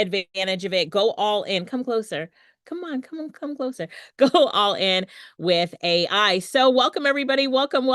advantage of it. Go all in. Come closer. Come on, come closer. Go all in with AI. So welcome everybody. Welcome.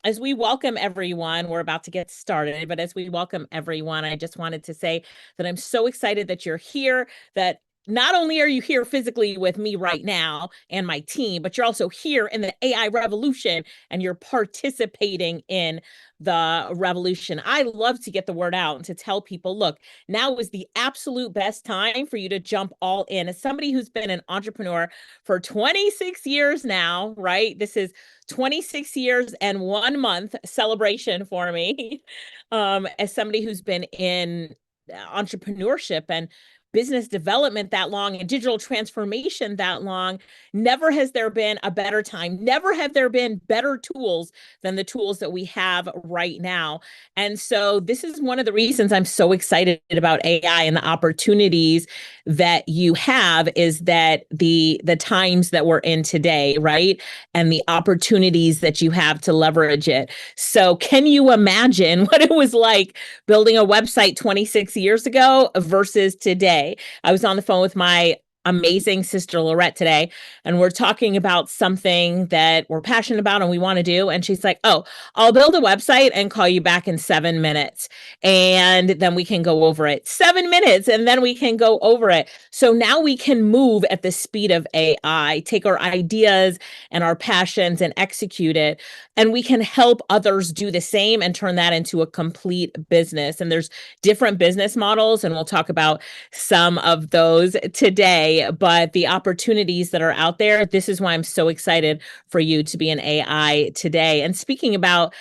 As we welcome everyone, we're about to get started, but as we welcome everyone, I just wanted to say that I'm so excited that you're here, that not only are you here physically with me right now and my team, but you're also here in the AI revolution and you're participating in the revolution. I love to get the word out and to tell people, look, now is the absolute best time for you to jump all in. As somebody who's been an entrepreneur for 26 years now, right? This is 26 years and 1 month celebration for me. As somebody who's been in entrepreneurship and business development that long and digital transformation that long, never has there been a better time. Never have there been better tools than the tools that we have right now. And so this is one of the reasons I'm so excited about AI and the opportunities that you have, is that the times that we're in today, right? And the opportunities that you have to leverage it. So can you imagine what it was like building a website 26 years ago versus today? I was on the phone with my amazing sister Lorette today, and we're talking about something that we're passionate about and we want to do. And she's like, oh, I'll build a website and call you back in 7 minutes. And then we can go over it. 7 minutes, and then we can go over it. So now we can move at the speed of AI, take our ideas and our passions and execute it. And we can help others do the same and turn that into a complete business. And there's different business models, and we'll talk about some of those today. But the opportunities that are out there, this is why I'm so excited for you to be in AI today. And speaking about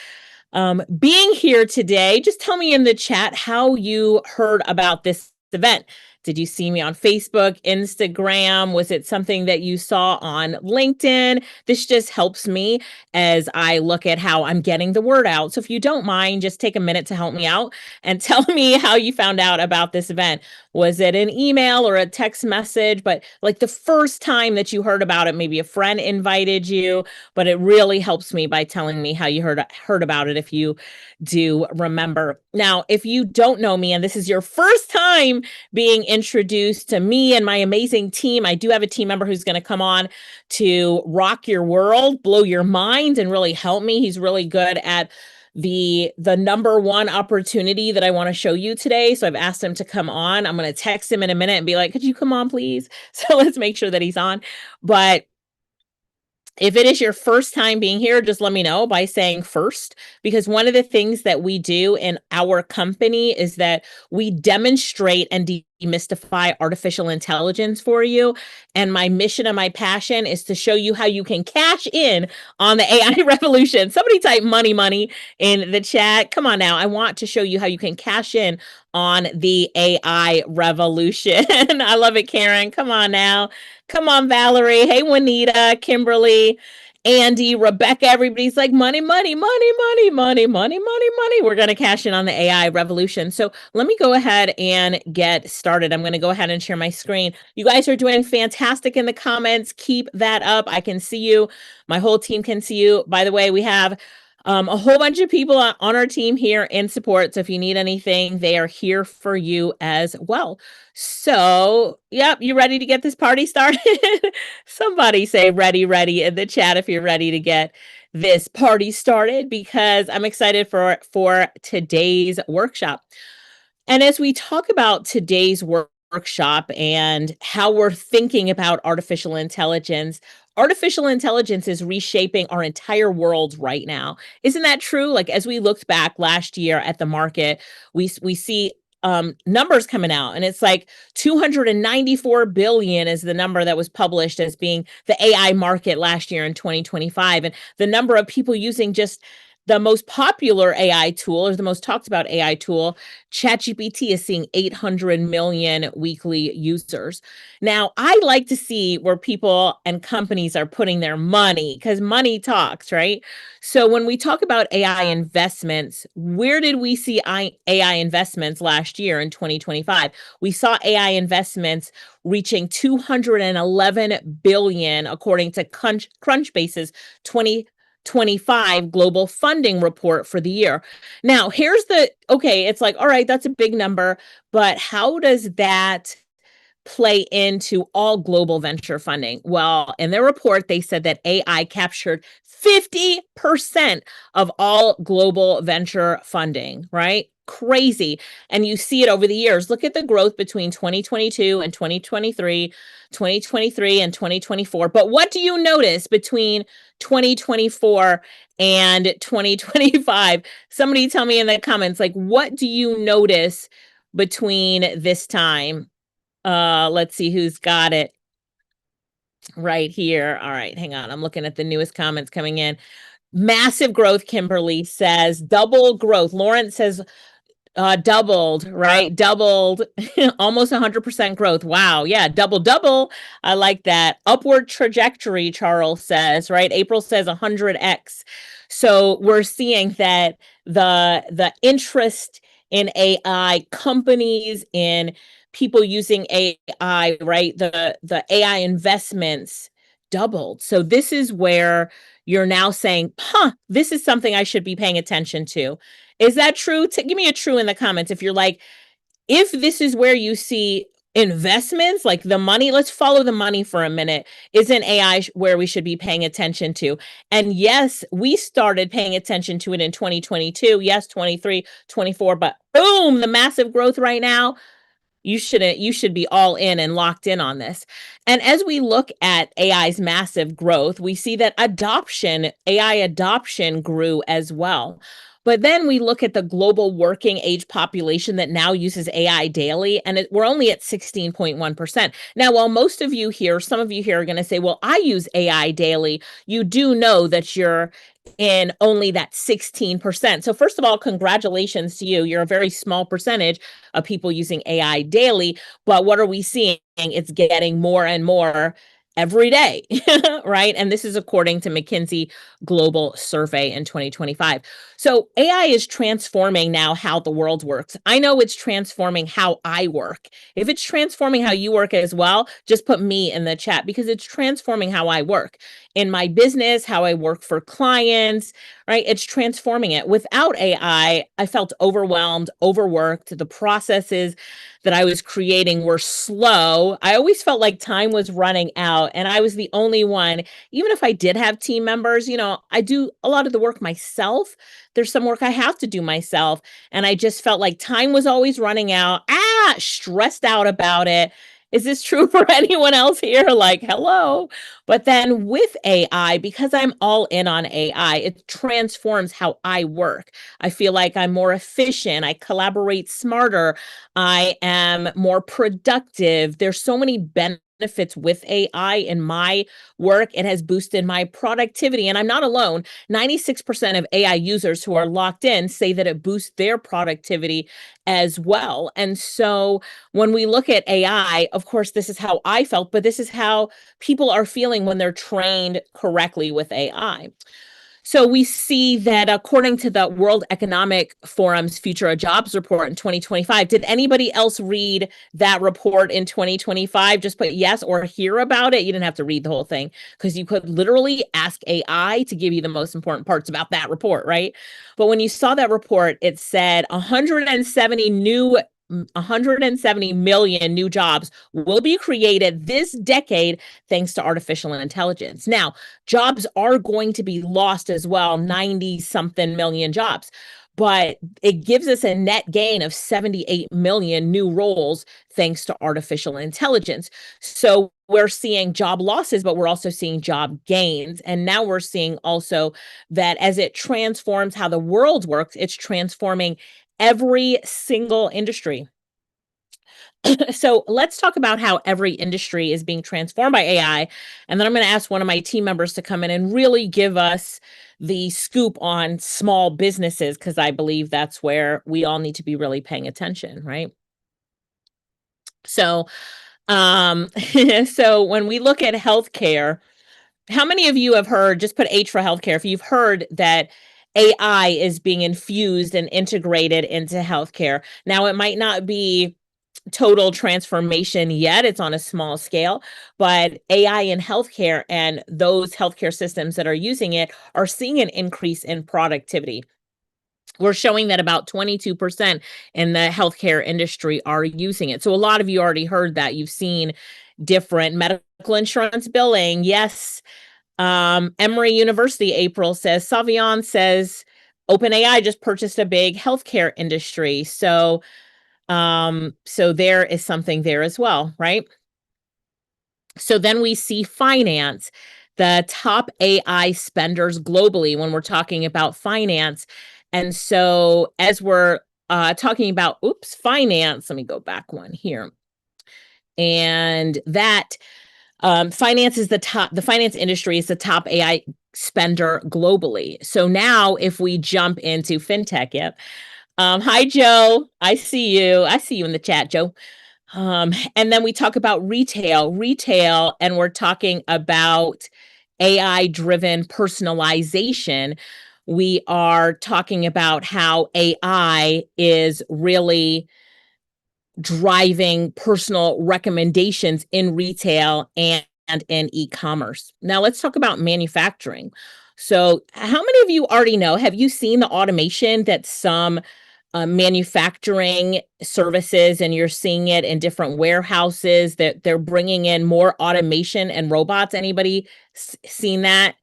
being here today, just tell me in the chat how you heard about this event. Did you see me on Facebook, Instagram? Was it something that you saw on LinkedIn? This just helps me as I look at how I'm getting the word out. So if you don't mind, just take a minute to help me out and tell me how you found out about this event. Was it an email or a text message? But like the first time that you heard about it, maybe a friend invited you, but it really helps me by telling me how you heard about it, if you do remember. Now, if you don't know me and this is your first time being introduced to me and my amazing team, I do have a team member who's going to come on to rock your world, blow your mind, and really help me. He's really good at the number one opportunity that I want to show you today. So I've asked him to come on. I'm going to text him in a minute and be like, could you come on, please? So let's make sure that he's on. But if it is your first time being here, just let me know by saying first, because one of the things that we do in our company is that we demonstrate and demystify artificial intelligence for you. And my mission and my passion is to show you how you can cash in on the AI revolution. Somebody type money in the chat. Come on now. I want to show you how you can cash in on the AI revolution. I love it, Karen. Come on now. Come on, Valerie. Hey, Juanita, Kimberly, Andy, Rebecca. Everybody's like, money. We're going to cash in on the AI revolution. So let me go ahead and get started. I'm going to go ahead and share my screen. You guys are doing fantastic in the comments. Keep that up. I can see you. My whole team can see you. By the way, we have a whole bunch of people on our team here in support. So if you need anything, they are here for you as well. So, yep, you ready to get this party started? Somebody say ready in the chat if you're ready to get this party started, because I'm excited for today's workshop. And as we talk about today's workshop and how we're thinking about artificial intelligence is reshaping our entire world right now. Isn't that true? Like, as we looked back last year at the market, we see numbers coming out, and it's like 294 billion is the number that was published as being the AI market last year in 2025. And the number of people using just the most popular AI tool, or the most talked about AI tool, ChatGPT, is seeing 800 million weekly users. Now, I like to see where people and companies are putting their money, because money talks, right? So when we talk about AI investments, where did we see AI investments last year in 2025? We saw AI investments reaching 211 billion, according to Crunchbase's 2025 global funding report for the year. Now, here's okay, it's like, all right, that's a big number, but how does that play into all global venture funding? Well, in their report, they said that AI captured 50% of all global venture funding, right? Crazy. And you see it over the years. Look at the growth between 2022 and 2023, 2023 and 2024. But what do you notice between 2024 and 2025? Somebody tell me in the comments, like, what do you notice between this time? Let's see who's got it right here. All right, hang on. I'm looking at the newest comments coming in. Massive growth, Kimberly says. Double growth. Lawrence says doubled, right? Doubled, almost 100% growth. Wow. Yeah. Double. I like that. Upward trajectory, Charles says, right? April says 100x. So we're seeing that the interest in AI, companies, in people using AI, right? The AI investments doubled. So this is where you're now saying, this is something I should be paying attention to. Is that true? Give me a true in the comments if you're like, if this is where you see investments, like the money, let's follow the money for a minute. Isn't AI where we should be paying attention to? And yes, we started paying attention to it in 2022. Yes, 23, 24, but boom, the massive growth right now. You should be all in and locked in on this. And as we look at AI's massive growth, we see that AI adoption grew as well. But then we look at the global working age population that now uses AI daily, and we're only at 16.1%. Now, while most of you here, some of you here are going to say, well, I use AI daily, you do know that you're in only that 16%. So first of all, congratulations to you. You're a very small percentage of people using AI daily. But what are we seeing? It's getting more and more every day, right? And this is according to McKinsey Global Survey in 2025. So AI is transforming now how the world works. I know it's transforming how I work. If it's transforming how you work as well, just put me in the chat, because it's transforming how I work in my business, how I work for clients, right? It's transforming it. Without AI, I felt overwhelmed, overworked. The processes that I was creating were slow. I always felt like time was running out and I was the only one. Even if I did have team members, I do a lot of the work myself. There's some work I have to do myself. And I just felt like time was always running out. Stressed out about it. Is this true for anyone else here? Like, hello. But then with AI, because I'm all in on AI, it transforms how I work. I feel like I'm more efficient. I collaborate smarter. I am more productive. There's so many benefits with AI in my work. It has boosted my productivity, and I'm not alone. 96% of AI users who are locked in say that it boosts their productivity as well. And so when we look at AI, of course, this is how I felt, but this is how people are feeling when they're trained correctly with AI. So we see that according to the World Economic Forum's Future of Jobs report in 2025, did anybody else read that report in 2025? Just put yes or hear about it. You didn't have to read the whole thing, because you could literally ask AI to give you the most important parts about that report, right? But when you saw that report, it said 170 million new jobs will be created this decade thanks to artificial intelligence. Now, jobs are going to be lost as well, 90 something million jobs, but it gives us a net gain of 78 million new roles thanks to artificial intelligence. So we're seeing job losses, but we're also seeing job gains. And now we're seeing also that as it transforms how the world works, it's transforming every single industry. So let's talk about how every industry is being transformed by AI. And then I'm going to ask one of my team members to come in and really give us the scoop on small businesses, because I believe that's where we all need to be really paying attention, right? So, so when we look at healthcare, how many of you have heard, just put H for healthcare, if you've heard that AI is being infused and integrated into healthcare? Now, it might not be total transformation yet. It's on a small scale, but AI in healthcare and those healthcare systems that are using it are seeing an increase in productivity. We're showing that about 22% in the healthcare industry are using it. So a lot of you already heard that. You've seen different medical insurance billing. Yes. Emory University, April says, Savion says, OpenAI just purchased a big healthcare industry. So there is something there as well, right? So then we see finance, the top AI spenders globally when we're talking about finance. And so as we're talking about, finance, let me go back one here. And that finance is the finance industry is the top AI spender globally. So now if we jump into fintech, yep. Hi, Joe. I see you. I see you in the chat, Joe. And then we talk about retail, and we're talking about AI driven personalization. We are talking about how AI is really driving personal recommendations in retail and in e-commerce. Now let's talk about manufacturing. So how many of you already know, have you seen the automation that some manufacturing services, and you're seeing it in different warehouses, that they're bringing in more automation and robots? Anybody seen that?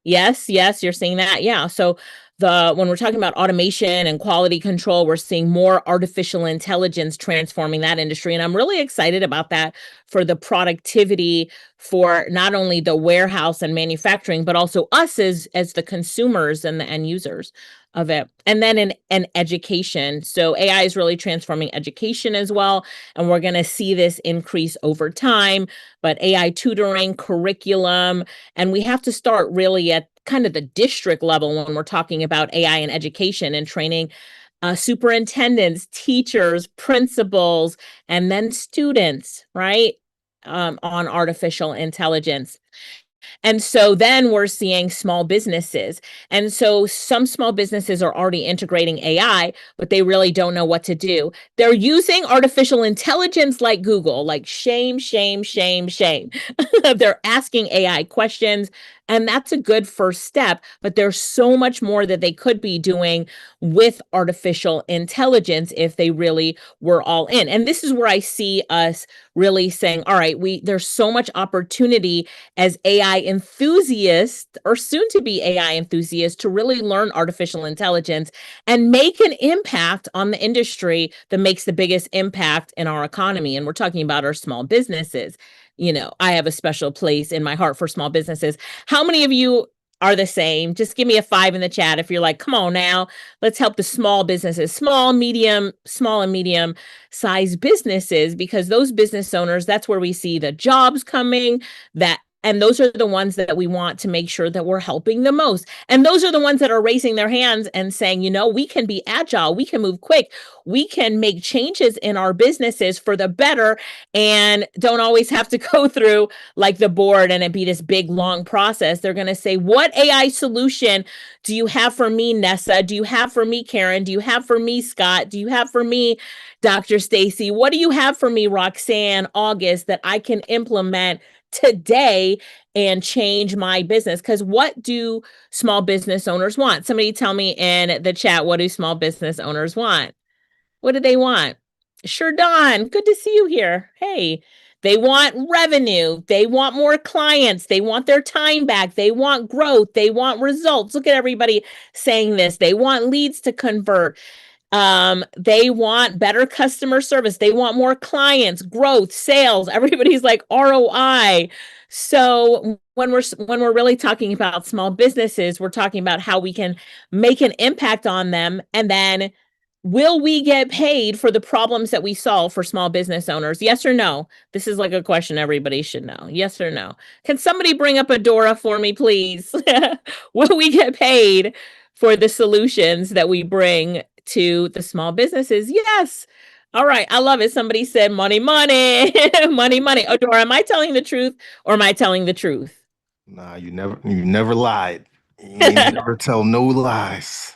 Yes, you're seeing that. Yeah. So when we're talking about automation and quality control, we're seeing more artificial intelligence transforming that industry. And I'm really excited about that for the productivity for not only the warehouse and manufacturing, but also us as the consumers and the end users of it. And then in education. So AI is really transforming education as well. And we're going to see this increase over time, but AI tutoring, curriculum, and we have to start really at kind of the district level when we're talking about AI in education and training superintendents, teachers, principals, and then students, right? On artificial intelligence. And so then we're seeing small businesses. And so some small businesses are already integrating AI, but they really don't know what to do. They're using artificial intelligence like Google, like shame, shame, shame, shame. They're asking AI questions. And that's a good first step, but there's so much more that they could be doing with artificial intelligence if they really were all in. And this is where I see us really saying, all right, there's so much opportunity as AI enthusiasts, or soon to be AI enthusiasts, to really learn artificial intelligence and make an impact on the industry that makes the biggest impact in our economy. And we're talking about our small businesses. You know, I have a special place in my heart for small businesses. How many of you are the same? Just give me a 5 in the chat if you're like, come on now, let's help the small businesses, small and medium size businesses, because those business owners, that's where we see the jobs coming, and those are the ones that we want to make sure that we're helping the most. And those are the ones that are raising their hands and saying, you know, we can be agile, we can move quick, we can make changes in our businesses for the better, and don't always have to go through like the board and it be this big, long process. They're going to say, what AI solution do you have for me, Nessa? Do you have for me, Karen? Do you have for me, Scott? Do you have for me, Dr. Stacy? What do you have for me, Roxanne, August, that I can implement today and change my business? Because what do small business owners want? Somebody tell me in the chat, what do small business owners want? What do they want? Sure, Don, good to see you here. Hey, they want revenue. They want more clients. They want their time back. They want growth. They want results. Look at everybody saying this. They want leads to convert. They want better customer service. They want more clients, growth, sales. Everybody's like ROI. So when we're really talking about small businesses, we're talking about how we can make an impact on them, and then will we get paid for the problems that we solve for small business owners? Yes or no? This is like a question everybody should know. Yes or no? Can somebody bring up Adora for me, please? Will we get paid for the solutions that we bring to the small businesses? Yes. All right. I love it. Somebody said money, money, money, money. Adora, am I telling the truth or am I telling the truth? Nah, you never lied. You ain't never tell no lies.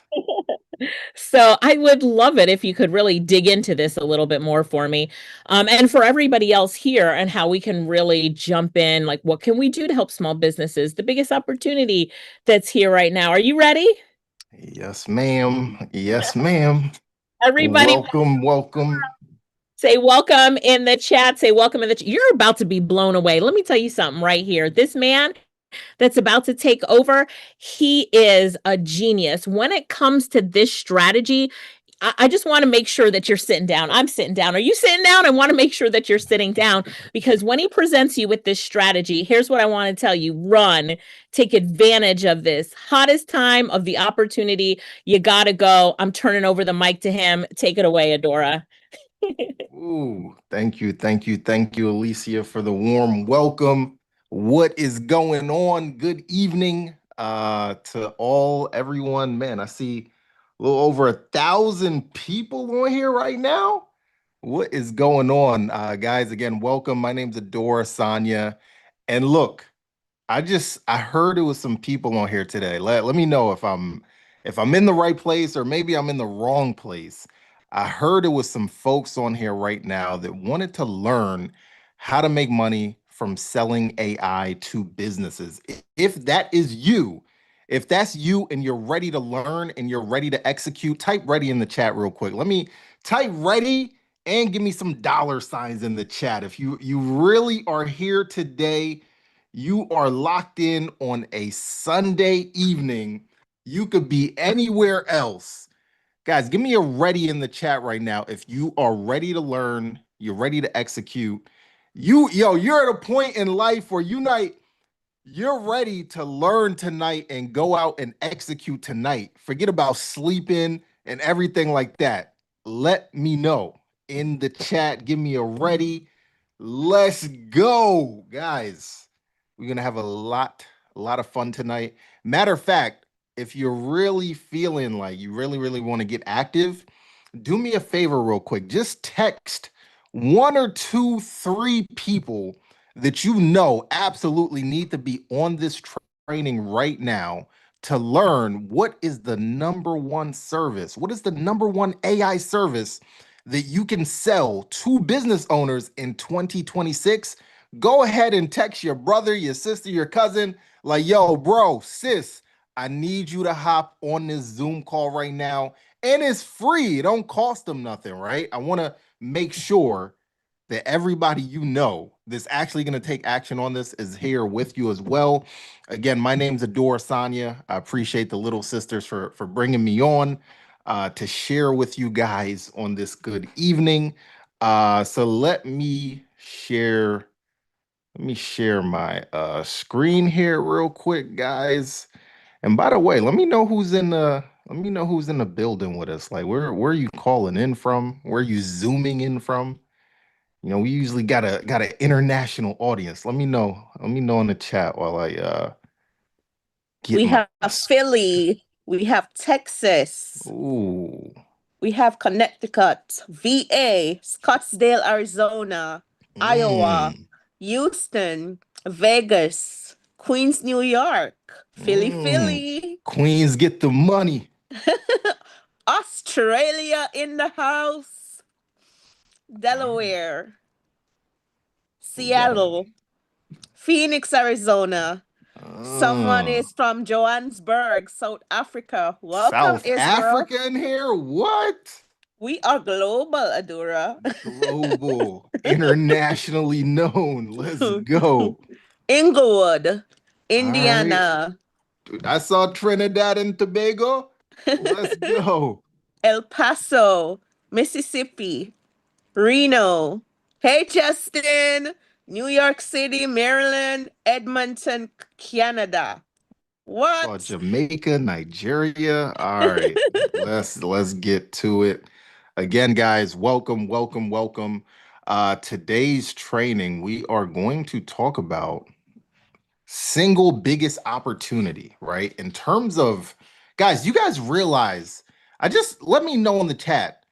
So I would love it if you could really dig into this a little bit more for me. And for everybody else here, and how we can really jump in. Like, what can we do to help small businesses? The biggest opportunity that's here right now. Are you ready? Yes, ma'am. Yes, ma'am. Everybody Welcome, welcome. say welcome in the chat. Say welcome in the chat. You're about to be blown away. Let me tell you something right here. This man that's about to take over, he is a genius. When it comes to this strategy, I just want to make sure that you're sitting down. I'm sitting down. Are you sitting down? I want to make sure that you're sitting down, because when he presents you with this strategy, here's what I want to tell you: run, take advantage of this hottest time of the opportunity. You got to go. I'm turning over the mic to him. Take it away, Adora. Ooh, thank you, Alicia, for the warm welcome. What is going on? Good evening to everyone. Man, I see a little over 1,000 people on here right now. What is going on? Guys, again, welcome. My name's Adora Sanya. And look, I heard it was some people on here today. Let me know if I'm in the right place or maybe I'm in the wrong place. I heard it was some folks on here right now that wanted to learn how to make money from selling AI to businesses. If that is you, if that's you and you're ready to learn and you're ready to execute, type ready in the chat real quick. Let me type ready and give me some dollar signs in the chat. If you really are here today, you are locked in on a Sunday evening. You could be anywhere else. Guys, give me a ready in the chat right now. If you are ready to learn, you're ready to execute. You're at a point in life where you're ready to learn tonight and go out and execute tonight. Forget about sleeping and everything like that. Let me know in the chat. Give me a ready. Let's go, guys. We're gonna have a lot of fun tonight. Matter of fact, if you're really feeling like you really want to get active, do me a favor real quick. Just text one or two, three people that you know absolutely need to be on this training right now to learn what is the number one service, what is the number one AI service that you can sell to business owners in 2026. Go ahead and text your brother, your sister, your cousin, like, yo, bro, sis, I need you to hop on this Zoom call right now. And it's free. It don't cost them nothing, right? I want to make sure that everybody you know that's actually going to take action on this is here with you as well. Again, my name's Adora Sanya. I appreciate the little sisters for bringing me on to share with you guys on this good evening. So let me share my screen here real quick, guys. And by the way, let me know who's in the building with us. Like where are you calling in from? Where are you zooming in from? You know, we usually got an international audience. Let me know. Let me know in the chat while I get We my have Philly. We have Texas. ooh. We have Connecticut, VA, Scottsdale, Arizona, Iowa, Mm, Houston, Vegas, Queens, New York, Philly, mm. Philly, Queens get the money. Australia in the house, All right. Delaware, We got it. Seattle, Phoenix, Arizona. Someone Uh, is from Johannesburg, South Africa. Welcome, South Israel. Africa in here? What? We are global, Adora. Global, internationally known. Let's go. Inglewood, All right. Indiana. I saw Trinidad and Tobago. Let's go. El Paso, Mississippi. Reno. Hey, Justin. New York City, Maryland. Edmonton, Canada. I saw What? Jamaica, Nigeria. All right. Let's get to it. Again, guys, welcome, welcome, welcome. Today's training, we are going to talk about single biggest opportunity, right? In terms of, guys, you guys realize, I just let me know in the chat.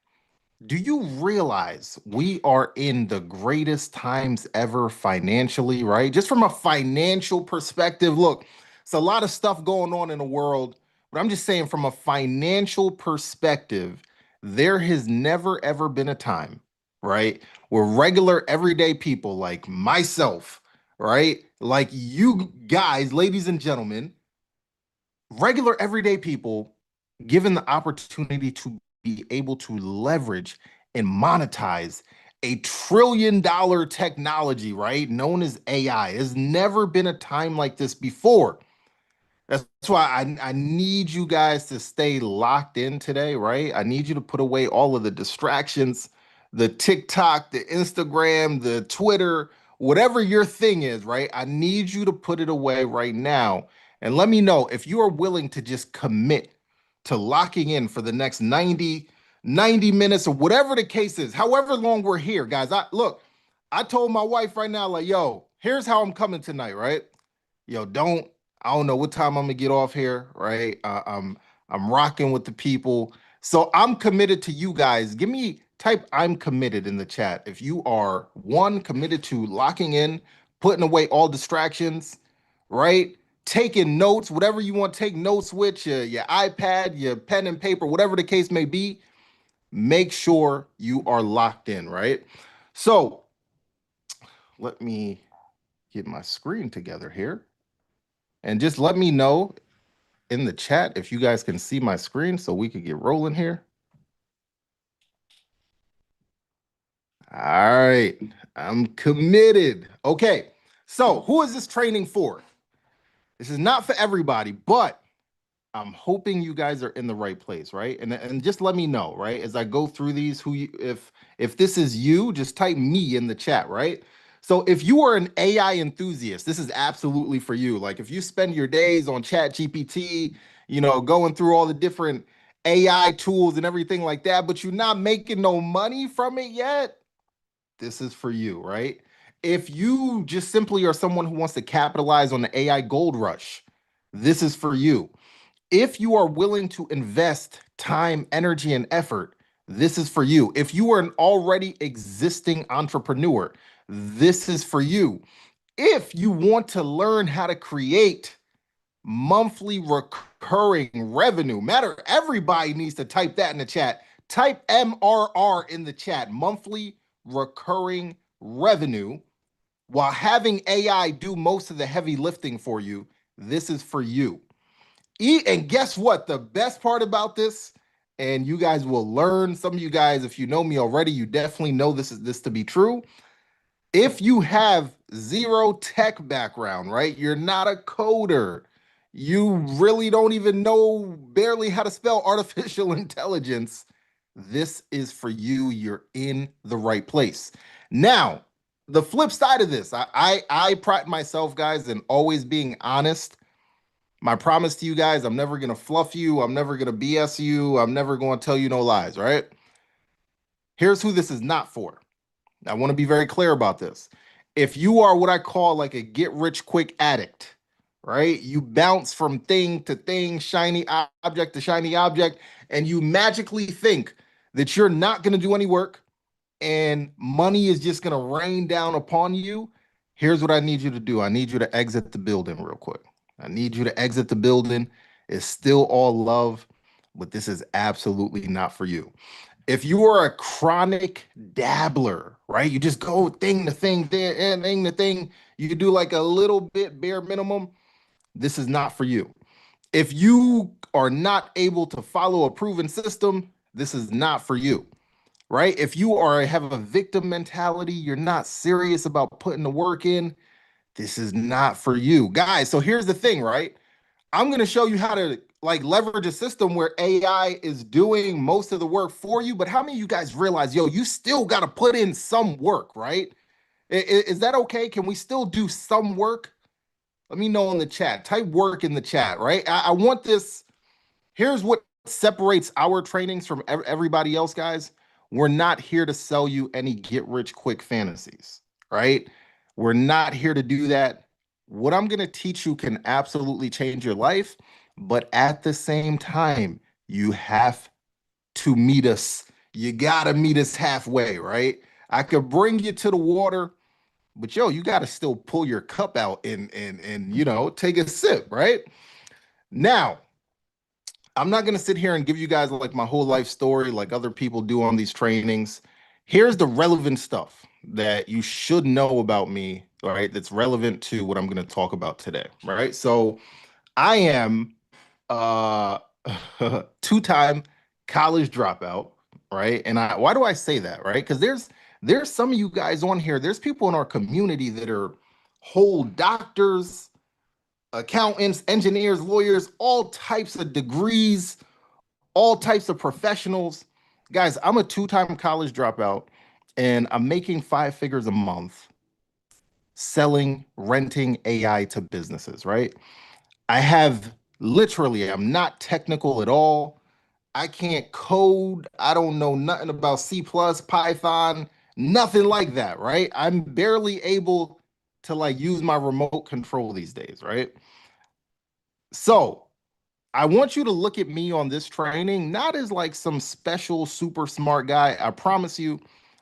Do you realize we are in the greatest times ever financially, right? Just from a financial perspective, look, it's a lot of stuff going on in the world. But I'm just saying, from a financial perspective, there has never, ever been a time, right, where regular, everyday people like myself, right, like you guys, ladies and gentlemen, regular, everyday people, given the opportunity to be able to leverage and monetize $1 trillion technology, right, known as AI. There's never been a time like this before. That's why I need you guys to stay locked in today, right? I need you to put away all of the distractions, the TikTok, the Instagram, the Twitter, whatever your thing is, right? I need you to put it away right now. And let me know if you are willing to just commit to locking in for the next 90 minutes or whatever the case is, however long we're here, guys. I told my wife right now, like, yo, here's how I'm coming tonight, right? Yo, I don't know what time I'm gonna get off here, right? I'm rocking with the people. So I'm committed to you guys. Type I'm committed in the chat. If you are one, committed to locking in, putting away all distractions, right? Taking notes, whatever you want to take notes with, your iPad, your pen and paper, whatever the case may be, make sure you are locked in, right? So let me get my screen together here. And just let me know in the chat if you guys can see my screen so we could get rolling here. All right, I'm committed. Okay, so who is this training for? This is not for everybody, but I'm hoping you guys are in the right place, right? And just let me know, right? As I go through these, if this is you, just type me in the chat, right? So if you are an AI enthusiast, this is absolutely for you. Like if you spend your days on Chat GPT, going through all the different AI tools and everything like that, but you're not making no money from it yet, this is for you, right? If you just simply are someone who wants to capitalize on the AI gold rush, this is for you. If you are willing to invest time, energy, and effort, this is for you. If you are an already existing entrepreneur, this is for you. If you want to learn how to create monthly recurring revenue, everybody needs to type that in the chat. Type MRR in the chat, monthly recurring revenue, while having AI do most of the heavy lifting for you. This is for you. And guess what? The best part about this, and you guys will learn, some of you guys, if you know me already, you definitely know this to be true. If you have zero tech background, right? You're not a coder. You really don't even know barely how to spell artificial intelligence. This is for you. You're in the right place. Now, the flip side of this, I pride myself, guys, in always being honest. My promise to you guys, I'm never going to fluff you. I'm never going to BS you. I'm never going to tell you no lies, right? Here's who this is not for. I want to be very clear about this. If you are what I call like a get rich quick addict, right? You bounce from thing to thing, shiny object to shiny object, and you magically think that you're not going to do any work and money is just going to rain down upon you. Here's what I need you to do. I need you to exit the building real quick. I need you to exit the building. It's still all love, but this is absolutely not for you. If you are a chronic dabbler, right? You just go thing to thing, thing to thing. You do like a little bit bare minimum. This is not for you. If you are not able to follow a proven system, this is not for you, right? If you have a victim mentality, you're not serious about putting the work in, this is not for you. Guys, so here's the thing, right? I'm going to show you how to like leverage a system where AI is doing most of the work for you. But how many of you guys realize, yo, you still got to put in some work, right? Is that okay? Can we still do some work? Let me know in the chat. Type work in the chat, right? I want this. Here's what separates our trainings from everybody else, guys. We're not here to sell you any get rich quick fantasies, right? We're not here to do that. What I'm going to teach you can absolutely change your life, but at the same time, you have to meet us. You got to meet us halfway, right? I could bring you to the water, but yo, you got to still pull your cup out and take a sip, right? Now, I'm not going to sit here and give you guys like my whole life story like other people do on these trainings. Here's the relevant stuff that you should know about me, all right? That's relevant to what I'm going to talk about today, right? So I am uh two-time college dropout, right? And why do I say that, right? Because there's some of you guys on here, there's people in our community that are whole doctors, accountants, engineers, lawyers, all types of degrees, all types of professionals. Guys, I'm a two-time college dropout and I'm making 5 figures a month selling, renting AI to businesses, right? I have literally, I'm not technical at all. I can't code. I don't know nothing about C plus, Python, nothing like that, right? I'm barely able to like use my remote control these days, right? So I want you to look at me on this training, not as like some special super smart guy. I promise you,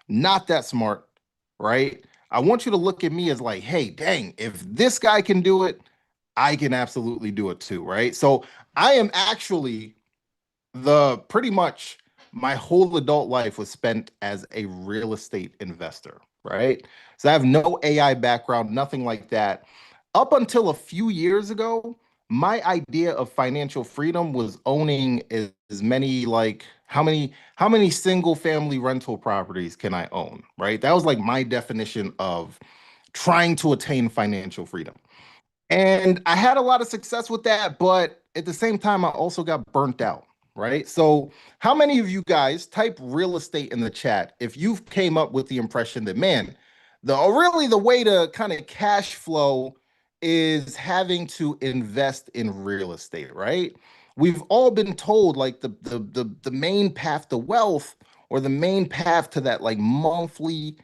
not that smart, right? I want you to look at me as like, hey, dang, if this guy can do it, I can absolutely do it too, right? So I am actually the pretty much my whole adult life was spent as a real estate investor, right? So I have no AI background, nothing like that. Up until a few years ago, my idea of financial freedom was owning as many like how many single family rental properties can I own, right? That was like my definition of trying to attain financial freedom. And I had a lot of success with that, but at the same time, I also got burnt out, right? So, how many of you guys type real estate in the chat if you've came up with the impression that, man, really the way to kind of cash flow is having to invest in real estate, right? We've all been told like the main path to wealth or the main path to that like monthly,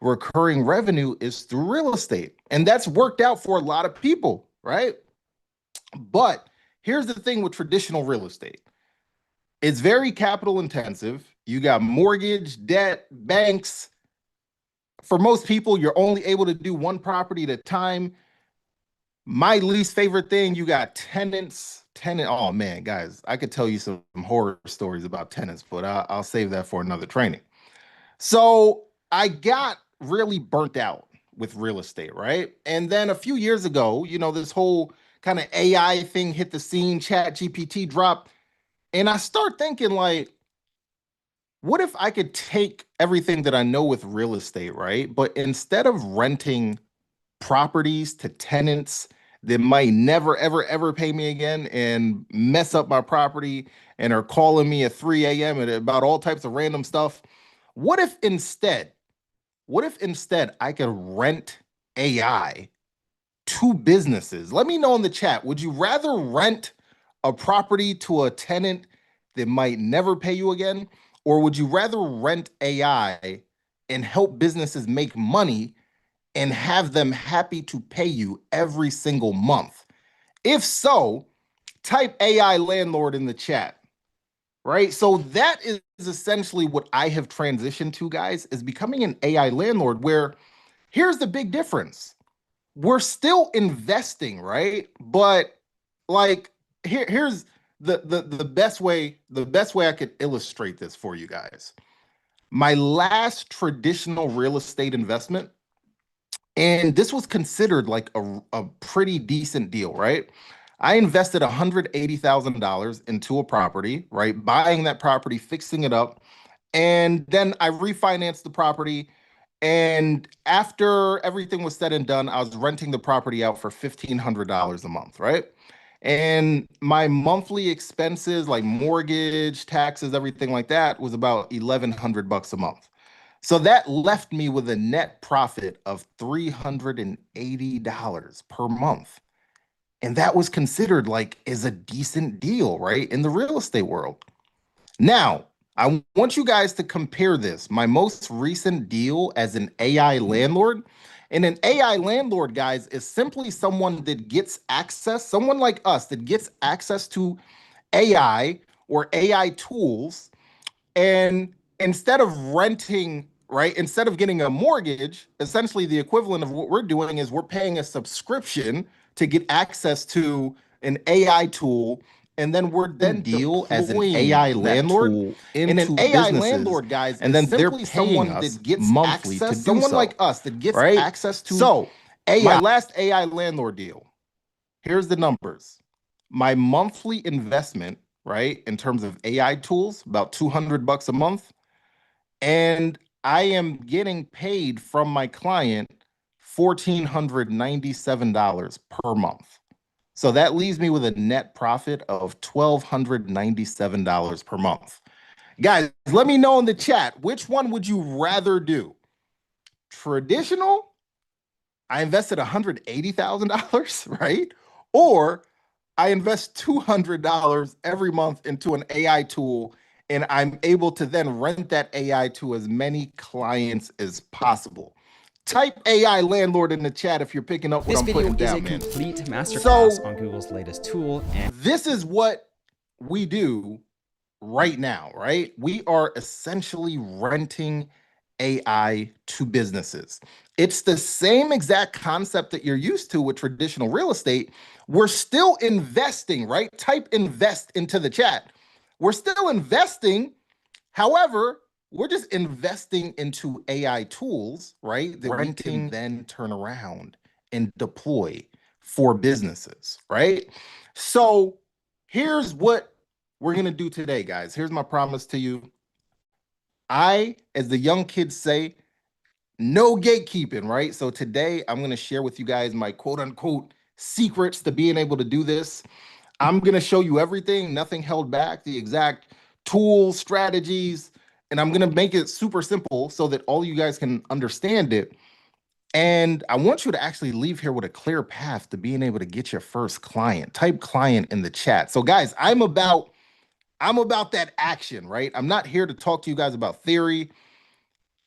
recurring revenue is through real estate. And that's worked out for a lot of people, right? But here's the thing with traditional real estate. It's very capital intensive. You got mortgage, debt, banks. For most people, you're only able to do one property at a time. My least favorite thing, you got tenants. Oh man, guys, I could tell you some horror stories about tenants, but I'll save that for another training. So I got really burnt out with real estate, right? And then a few years ago, this whole kind of AI thing hit the scene, Chat GPT dropped, and I start thinking like, what if I could take everything that I know with real estate, right? But instead of renting properties to tenants that might never, ever, ever pay me again and mess up my property and are calling me at 3 a.m. and about all types of random stuff, what if instead I could rent AI to businesses? Let me know in the chat. Would you rather rent a property to a tenant that might never pay you again? Or would you rather rent AI and help businesses make money and have them happy to pay you every single month? If so, type AI landlord in the chat. Right. So that is essentially what I have transitioned to, guys, is becoming an AI landlord, where here's the big difference. We're still investing, right? But like here's the best way I could illustrate this for you guys. My last traditional real estate investment, and this was considered like a pretty decent deal, right? I invested $180,000 into a property, right? Buying that property, fixing it up, and then I refinanced the property. And after everything was said and done, I was renting the property out for $1,500 a month, right? And my monthly expenses, like mortgage, taxes, everything like that, was about 1,100 bucks a month. So that left me with a net profit of $380 per month. And that was considered like is a decent deal, right? In the real estate world. Now, I want you guys to compare this. My most recent deal as an AI landlord. And an AI landlord, guys, is simply someone that gets access, someone like us that gets access to AI or AI tools, and instead of renting, right, instead of getting a mortgage, essentially the equivalent of what we're doing is we're paying a subscription to get access to an AI tool And then we're then deal as an AI landlord and an AI landlord, guys, and then they're paying us monthly to do someone like us that gets access to. So my last AI landlord deal, here's the numbers. My monthly investment, right, in terms of AI tools, about $200 a month. And I am getting paid from my client $1,497 per month. So that leaves me with a net profit of $1,297 per month. Guys, let me know in the chat, which one would you rather do? Traditional, I invested $180,000, right? Or I invest $200 every month into an AI tool, and I'm able to then rent that AI to as many clients as possible. Type AI landlord in the chat if you're picking up what I'm putting down, man. This video is a complete masterclass on Google's latest tool. And this is what we do right now, right? We are essentially renting AI to businesses. It's the same exact concept that you're used to with traditional real estate. We're still investing, right? Type invest into the chat. We're still investing. However, we're just investing into AI tools, right? That we can then turn around and deploy for businesses, right? So here's what we're going to do today, guys. Here's my promise to you. I, as the young kids say, no gatekeeping, right? So today I'm going to share with you guys my quote unquote secrets to being able to do this. I'm going to show you everything, nothing held back, the exact tools, strategies, and I'm going to make it super simple so that all you guys can understand it. And I want you to actually leave here with a clear path to being able to get your first client. Type client in the chat. So guys, I'm about that action, right? I'm not here to talk to you guys about theory.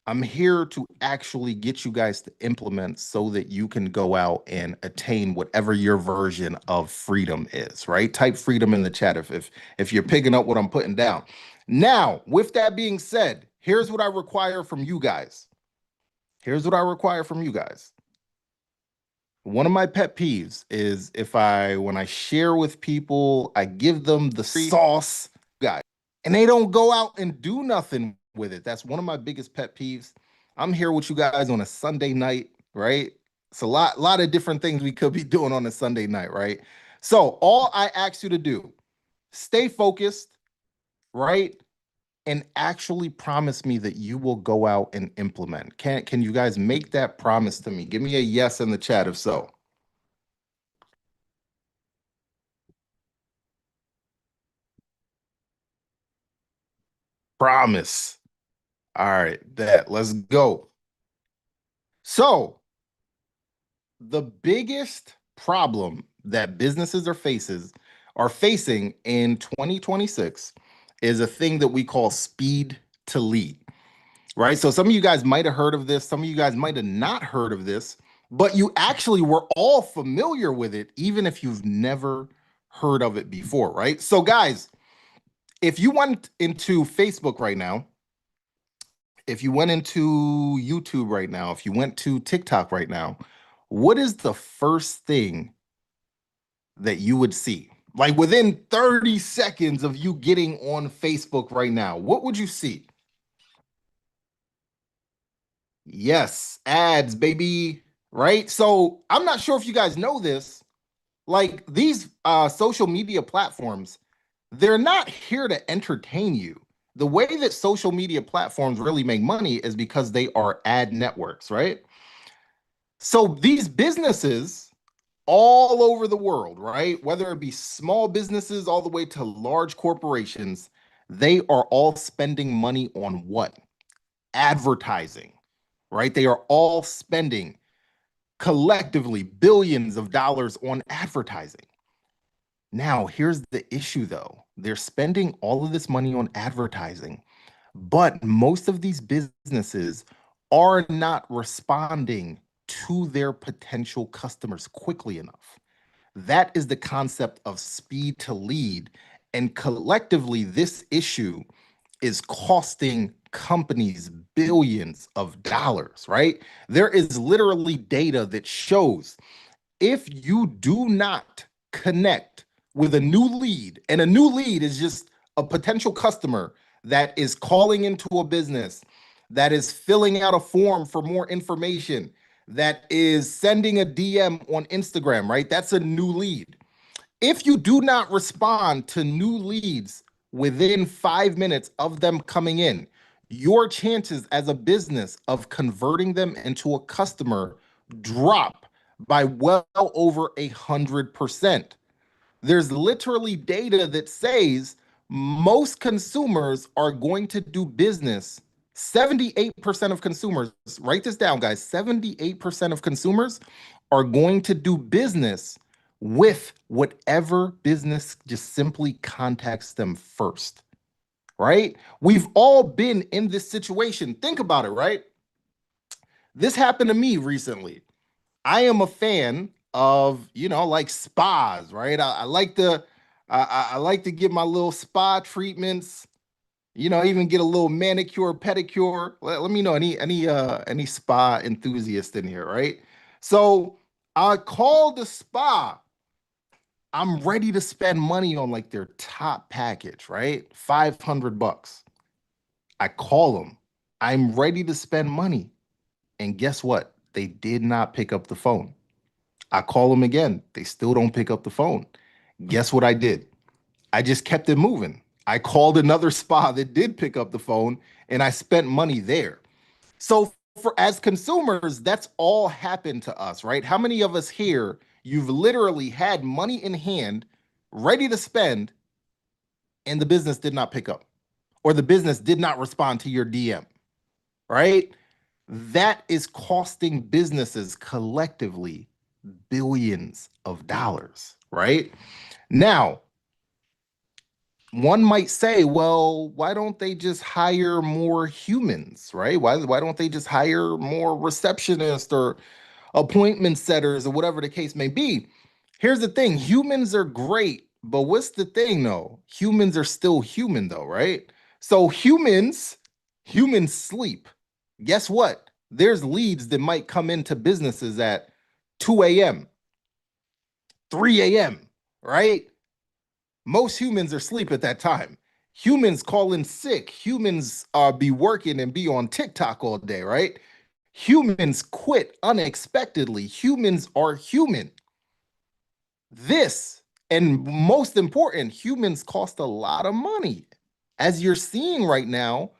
I'm here to actually get you guys to implement so that you can go out and attain whatever your version of freedom is, right? Type freedom in the chat if you're picking up what I'm putting down. Now, with that being said, here's what I require from you guys. Here's what I require from you guys. One of my pet peeves is when I share with people, I give them the sauce, guys, and they don't go out and do nothing with it. That's one of my biggest pet peeves. I'm here with you guys on a Sunday night, right? It's a lot of different things we could be doing on a Sunday night, right? So all I ask you to do, stay focused, right? And actually promise me that you will go out and implement. Can you guys make that promise to me? Give me a yes in the chat if so. Promise. All right, let's go. So the biggest problem that businesses are facing in 2026 is a thing that we call speed to lead, right? So some of you guys might have heard of this, some of you guys might have not heard of this, but you actually were all familiar with it, even if you've never heard of it before, right? So guys, if you went into Facebook right now, if you went into YouTube right now, if you went to TikTok right now, what is the first thing that you would see? Like within 30 seconds of you getting on Facebook right now, what would you see? Yes, ads, baby, right? So I'm not sure if you guys know this. Like these social media platforms, they're not here to entertain you. The way that social media platforms really make money is because they are ad networks, right? So these businesses all over the world, right? Whether it be small businesses all the way to large corporations, they are all spending money on what? Advertising, right? They are all spending collectively billions of dollars on advertising. Now, here's the issue though. They're spending all of this money on advertising, but most of these businesses are not responding to their potential customers quickly enough. That is the concept of speed to lead. And collectively, this issue is costing companies billions of dollars, right? There is literally data that shows if you do not connect with a new lead, and a new lead is just a potential customer that is calling into a business, that is filling out a form for more information, that is sending a DM on Instagram, right? That's a new lead. If you do not respond to new leads within 5 minutes of them coming in, your chances as a business of converting them into a customer drop by well over 100%. There's literally data that says most consumers are going to do business. 78% of consumers, write this down, guys, 78% of consumers are going to do business with whatever business just simply contacts them first, right? We've all been in this situation. Think about it, right? This happened to me recently. I am a fan of, like spas, right? I like to get my little spa treatments, even get a little manicure, pedicure. Let me know any spa enthusiast in here, right? So I called the spa. I'm ready to spend money on like their top package, right? $500. I call them. I'm ready to spend money. And guess what? They did not pick up the phone. I call them again. They still don't pick up the phone. Guess what I did? I just kept it moving. I called another spa that did pick up the phone and I spent money there. So for as consumers, that's all happened to us, right? How many of us here, you've literally had money in hand, ready to spend, and the business did not pick up, or the business did not respond to your DM, right? That is costing businesses collectively billions of dollars, right? Now, one might say, well, why don't they just hire more humans, right? Why don't they just hire more receptionists or appointment setters or whatever the case may be? Here's the thing, humans are great, but what's the thing though? Humans are still human though, right? So humans sleep. Guess what? There's leads that might come into businesses at 2 a.m., 3 a.m., right? Most humans are asleep at that time. Humans call in sick. Humans be working and be on TikTok all day, right? Humans quit unexpectedly. Humans are human. This, and most important, humans cost a lot of money. As you're seeing right now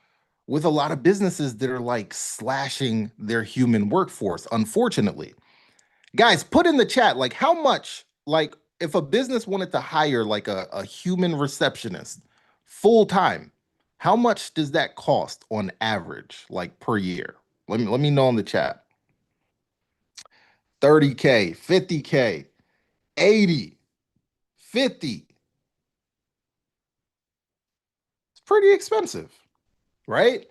with a lot of businesses that are like slashing their human workforce, unfortunately. Guys, put in the chat, like how much, like if a business wanted to hire like a human receptionist full time, how much does that cost on average, like per year? Let me know in the chat. 30K, 50K, 80, 50. It's pretty expensive, right?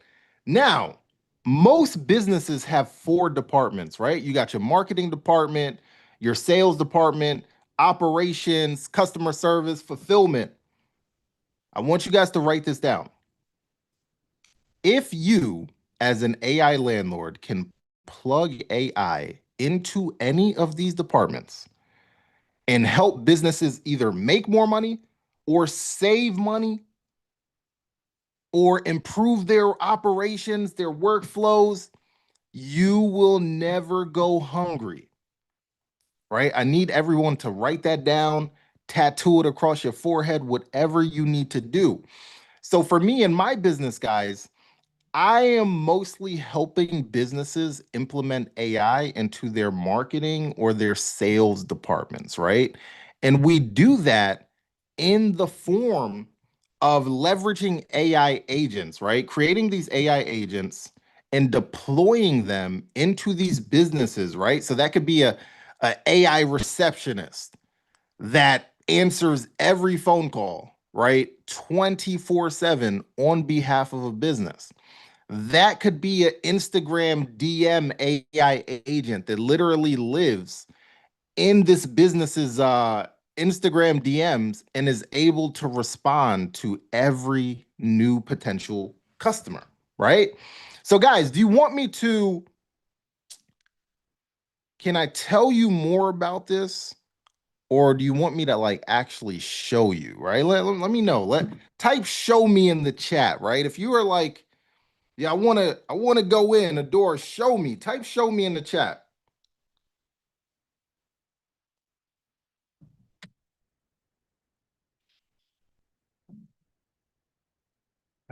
Now, most businesses have 4 departments, right? You got your marketing department, your sales department, operations, customer service, fulfillment. I want you guys to write this down. If you, as an AI landlord, can plug AI into any of these departments and help businesses either make more money or save money or improve their operations, their workflows, you will never go hungry, right? I need everyone to write that down, tattoo it across your forehead, whatever you need to do. So for me and my business, guys, I am mostly helping businesses implement AI into their marketing or their sales departments, right? And we do that in the form of leveraging AI agents, right? Creating these AI agents and deploying them into these businesses, right? So that could be a AI receptionist that answers every phone call, right? 24/7 on behalf of a business. That could be an Instagram DM AI agent that literally lives in this business's Instagram DMs and is able to respond to every new potential customer, right? So guys, do you want me can I tell you more about this? or do you want me to like actually show you, right? Let me know. Type show me in the chat, right? If you are like, yeah, I wanna go in, Adora, show me. Type show me in the chat.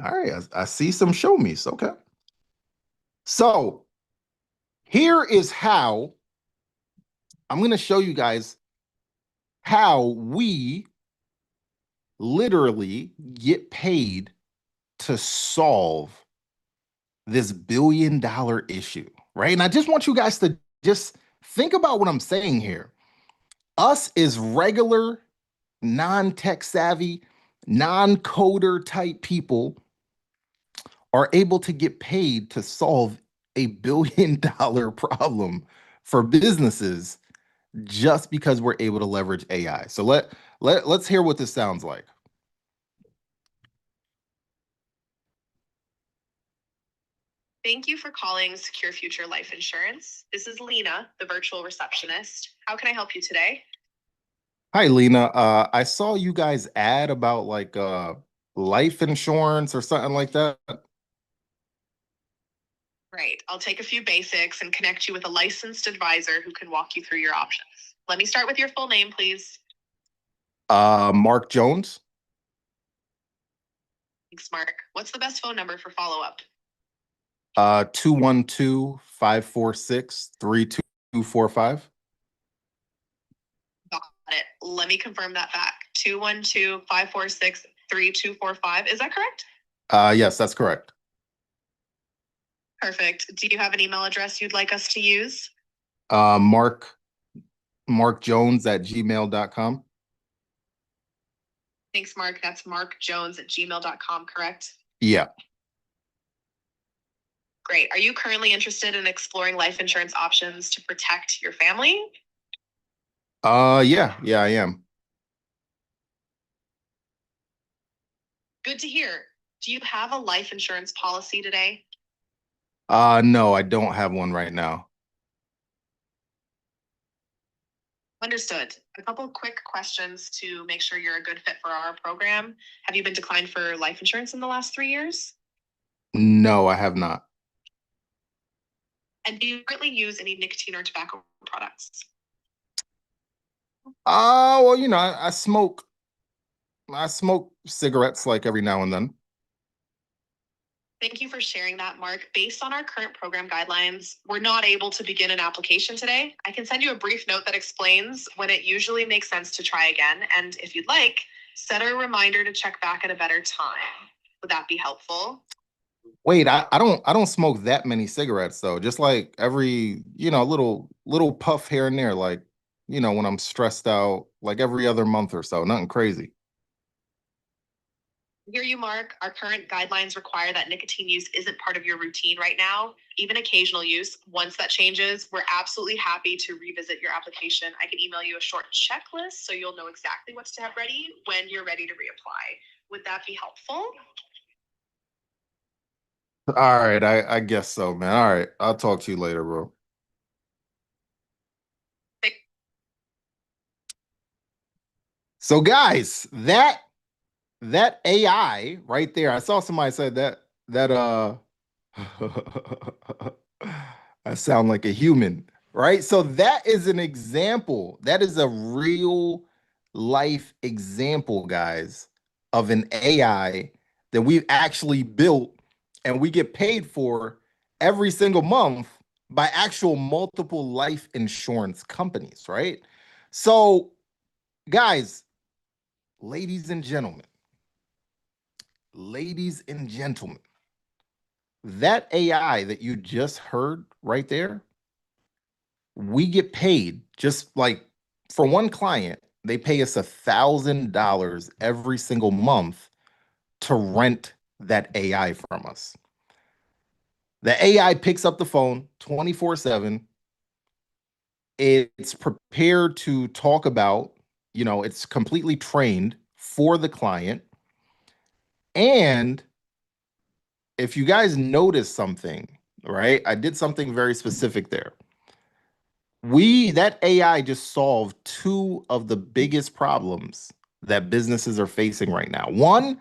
All right, I see some show me's. Okay. So here is how I'm going to show you guys how we literally get paid to solve this $1 billion issue, right? And I just want you guys to just think about what I'm saying here. Us as regular, non-tech savvy, non-coder type people are able to get paid to solve a $1 billion problem for businesses just because we're able to leverage AI. So let's hear what this sounds like. Thank you for calling Secure Future Life Insurance. This is Lena, the virtual receptionist. How can I help you today? Hi, Lena. I saw you guys ad about like life insurance or something like that. Great. I'll take a few basics and connect you with a licensed advisor who can walk you through your options. Let me start with your full name, please. Mark Jones. Thanks, Mark. What's the best phone number for follow-up? 212-546-3245. Got it. Let me confirm that back. 212-546-3245. Is that correct? Yes, that's correct. Perfect. Do you have an email address you'd like us to use? markjones@gmail.com. Thanks, Mark. That's markjones@gmail.com, correct? Yeah. Great. Are you currently interested in exploring life insurance options to protect your family? Yeah, I am. Good to hear. Do you have a life insurance policy today? No, I don't have one right now. Understood. A couple quick questions to make sure you're a good fit for our program. Have you been declined for life insurance in the last 3 years? No, I have not. And do you currently use any nicotine or tobacco products? Well, I smoke cigarettes like every now and then. Thank you for sharing that, Mark. Based on our current program guidelines, we're not able to begin an application today. I can send you a brief note that explains when it usually makes sense to try again. And if you'd like, set a reminder to check back at a better time. Would that be helpful? Wait, I don't smoke that many cigarettes though. Just like every, little puff here and there, like, when I'm stressed out, like every other month or so. Nothing crazy. Hear you, Mark. Our current guidelines require that nicotine use isn't part of your routine right now, even occasional use. Once that changes, we're absolutely happy to revisit your application. I can email you a short checklist so you'll know exactly what to have ready when you're ready to reapply. Would that be helpful? All right, I guess so, man. All right, I'll talk to you later, bro. So guys, that AI right there, I saw somebody said that I sound like a human, right? So that is an example. That is a real life example, guys, of an AI that we've actually built and we get paid for every single month by actual multiple life insurance companies, right? So, guys, ladies and gentlemen, that AI that you just heard right there, we get paid just like for one client, they pay us $1,000 every single month to rent that AI from us. The AI picks up the phone 24/7. It's prepared to talk about, it's completely trained for the client. And if you guys notice something, right? I did something very specific there. that AI just solved two of the biggest problems that businesses are facing right now. One,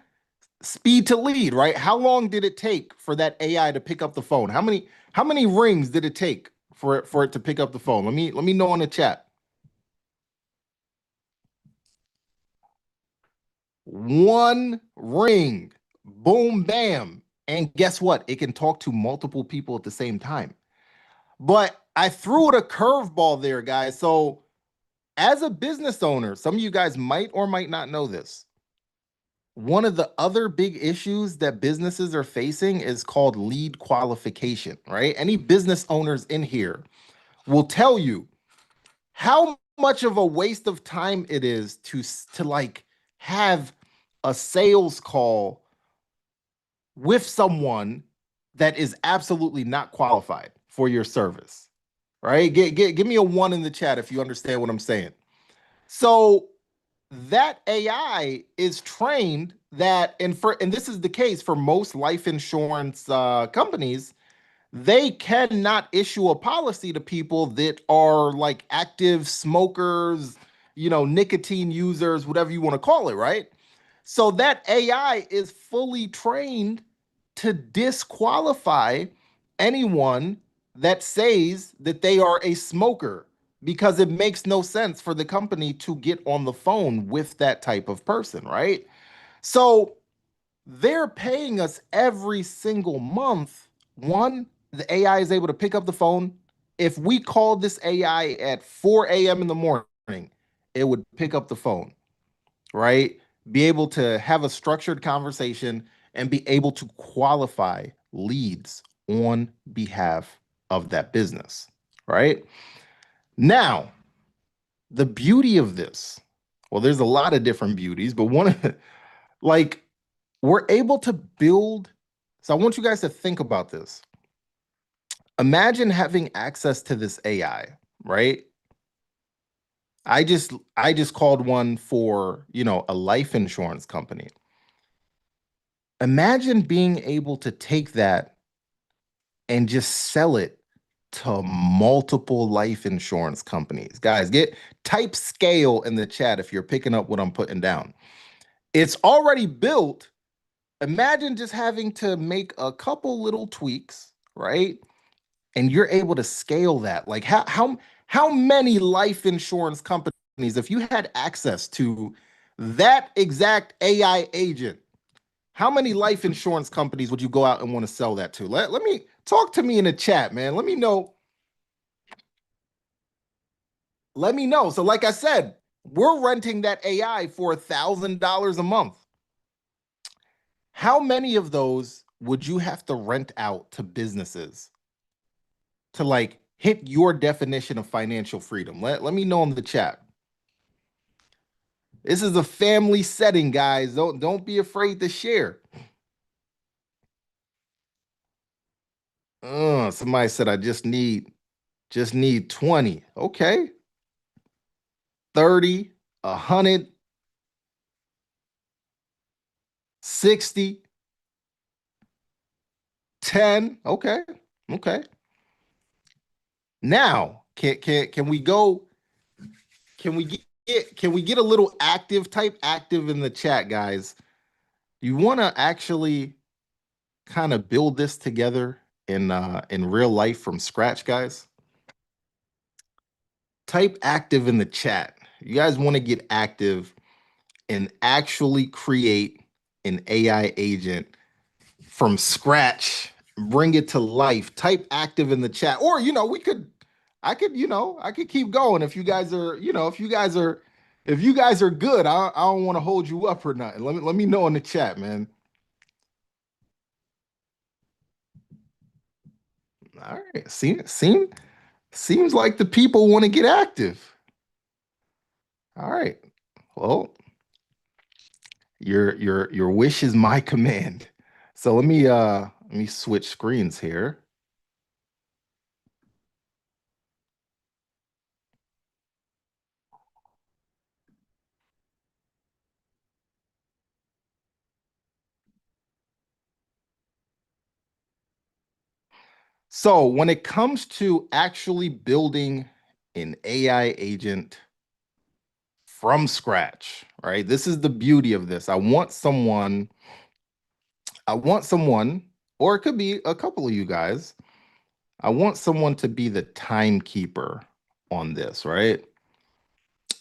speed to lead, right? How long did it take for that AI to pick up the phone? How many rings did it take for it to pick up the phone? Let me know in the chat. One ring. Boom, bam. And guess what? It can talk to multiple people at the same time. But I threw it a curveball there, guys. So as a business owner, some of you guys might or might not know this. One of the other big issues that businesses are facing is called lead qualification, right? Any business owners in here will tell you how much of a waste of time it is to like have a sales call with someone that is absolutely not qualified for your service, right? Give me a 1 in the chat if you understand what I'm saying. So that AI is trained that, and this is the case for most life insurance companies, they cannot issue a policy to people that are like active smokers, nicotine users, whatever you want to call it, right? So that AI is fully trained to disqualify anyone that says that they are a smoker, because it makes no sense for the company to get on the phone with that type of person, right? So they're paying us every single month. One, the AI is able to pick up the phone. If we called this AI at 4 a.m. in the morning, it would pick up the phone, right? Be able to have a structured conversation and be able to qualify leads on behalf of that business, right? Now, the beauty of this, well, there's a lot of different beauties, but one of the, like, we're able to build. So I want you guys to think about this. Imagine having access to this AI, right? I just called one for, a life insurance company. Imagine being able to take that and just sell it to multiple life insurance companies. Guys, type scale in the chat if you're picking up what I'm putting down. It's already built. Imagine just having to make a couple little tweaks, right? And you're able to scale that. Like how many life insurance companies, if you had access to that exact AI agent, how many life insurance companies would you go out and want to sell that to? Let me talk to me in the chat, man. Let me know. Let me know. So like I said, we're renting that AI for $1,000 a month. How many of those would you have to rent out to businesses to like hit your definition of financial freedom? Let me know in the chat. This is a family setting, guys. Don't be afraid to share. Somebody said I just need 20. Okay. 30, 100, 60, 10. Okay. Okay. Now, can we go? Can we get a little active? Type active in the chat, guys. You want to actually kind of build this together in real life from scratch, guys? Type active in the chat. You guys want to get active and actually create an AI agent from scratch, bring it to life. Type active in the chat. Or, I could keep going if you guys are, if you guys are good. I don't want to hold you up or nothing. Let me know in the chat, man. All right. Seems like the people want to get active. All right. Well, your wish is my command. So let me switch screens here. So when it comes to actually building an AI agent from scratch, right? This is the beauty of this. I want someone, or it could be a couple of you guys. I want someone to be the timekeeper on this, right?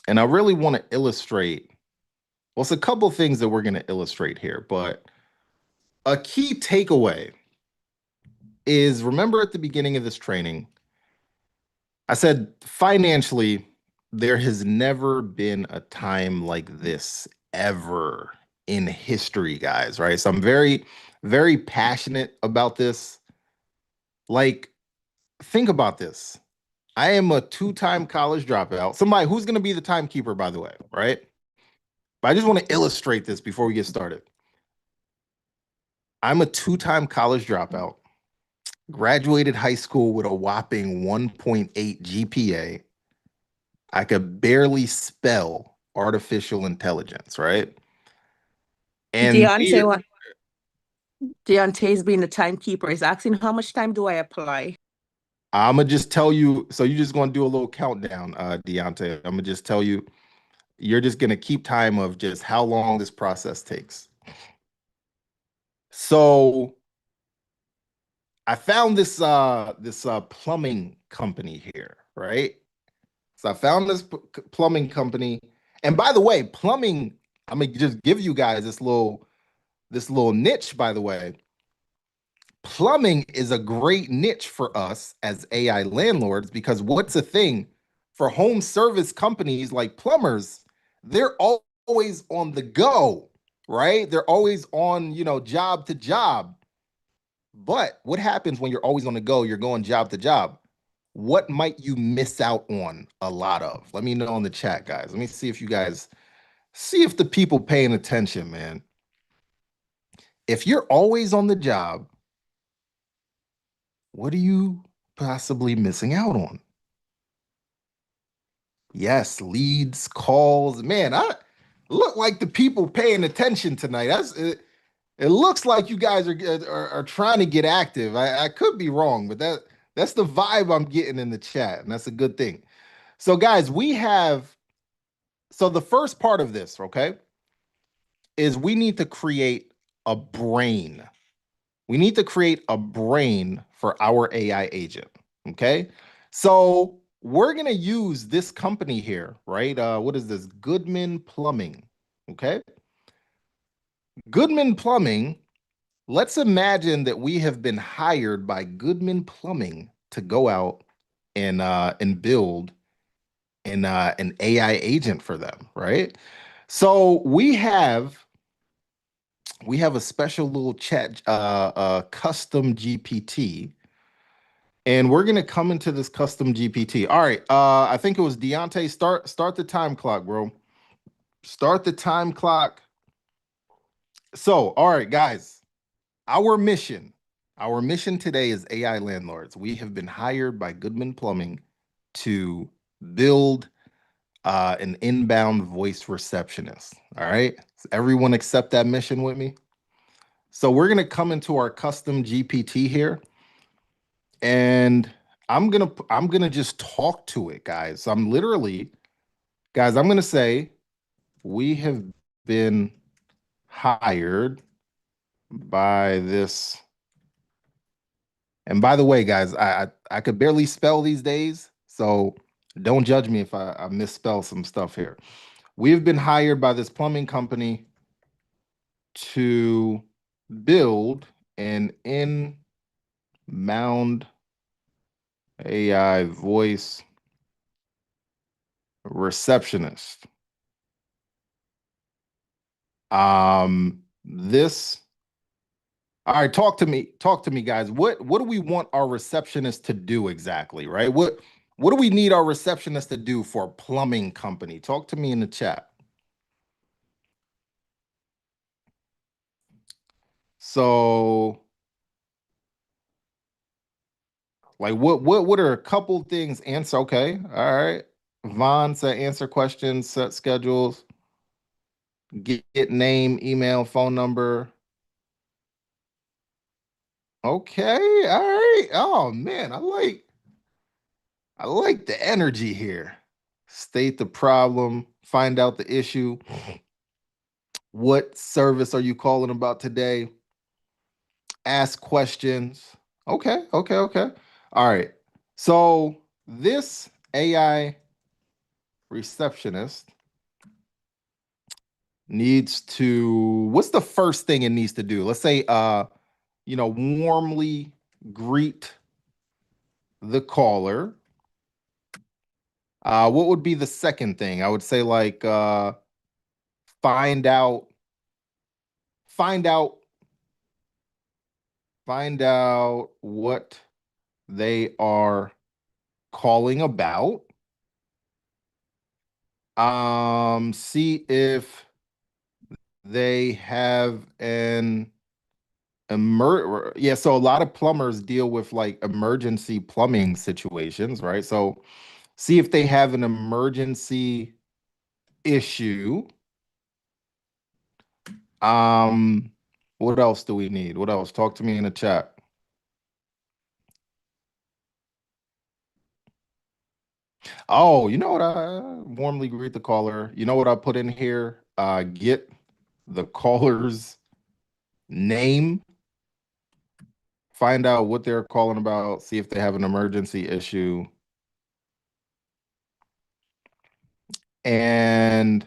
And I really want to illustrate, well, it's a couple things that we're going to illustrate here, but a key takeaway is, remember at the beginning of this training, I said financially, there has never been a time like this ever in history, guys, right? So I'm very, very passionate about this. Like, think about this. I am a two-time college dropout. Somebody who's going to be the timekeeper, by the way, right? But I just want to illustrate this before we get started. I'm a two-time college dropout, graduated high school with a whopping 1.8 GPA. I could barely spell artificial intelligence, right? And Deontay is being the timekeeper. He's asking how much time do I apply? I'm gonna just tell you, so you're just gonna do a little countdown, Deontay. I'm gonna just tell you, you're just gonna keep time of just how long this process takes. So I found this plumbing company here, right? So I found this plumbing company, and by the way, plumbing. I'm gonna just give you guys this little niche. By the way, plumbing is a great niche for us as AI landlords because what's the thing for home service companies like plumbers? They're always on the go, right? They're always on, job to job. But what happens when you're always on the go? You're going job to job. What might you miss out on a lot of? Let me know in the chat, guys. Let me see if you guys see if the people paying attention, man. If you're always on the job, what are you possibly missing out on? Yes, leads, calls. Man, I look like the people paying attention tonight. It looks like you guys are trying to get active. I could be wrong, but that's the vibe I'm getting in the chat, and that's a good thing. So, guys, so the first part of this, okay, is we need to create a brain. We need to create a brain for our AI agent, okay? So we're gonna use this company here, right? What is this? Goodman Plumbing, okay? Goodman Plumbing, let's imagine that we have been hired by Goodman Plumbing to go out and build an AI agent for them, right? So we have a special little chat, custom GPT, and we're gonna come into this custom GPT. All right, I think it was Deontay. Start the time clock, bro. Start the time clock. So, all right, guys, our mission today is AI landlords. We have been hired by Goodman Plumbing to build an inbound voice receptionist. All right, so everyone accept that mission with me. So we're gonna come into our custom GPT here, and I'm gonna just talk to it, guys. So I'm gonna say we have been hired by this. And by the way, guys, I could barely spell these days, so don't judge me if I misspell some stuff here. We've been hired by this plumbing company to build an inbound AI voice receptionist. This All right, talk to me, guys. What do we want our receptionist to do exactly, right? What do we need our receptionist to do for a plumbing company? Talk to me in the chat. So, like, what are a couple things? Answer, okay, all right. Vaughn said answer questions, set schedules, get name, email, phone number. Okay, all right. Oh man, I like the energy here. State the problem, find out the issue. What service are you calling about today? Ask questions. Okay. All right. So this AI receptionist needs to, what's the first thing it needs to do? Let's say, warmly greet the caller. What would be the second thing? I would say like find out what they are calling about. See if they have an so a lot of plumbers deal with like emergency plumbing situations, right? So see if they have an emergency issue. What else do we need? What else? Talk to me in the chat. Oh, you know what? I warmly greet the caller. You know what I put in here? Get the caller's name, find out what they're calling about, see if they have an emergency issue, and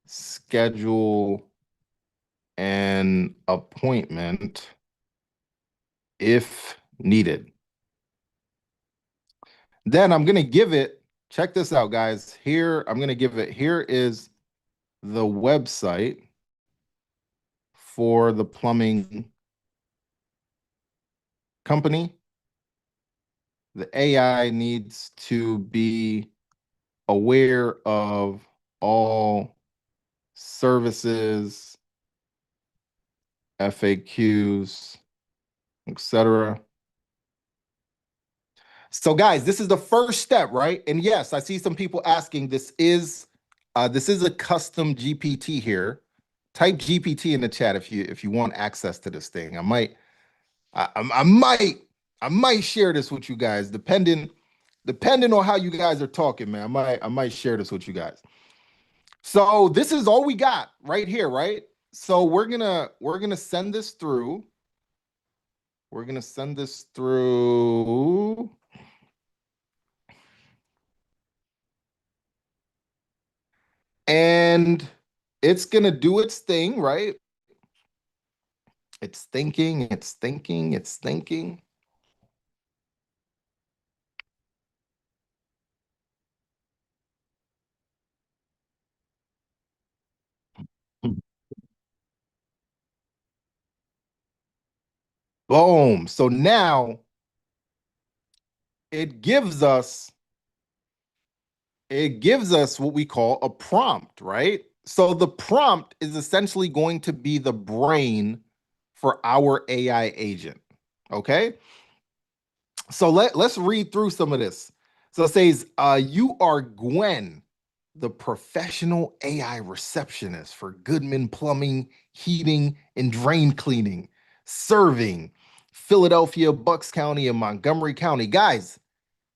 schedule an appointment if needed. Then I'm going to give it, check this out, guys. Here, I'm going to give it, here is the website for the plumbing company. The AI needs to be aware of all services, FAQs, etc. So guys, this is the first step, right? And yes, I see some people asking, this is a custom GPT here. Type GPT in the chat if you want access to this thing. I might share this with you guys, depending on how you guys are talking, man. I might share this with you guys. So this is all we got right here, right? So we're gonna send this through. We're gonna send this through. And it's gonna do its thing, right? It's thinking. Boom. So now it gives us what we call a prompt, right? So the prompt is essentially going to be the brain for our AI agent. Okay. So let's read through some of this. So it says, you are Gwen, the professional AI receptionist for Goodman Plumbing, Heating, and Drain Cleaning, serving Philadelphia, Bucks County, and Montgomery County. Guys,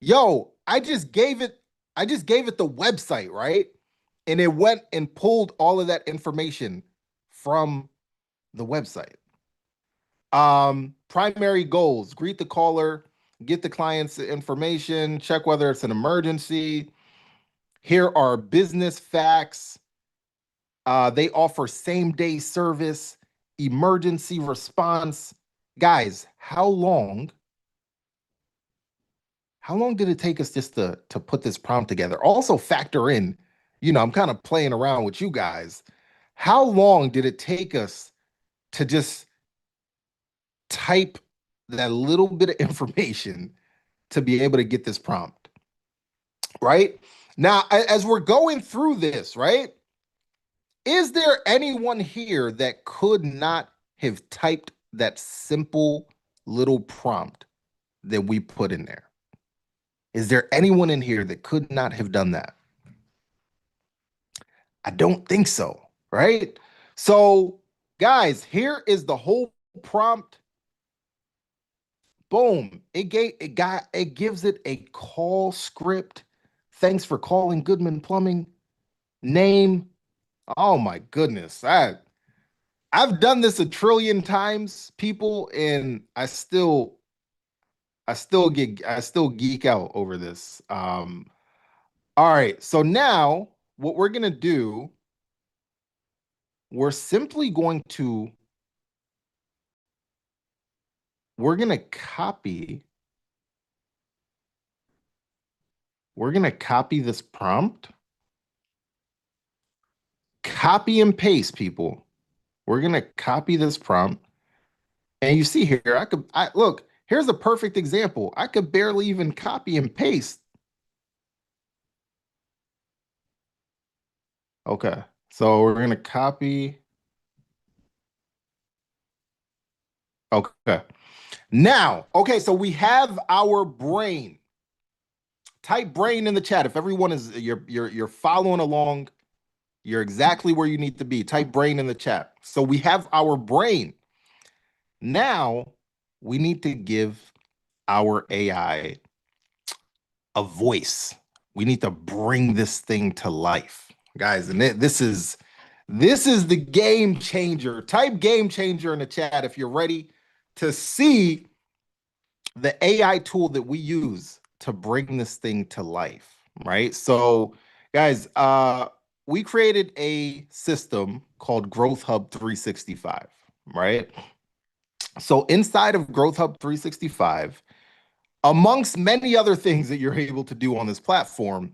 yo, I just gave it the website, right? And it went and pulled all of that information from the website. Primary goals: greet the caller, get the client's information, check whether it's an emergency. Here are business facts. They offer same-day service, emergency response. Guys, how long did it take us just to put this prompt together? Also factor in, I'm kind of playing around with you guys. How long did it take us to just type that little bit of information to be able to get this prompt, right? Now, as we're going through this, right? Is there anyone here that could not have typed that simple little prompt that we put in there? Is there anyone in here that could not have done that? I don't think so, right? So, guys, here is the whole prompt. Boom. It gives it a call script. Thanks for calling Goodman Plumbing. Name. Oh my goodness. I've done this a trillion times, people, and I still geek out over this. All right, so now what we're gonna do, we're simply going to we're gonna copy this prompt, copy and paste, people. We're gonna copy this prompt, and you see here, I look, here's a perfect example. I could barely even copy and paste. Okay, so we're gonna copy. Okay. Now, okay, so we have our brain. Type brain in the chat. If everyone is you're following along, you're exactly where you need to be. Type brain in the chat. So we have our brain. Now we need to give our AI a voice. We need to bring this thing to life, guys. And this is the game changer. Type game changer in the chat if you're ready to see the AI tool that we use to bring this thing to life, right? So, guys, we created a system called GrowthHub 365, right? So inside of GrowthHub 365, amongst many other things that you're able to do on this platform,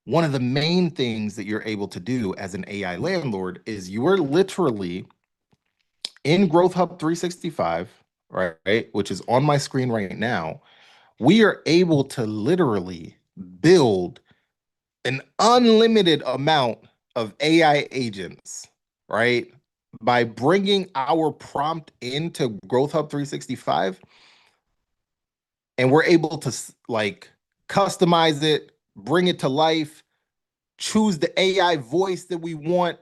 one of the main things that you're able to do as an AI landlord is you are literally in GrowthHub 365, right? Which is on my screen right now. We are able to literally build an unlimited amount of AI agents, right? By bringing our prompt into GrowthHub 365, and we're able to like customize it, bring it to life, choose the AI voice that we want.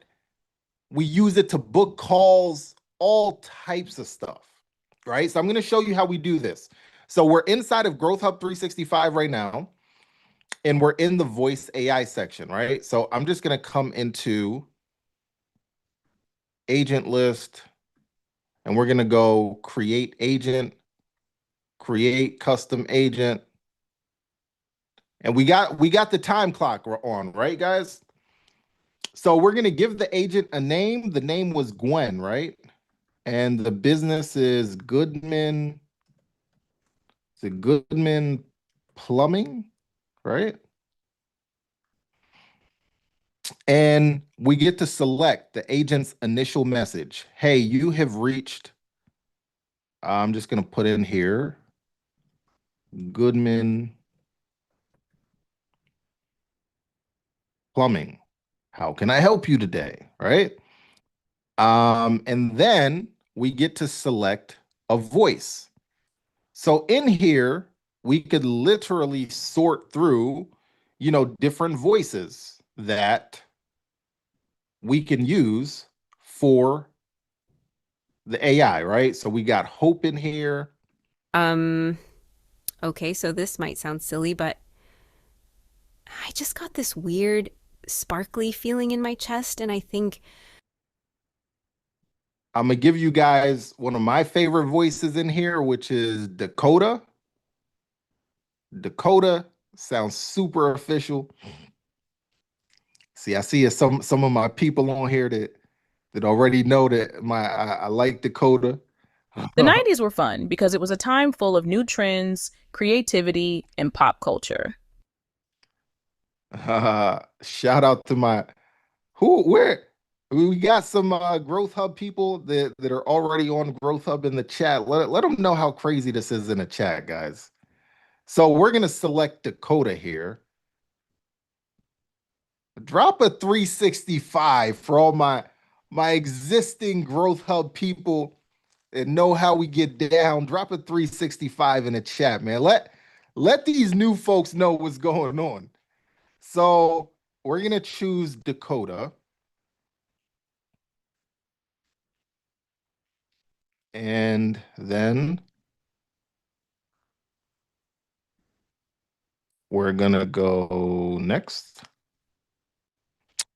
We use it to book calls, all types of stuff, right? So I'm going to show you how we do this. So we're inside of GrowthHub 365 right now, and we're in the voice AI section, right? So I'm just going to come into agent list, and we're going to go create agent, create custom agent. And we got the time clock on, right, guys? So we're going to give the agent a name. The name was Gwen, right? And the business is Goodman. Is it Goodman Plumbing, right? And we get to select the agent's initial message. Hey, you have reached, I'm just going to put in here, Goodman Plumbing. How can I help you today, right? And then we get to select a voice. So in here, we could literally sort through, different voices that we can use for the AI, right? So we got Hope in here. Okay, so this might sound silly, but I just got this weird sparkly feeling in my chest, and I think I'm gonna give you guys one of my favorite voices in here, which is Dakota. Dakota sounds super official. See, I see some of my people on here that already know that I like Dakota. The 90s were fun because it was a time full of new trends, creativity, and pop culture. Shout out to where we got some Growth Hub people that are already on Growth Hub in the chat. Let them know how crazy this is in the chat, guys. So we're gonna select Dakota here. Drop a 365 for all my existing Growth Hub people and know how we get down. Drop a 365 in the chat, man. Let these new folks know what's going on. So we're gonna choose Dakota. And then we're gonna go next.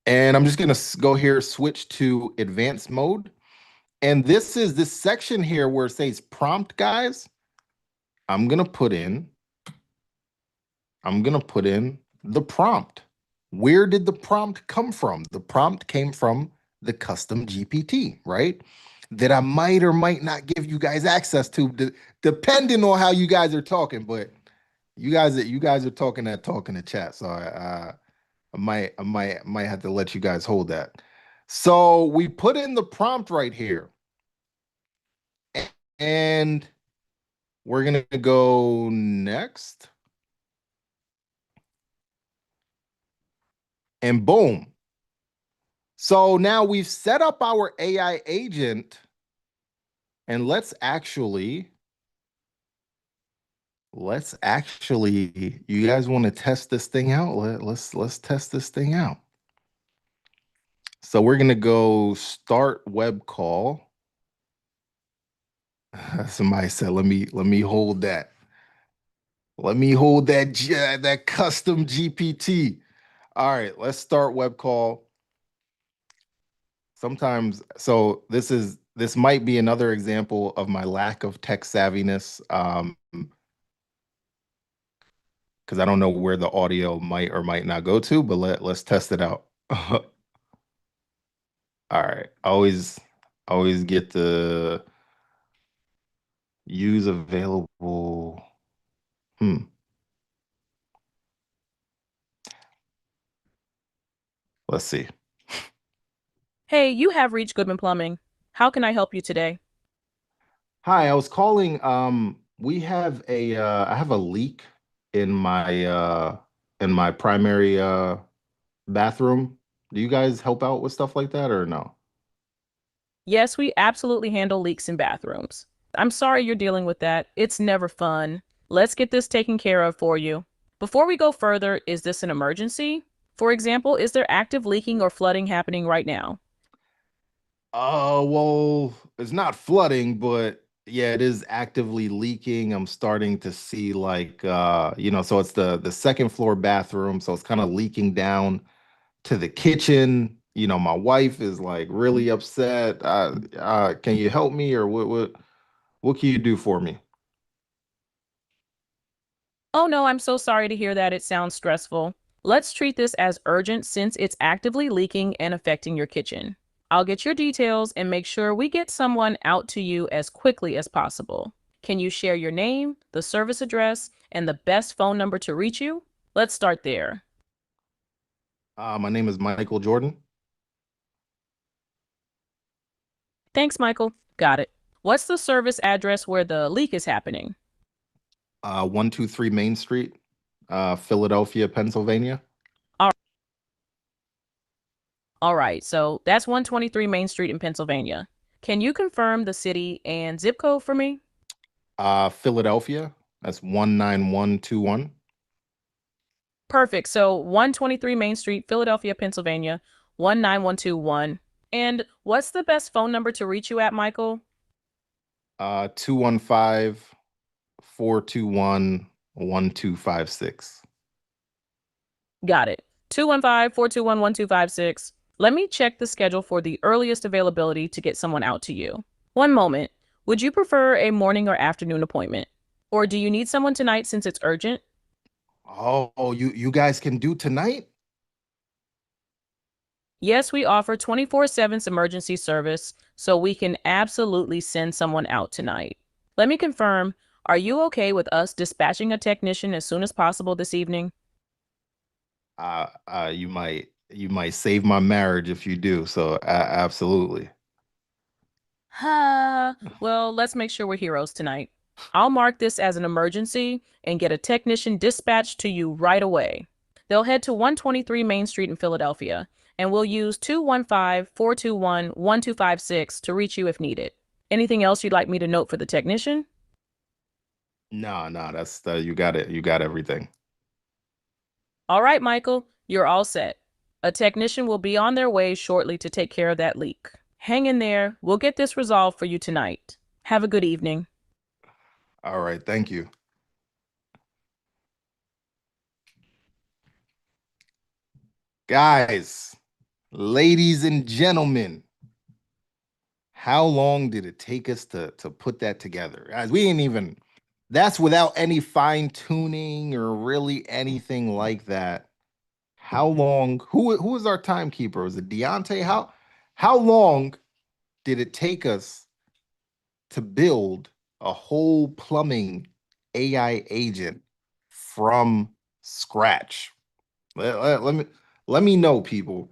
And I'm just gonna go here, switch to advanced mode. And this is this section here where it says prompt, guys. I'm gonna put in the prompt. Where did the prompt come from? The prompt came from the custom GPT, right? That I might or might not give you guys access to, depending on how you guys are talking. But you guys are talking that talk in the chat, so I might have to let you guys hold that. So we put in the prompt right here, and we're gonna go next. And boom. So now we've set up our AI agent, and let's actually, you guys want to test this thing out? Let's test this thing out. So we're gonna go start web call. Somebody said, let me hold that. Let me hold that custom GPT. All right, let's start web call. Sometimes, so this might be another example of my lack of tech savviness, because I don't know where the audio might or might not go to, but let's test it out. All right, always get the use available. Let's see. Hey, you have reached Goodman Plumbing. How can I help you today? Hi, I was calling. We have I have a leak in my primary bathroom. Do you guys help out with stuff like that or no? Yes, we absolutely handle leaks in bathrooms. I'm sorry you're dealing with that. It's never fun. Let's get this taken care of for you. Before we go further, is this an emergency? For example, is there active leaking or flooding happening right now? Well, it's not flooding, but yeah, it is actively leaking. I'm starting to see like so it's the second floor bathroom, so it's kind of leaking down to the kitchen. My wife is like really upset. Can you help me, or what can you do for me? Oh no, I'm so sorry to hear that. It sounds stressful. Let's treat this as urgent since it's actively leaking and affecting your kitchen. I'll get your details and make sure we get someone out to you as quickly as possible. Can you share your name, the service address, and the best phone number to reach you? Let's start there. My name is Michael Jordan. Thanks, Michael. Got it. What's the service address where the leak is happening? 123 Main Street, Philadelphia, Pennsylvania. All right, so that's 123 Main Street in Pennsylvania. Can you confirm the city and zip code for me? Philadelphia. That's 19121. Perfect. So 123 Main Street, Philadelphia, Pennsylvania, 19121. And what's the best phone number to reach you at, Michael? 215-421-1256. Got it. 215-421-1256. Let me check the schedule for the earliest availability to get someone out to you. One moment. Would you prefer a morning or afternoon appointment? Or do you need someone tonight since it's urgent? Oh, you guys can do tonight? Yes, we offer 24/7 emergency service, so we can absolutely send someone out tonight. Let me confirm, are you okay with us dispatching a technician as soon as possible this evening? You might save my marriage if you do. So absolutely. Well, let's make sure we're heroes tonight. I'll mark this as an emergency and get a technician dispatched to you right away. They'll head to 123 Main Street in Philadelphia, and we'll use 215-421-1256 to reach you if needed. Anything else you'd like me to note for the technician? No, that's you got it. You got everything. All right, Michael, you're all set. A technician will be on their way shortly to take care of that leak. Hang in there. We'll get this resolved for you tonight. Have a good evening. All right, thank you. Guys, ladies and gentlemen, how long did it take us to put that together? Guys, we ain't even, that's without any fine tuning or really anything like that. How long, who is our timekeeper? Was it Deontay? How long did it take us to build a whole plumbing AI agent from scratch? Let me know, people.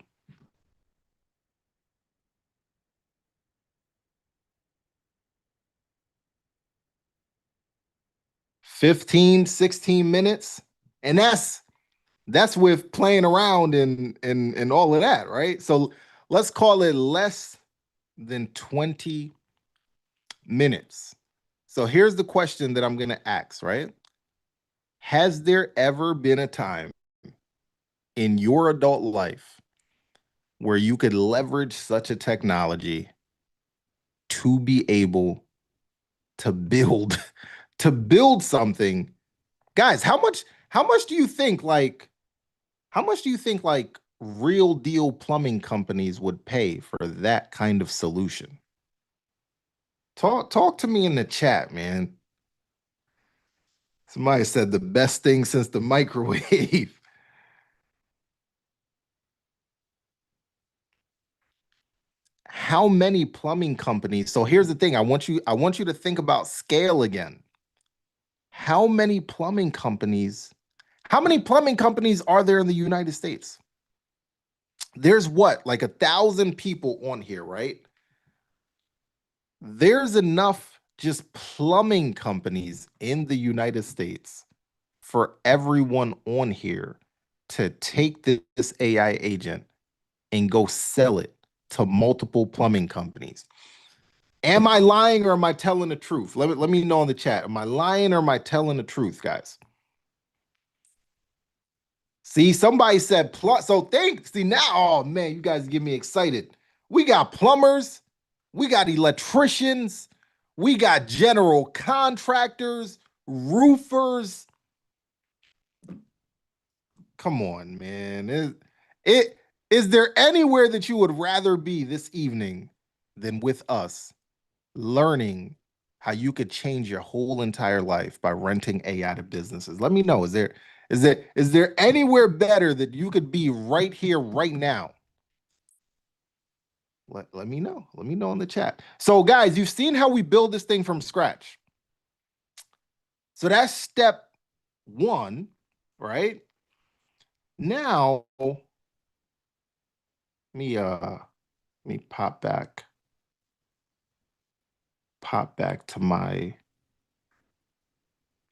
15, 16 minutes. And that's with playing around and all of that, right? So let's call it less than 20 minutes. So here's the question that I'm going to ask, right? Has there ever been a time in your adult life where you could leverage such a technology to be able to build to build something? Guys, how much do you think like real deal plumbing companies would pay for that kind of solution? Talk to me in the chat, man. Somebody said the best thing since the microwave. How many plumbing companies? So here's the thing. I want you to think about scale again. How many plumbing companies are there in the United States? There's what, like 1,000 people on here, right? There's enough just plumbing companies in the United States for everyone on here to take this AI agent and go sell it to multiple plumbing companies. Am I lying or am I telling the truth? Let me know in the chat. Am I lying or am I telling the truth, guys? See, somebody said plus. So see now, oh man, you guys get me excited. We got plumbers, we got electricians, we got general contractors, roofers. Come on, man. Is there anywhere that you would rather be this evening than with us learning how you could change your whole entire life by renting AI to businesses? Let me know. Is there anywhere better that you could be right here, right now? Let me know. Let me know in the chat. So, guys, you've seen how we build this thing from scratch. So that's step one, right? Now, let me pop back to my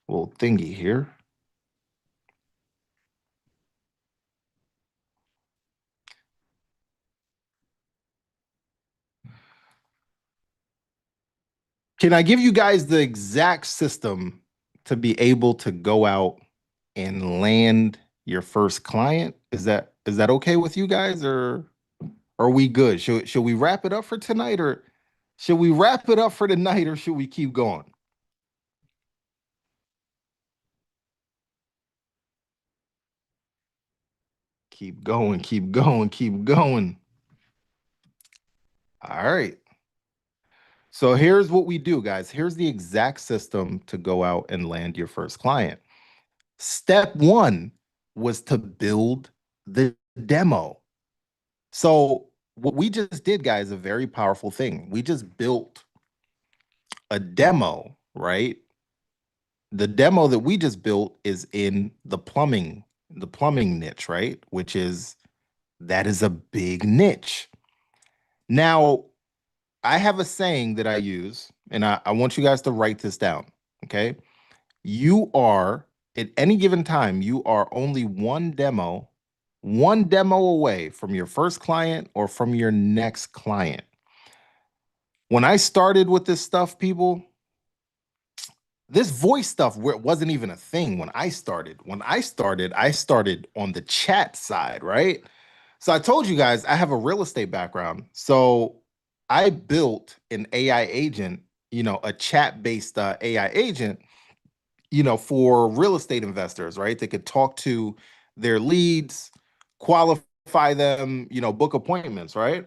little thingy here. Can I give you guys the exact system to be able to go out and land your first client? Is that okay with you guys, or are we good? Should we wrap it up for tonight, or should we wrap it up for tonight, or should we keep going? Keep going, keep going, keep going. All right. So here's what we do, guys. Here's the exact system to go out and land your first client. Step one was to build the demo. So what we just did, guys, is a very powerful thing. We just built a demo, right? The demo that we just built is in the plumbing niche, right? That is a big niche. Now, I have a saying that I use, and I want you guys to write this down, okay? You are, at any given time, you are only one demo away from your first client or from your next client. When I started with this stuff, people, this voice stuff wasn't even a thing when I started. I started on the chat side, right? So I told you guys I have a real estate background. So I built an AI agent, a chat-based AI agent, for real estate investors, right? They could talk to their leads, qualify qualify them, book appointments, right?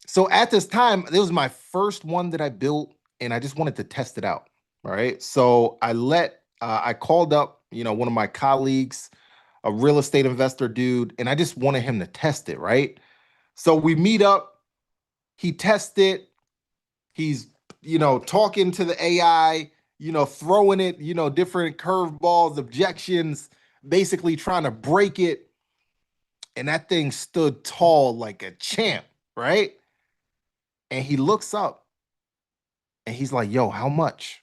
So at this time, it was my first one that I built, and I just wanted to test it out, right? So I called up, one of my colleagues, a real estate investor dude, and I just wanted him to test it, right? So we meet up, he tests it, he's, talking to the AI, throwing it, different curveballs, objections, basically trying to break it. And that thing stood tall like a champ, right? And he looks up and he's like, yo, how much?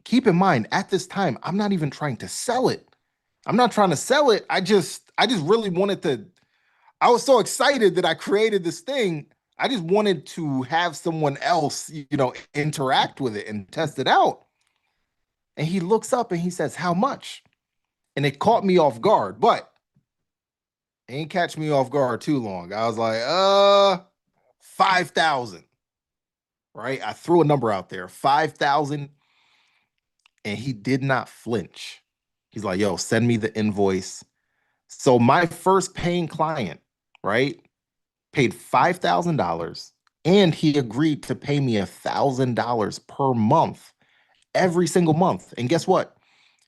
Keep in mind, at this time, I'm not even trying to sell it. I'm not trying to sell it. I just really wanted to. I was so excited that I created this thing. I just wanted to have someone else, interact with it and test it out. And he looks up and he says, how much? And it caught me off guard, but it ain't catch me off guard too long. I was like, 5,000, right? I threw a number out there, 5,000, and he did not flinch. He's like, yo, send me the invoice. So my first paying client, right, paid $5,000, and he agreed to pay me $1,000 per month, every single month. And guess what?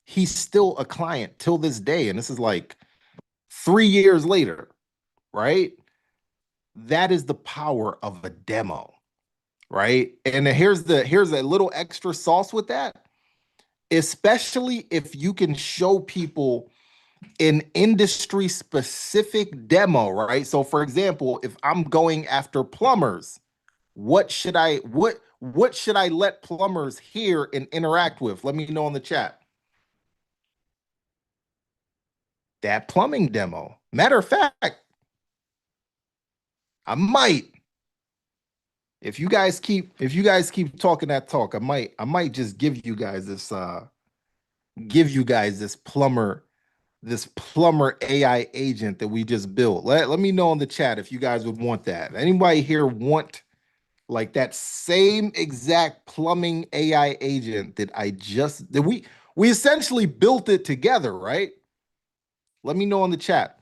He's still a client till this day. And this is like 3 years later, right? That is the power of a demo, right? And here's a little extra sauce with that, especially if you can show people an industry specific demo, right? So for example, if I'm going after plumbers, what should I let plumbers hear and interact with? Let me know in the chat. That plumbing demo. Matter of fact, I might, if you guys keep talking that talk, I might just give you guys this plumber AI agent that we just built. Let me know in the chat if you guys would want that. Anybody here want like that same exact plumbing AI agent that we essentially built it together, right? Let me know in the chat.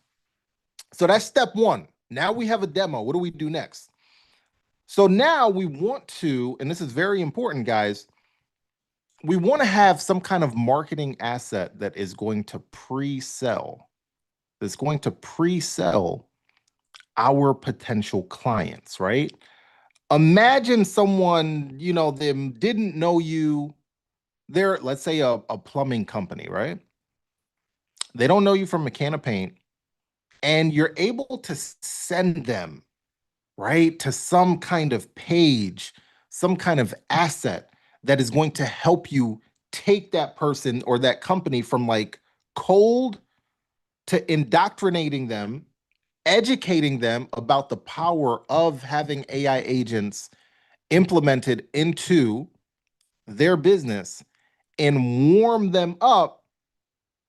So that's step one. Now we have a demo. What do we do next? So now we want to, and this is very important, guys, we want to have some kind of marketing asset that is going to pre-sell, our potential clients, right? Imagine someone, them didn't know you. They're, let's say, a plumbing company, right? They don't know you from a can of paint, and you're able to send them, right, to some kind of page, some kind of asset that is going to help you take that person or that company from like cold to indoctrinating them, educating them about the power of having AI agents implemented into their business, and warm them up.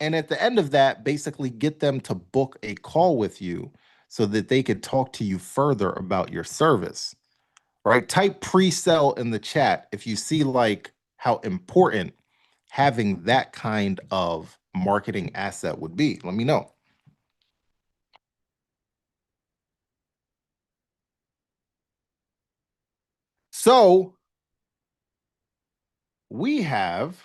And at the end of that, basically get them to book a call with you so that they could talk to you further about your service, right? Type pre-sell in the chat if you see like how important having that kind of marketing asset would be. Let me know. So we have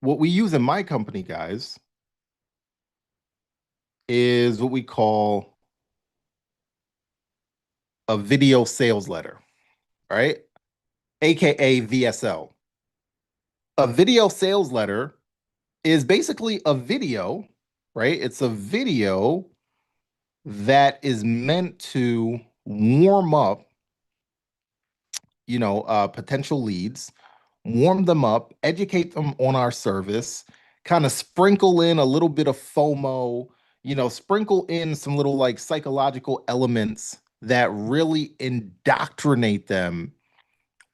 what we use in my company, guys, is what we call a video sales letter, right? AKA VSL. A video sales letter is basically a video, right? It's a video that is meant to warm up, potential leads, warm them up, educate them on our service, kind of sprinkle in a little bit of FOMO, sprinkle in some little like psychological elements that really indoctrinate them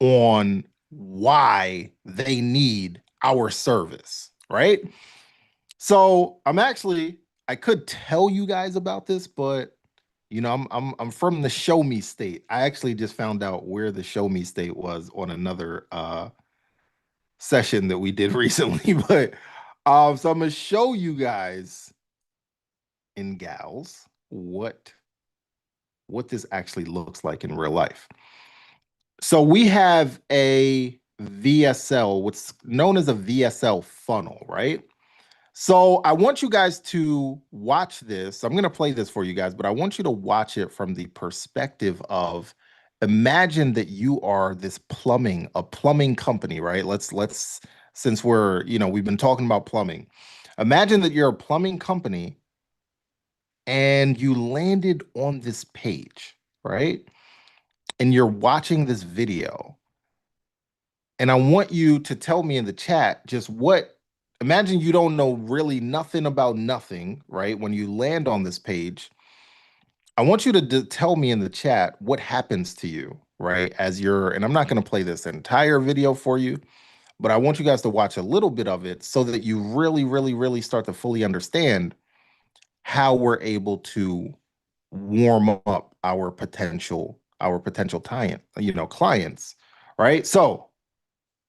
on why they need our service, right? So I could tell you guys about this, but I'm from the show me state. I actually just found out where the show me state was on another session that we did recently. But so I'm gonna show you guys and gals what this actually looks like in real life. So we have a VSL, what's known as a VSL funnel, right? So I want you guys to watch this. I'm going to play this for you guys, but I want you to watch it from the perspective of, imagine that you are a plumbing company, right? Let's since we've been talking about plumbing. Imagine that you're a plumbing company and you landed on this page, right? And you're watching this video. And I want you to tell me in the chat just imagine you don't know really nothing about nothing, right? When you land on this page, I want you to tell me in the chat what happens to you, right? And I'm not going to play this entire video for you, but I want you guys to watch a little bit of it so that you really, really, really start to fully understand how we're able to warm up our potential clients, right? So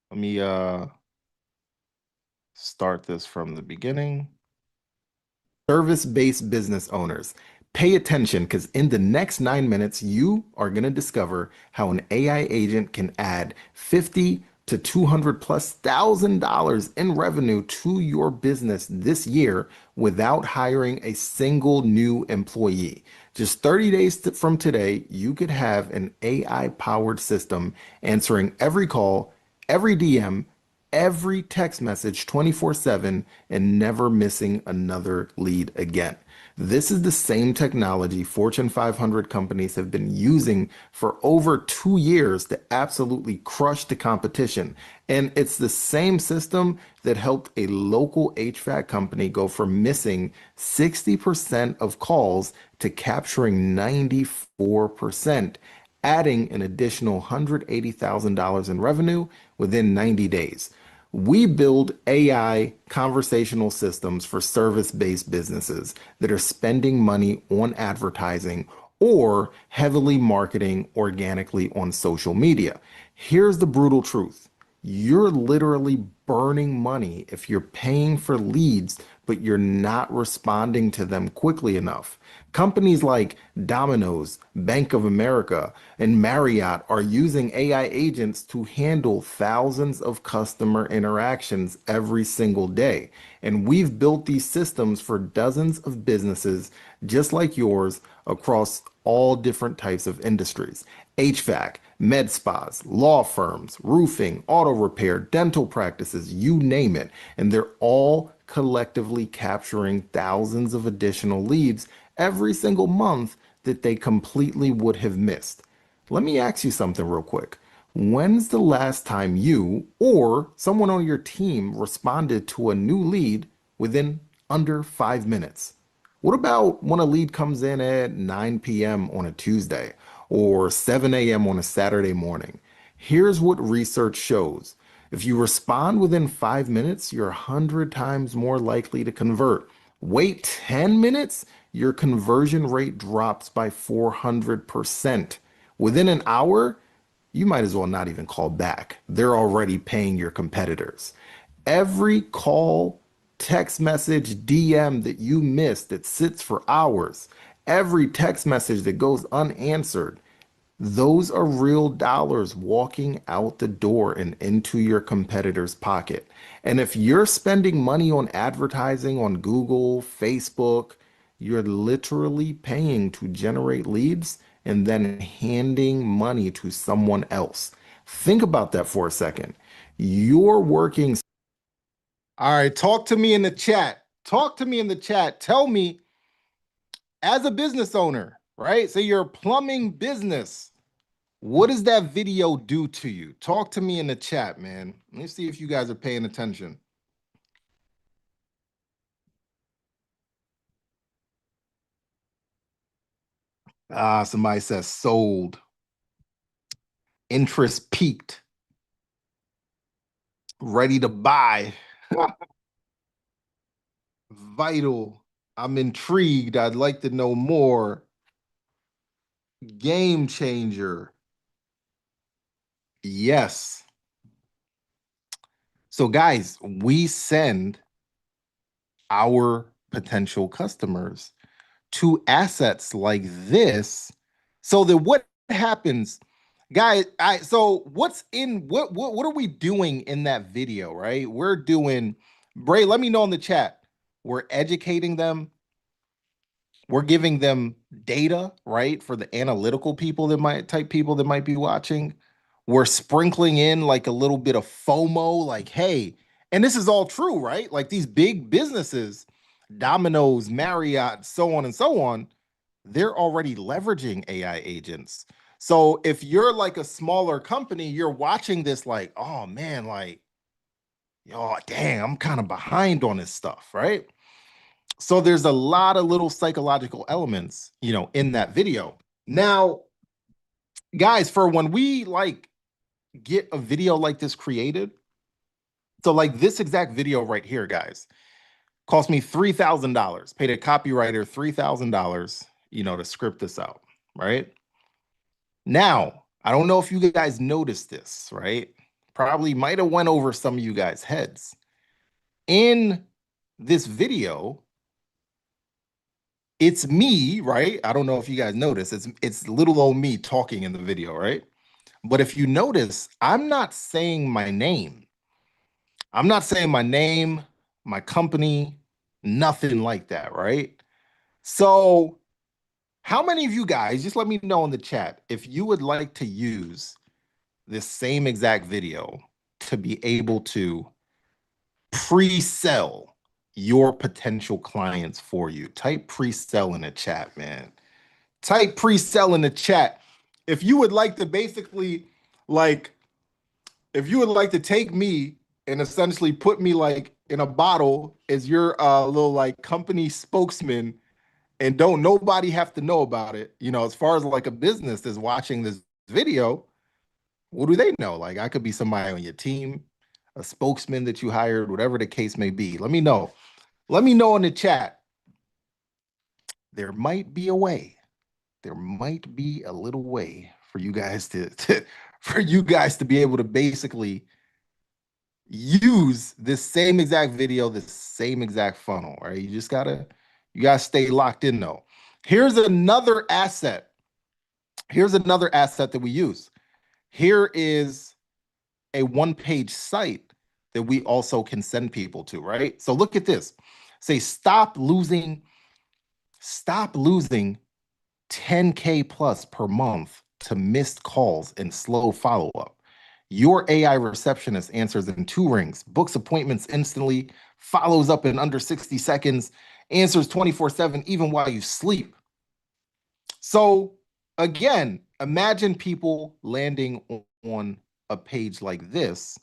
let me start this from the beginning. Service-based business owners, pay attention, because in the next 9 minutes, you are going to discover how an AI agent can add 50 to 200 plus $1,000 in revenue to your business this year without hiring a single new employee. Just 30 days from today, you could have an AI-powered system answering every call, every DM, every text message 24/7 and never missing another lead again. This is the same technology Fortune 500 companies have been using for over 2 years to absolutely crush the competition. And it's the same system that helped a local HVAC company go from missing 60% of calls to capturing 94%, adding an additional $180,000 in revenue within 90 days. We build AI conversational systems for service-based businesses that are spending money on advertising or heavily marketing organically on social media. Here's the brutal truth. You're literally burning money if you're paying for leads, but you're not responding to them quickly enough. Companies like Domino's, Bank of America, and Marriott are using AI agents to handle thousands of customer interactions every single day. And we've built these systems for dozens of businesses just like yours across all different types of industries: HVAC, med spas, law firms, roofing, auto repair, dental practices, you name it. And they're all collectively capturing thousands of additional leads every single month that they completely would have missed. Let me ask you something real quick. When's the last time you or someone on your team responded to a new lead within under 5 minutes? What about when a lead comes in at 9 p.m. on a Tuesday or 7 a.m. on a Saturday morning? Here's what research shows. If you respond within 5 minutes, you're 100 times more likely to convert. Wait 10 minutes, your conversion rate drops by 400%. Within an hour, you might as well not even call back. They're already paying your competitors. Every call, text message, DM that you miss that sits for hours, every text message that goes unanswered, those are real dollars walking out the door and into your competitor's pocket. And if you're spending money on advertising on Google, Facebook, you're literally paying to generate leads and then handing money to someone else. Think about that for a second. You're working. All right, talk to me in the chat. Talk to me in the chat. Tell me, as a business owner, right? So you're a plumbing business. What does that video do to you? Talk to me in the chat, man. Let me see if you guys are paying attention. Somebody says sold. Interest peaked. Ready to buy. Vital. I'm intrigued. I'd like to know more. Game changer. Yes. So guys, we send our potential customers to assets like this. So that what happens, guys, so what's in what are we doing in that video, right? We're doing, Bray, let me know in the chat. We're educating them. We're giving them data, right? For the analytical people that might be watching. We're sprinkling in like a little bit of FOMO, like, hey, and this is all true, right? Like these big businesses, Domino's, Marriott, so on and so on, they're already leveraging AI agents. So if you're like a smaller company, you're watching this like, oh man, like, oh dang, I'm kind of behind on this stuff, right? So there's a lot of little psychological elements, in that video. Now, guys, for when we like get a video like this created, so like this exact video right here, guys, cost me $3,000, paid a copywriter $3,000, to script this out, right? Now, I don't know if you guys noticed this, right? Probably might have went over some of you guys' heads. In this video, it's me, right? I don't know if you guys notice. It's little old me talking in the video, right? But if you notice, I'm not saying my name. I'm not saying my name, my company, nothing like that, right? So how many of you guys, just let me know in the chat, if you would like to use this same exact video to be able to pre-sell your potential clients for you. Type pre-sell in the chat, man. Type pre-sell in the chat. If you would like to basically, like, if you would like to take me and essentially put me like in a bottle as your little like company spokesman, and don't nobody have to know about it, as far as like a business is watching this video, what do they know? Like I could be somebody on your team, a spokesman that you hired, whatever the case may be. Let me know. Let me know in the chat. There might be a way. There might be a little way for you guys for you guys to be able to basically use this same exact video, this same exact funnel, right? You gotta stay locked in though. Here's another asset. Here's another asset that we use. Here is a one-page site that we also can send people to, right? So look at this. Say stop losing 10K plus per month to missed calls and slow follow-up. Your AI receptionist answers in 2 rings, books appointments instantly, follows up in under 60 seconds, answers 24/7 even while you sleep. So again, imagine people landing on a page like this,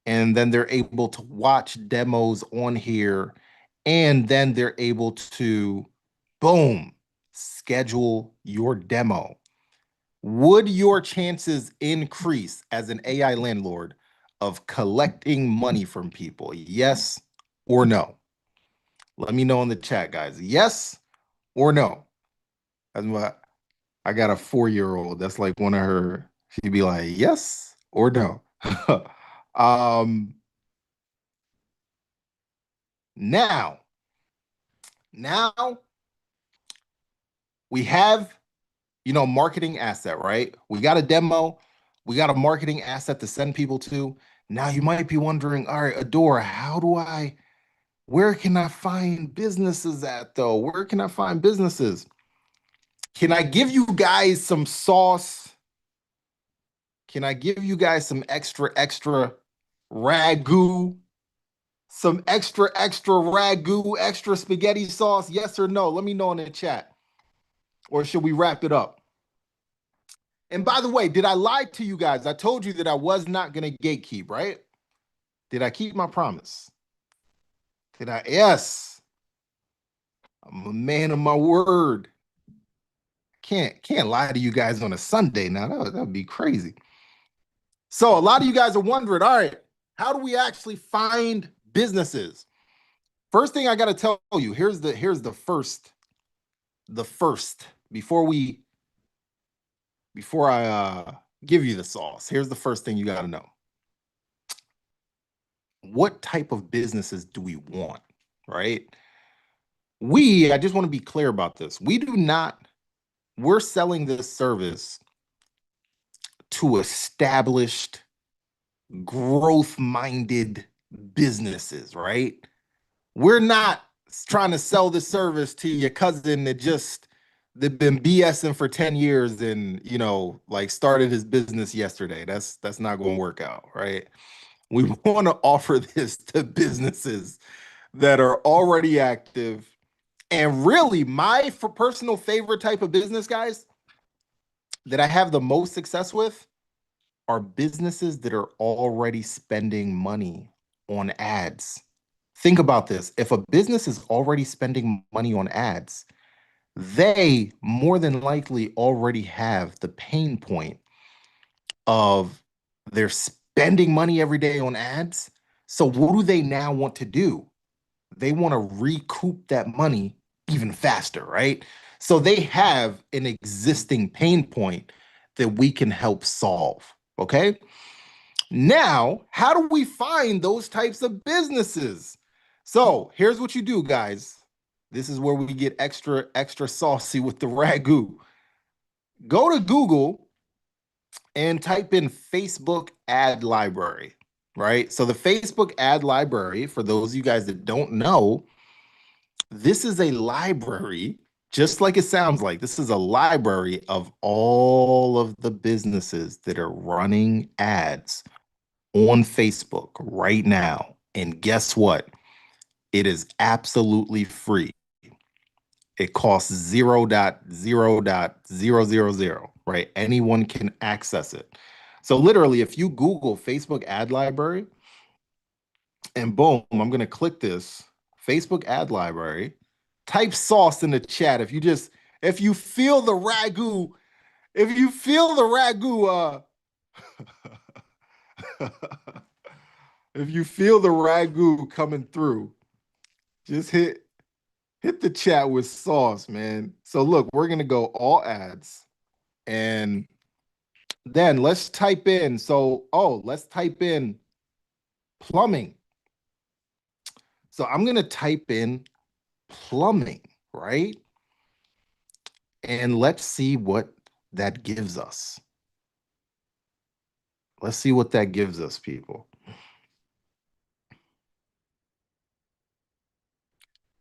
and then they're able to watch demos on here, and then they're able to, boom, schedule your demo. Would your chances increase as an AI landlord of collecting money from people? Yes or no? Let me know in the chat, guys. Yes or no? That's what I got a 4-year-old. That's like one of her. She'd be like, yes or no. Now we have, marketing asset, right? We got a demo. We got a marketing asset to send people to. Now you might be wondering, all right, Adora, where can I find businesses at though? Where can I find businesses? Can I give you guys some sauce? Can I give you guys some extra ragu? Some extra ragu, extra spaghetti sauce? Yes or no? Let me know in the chat. Or should we wrap it up? And by the way, did I lie to you guys? I told you that I was not going to gatekeep, right? Did I keep my promise? Did I? Yes. I'm a man of my word. Can't lie to you guys on a Sunday now. That would be crazy. So a lot of you guys are wondering, all right, how do we actually find businesses? First thing I got to tell you, here's the first before I give you the sauce. Here's the first thing you got to know. What type of businesses do we want, right? I just want to be clear about this. We're selling this service to established, growth-minded businesses, right? We're not trying to sell this service to your cousin that been BSing for 10 years and, like started his business yesterday. That's not going to work out, right? We want to offer this to businesses that are already active. And really, my personal favorite type of business, guys, that I have the most success with are businesses that are already spending money on ads. Think about this. If a business is already spending money on ads, they more than likely already have the pain point of they're spending money every day on ads. So what do they now want to do? They want to recoup that money even faster, right? So they have an existing pain point that we can help solve, okay? Now, how do we find those types of businesses? So here's what you do, guys. This is where we get extra saucy with the ragu. Go to Google and type in Facebook ad library, right? So the Facebook ad library, for those of you guys that don't know, this is a library, just like it sounds like. This is a library of all of the businesses that are running ads on Facebook right now. And guess what? It is absolutely free. It costs 0.0.000, right? Anyone can access it. So literally, if you Google Facebook ad library and boom, I'm going to click this Facebook ad library, type sauce in the chat. If you feel the ragu, if you feel the ragu, if you feel the ragu coming through, just hit the chat with sauce, man. So look, we're going to go all ads and then let's type in. Let's type in plumbing. So I'm going to type in plumbing, right? And let's see what that gives us. Let's see what that gives us, people.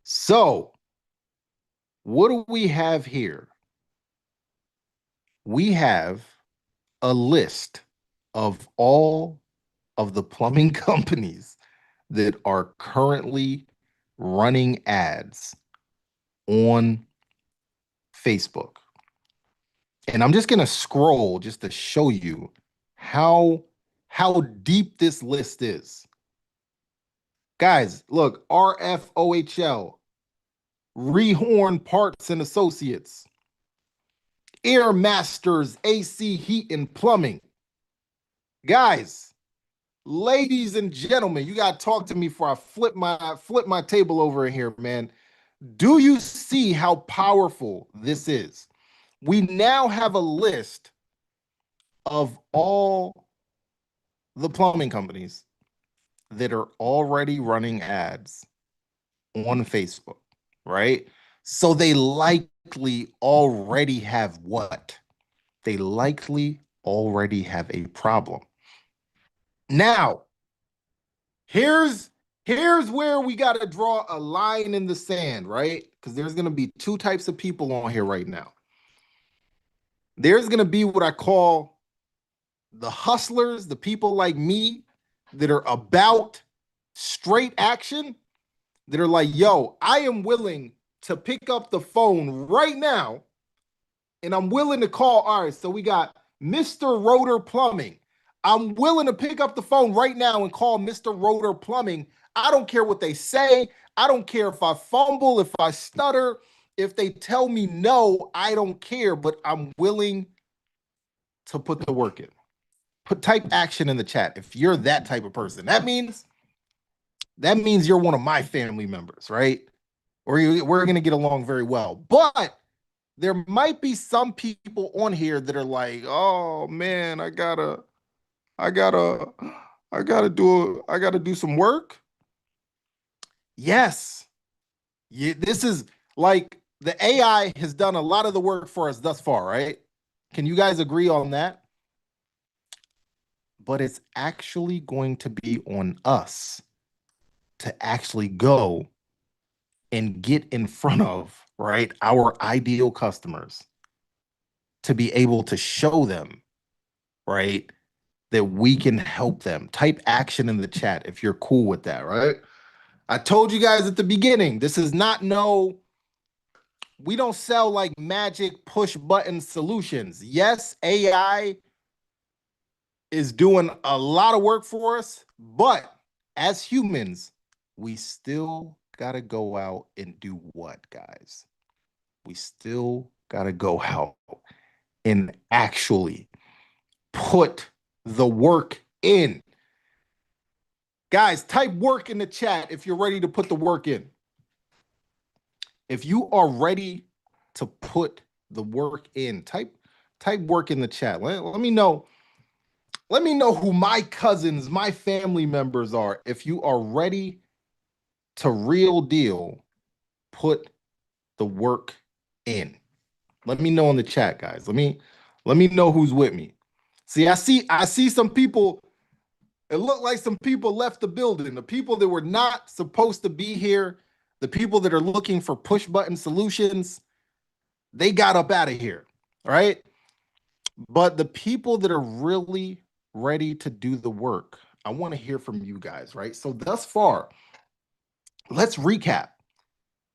So what do we have here? We have a list of all of the plumbing companies that are currently running ads on Facebook. And I'm just going to scroll just to show you how deep this list is. Guys, look, RFOHL, Rehorn Parts and Associates, Air Masters AC Heat and Plumbing. Guys, ladies and gentlemen, you got to talk to me before I flip my table over in here, man. Do you see how powerful this is? We now have a list of all the plumbing companies that are already running ads on Facebook, right? So they likely already have what? They likely already have a problem. Now, here's where we got to draw a line in the sand, right? Because there's going to be two types of people on here right now. There's going to be what I call the hustlers, the people like me that are about straight action, that are like, yo, I am willing to pick up the phone right now and I'm willing to call. All right, so we got Mr. Rotor Plumbing. I'm willing to pick up the phone right now and call Mr. Rotor Plumbing. I don't care what they say. I don't care if I fumble, if I stutter, if they tell me no, I don't care, but I'm willing to put the work in. Type action in the chat if you're that type of person. That means you're one of my family members, right? Or we're going to get along very well. But there might be some people on here that are like, oh man, I gotta do some work. Yes, This is like the AI has done a lot of the work for us thus far, right? Can you guys agree on that? But it's actually going to be on us to actually go and get in front of, right, our ideal customers, to be able to show them, right, that we can help them. Type action in the chat if you're cool with that, right? I told you guys at the beginning, this is not we don't sell like magic push button solutions. Yes, AI is doing a lot of work for us, but as humans, we still got to go out and do what, guys? We still got to go out and actually put the work in. Guys, type work in the chat if you're ready to put the work in. If you are ready to put the work in, type work in the chat. Let me know. Let me know who my cousins, my family members are. If you are ready to real deal put the work in. Let me know in the chat, guys. Let me know who's with me. See, I see some people. It looked like some people left the building. The people that were not supposed to be here, the people that are looking for push button solutions, they got up out of here, right? But the people that are really ready to do the work, I want to hear from you guys, right? So thus far, let's recap.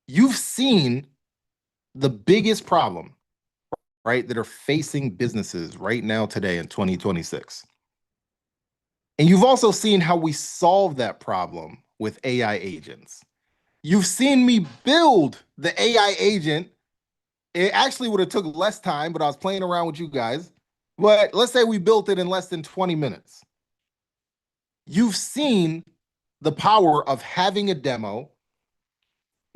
You've seen the biggest problem, right, that are facing businesses right now today in 2026. And you've also seen how we solve that problem with AI agents. You've seen me build the AI agent. It actually would have took less time, but I was playing around with you guys. But let's say we built it in less than 20 minutes. You've seen the power of having a demo.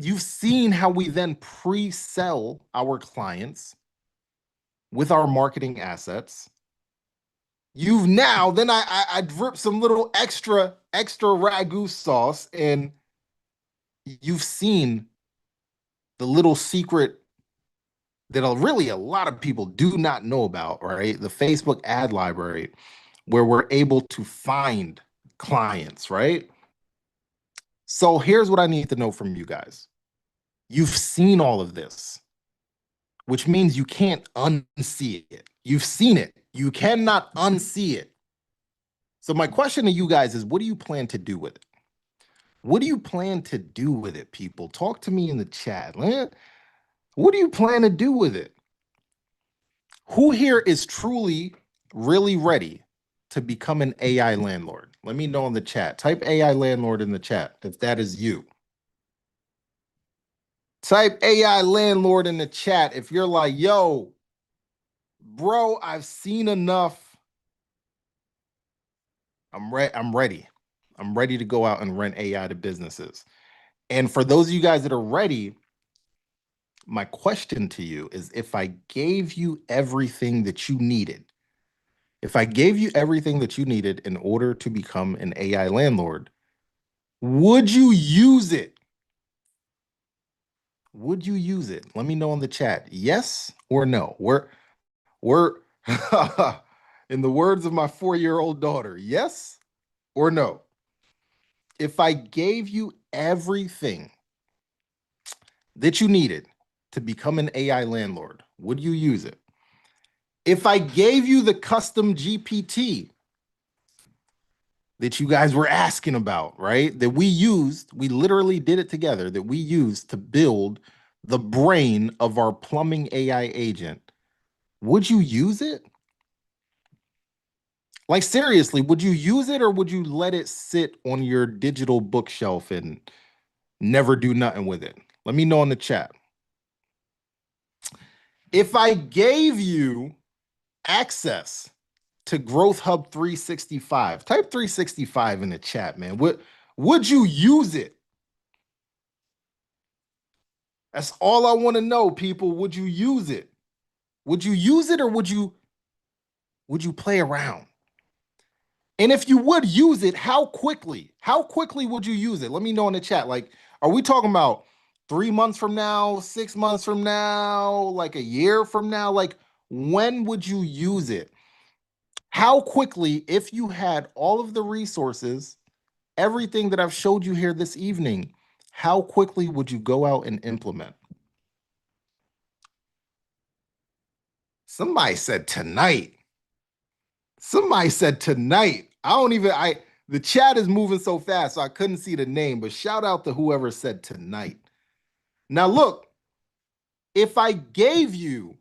You've seen how we then pre-sell our clients with our marketing assets. You've now, then I drip some little extra ragu sauce, and you've seen the little secret that really a lot of people do not know about, right? The Facebook ad library, where we're able to find clients, right? So here's what I need to know from you guys. You've seen all of this, which means you can't unsee it. You've seen it. You cannot unsee it. So my question to you guys is, what do you plan to do with it? What do you plan to do with it, people? Talk to me in the chat. What do you plan to do with it? Who here is truly, really ready to become an AI landlord? Let me know in the chat. Type AI landlord in the chat if that is you. Type AI landlord in the chat if you're like, yo, bro, I've seen enough. I'm ready. I'm ready to go out and rent AI to businesses. And for those of you guys that are ready, my question to you is, if I gave you everything that you needed, if I gave you everything that you needed in order to become an AI landlord, would you use it? Would you use it? Let me know in the chat. Yes or no? We're in the words of my 4-year-old daughter, yes or no? If I gave you everything that you needed to become an AI landlord, would you use it? If I gave you the custom GPT that you guys were asking about, right? That we used, we literally did it together, that we used to build the brain of our plumbing AI agent, would you use it? Like, seriously, would you use it, or would you let it sit on your digital bookshelf and never do nothing with it? Let me know in the chat. If I gave you access to GrowthHub 365, type 365 in the chat, man. Would you use it? That's all I want to know, people. Would you use it? Would you use it, or would you play around? And if you would use it, how quickly? How quickly would you use it? Let me know in the chat. Like, are we talking about 3 months from now, 6 months from now, like a year from now? Like, when would you use it? How quickly, if you had all of the resources, everything that I've showed you here this evening, how quickly would you go out and implement? Somebody said tonight. Somebody said tonight. The chat is moving so fast, so I couldn't see the name, but shout out to whoever said tonight. Now, look, if I gave you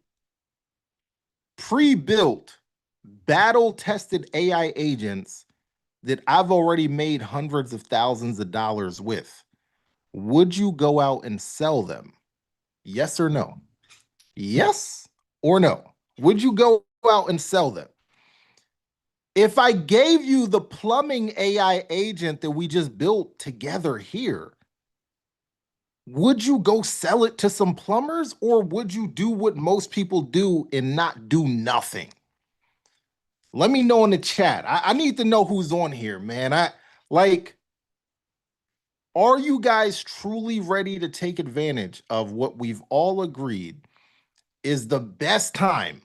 pre-built, battle-tested AI agents that I've already made hundreds of thousands of dollars with, would you go out and sell them? Yes or no? Yes or no? Would you go out and sell them? If I gave you the plumbing AI agent that we just built together here, would you go sell it to some plumbers, or would you do what most people do and not do nothing? Let me know in the chat. I need to know who's on here, man. Are you guys truly ready to take advantage of what we've all agreed is the best time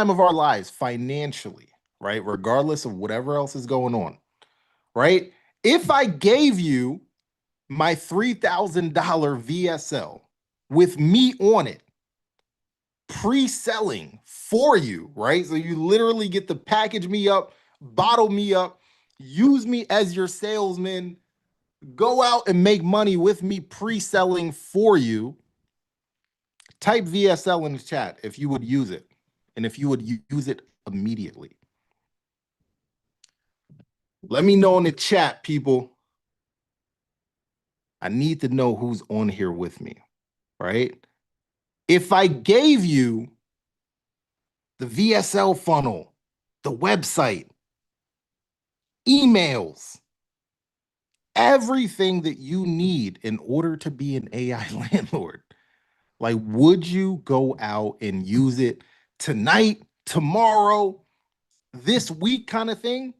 of our lives financially, right? Regardless of whatever else is going on, right? If I gave you my $3,000 VSL with me on it, pre-selling for you, right? So you literally get to package me up, bottle me up, use me as your salesman, go out and make money with me pre-selling for you. Type VSL in the chat if you would use it, and if you would use it immediately. Let me know in the chat, people. I need to know who's on here with me, right? If I gave you the VSL funnel, the website, emails, everything that you need in order to be an AI landlord, like, would you go out and use it tonight, tomorrow, this week kind of thing?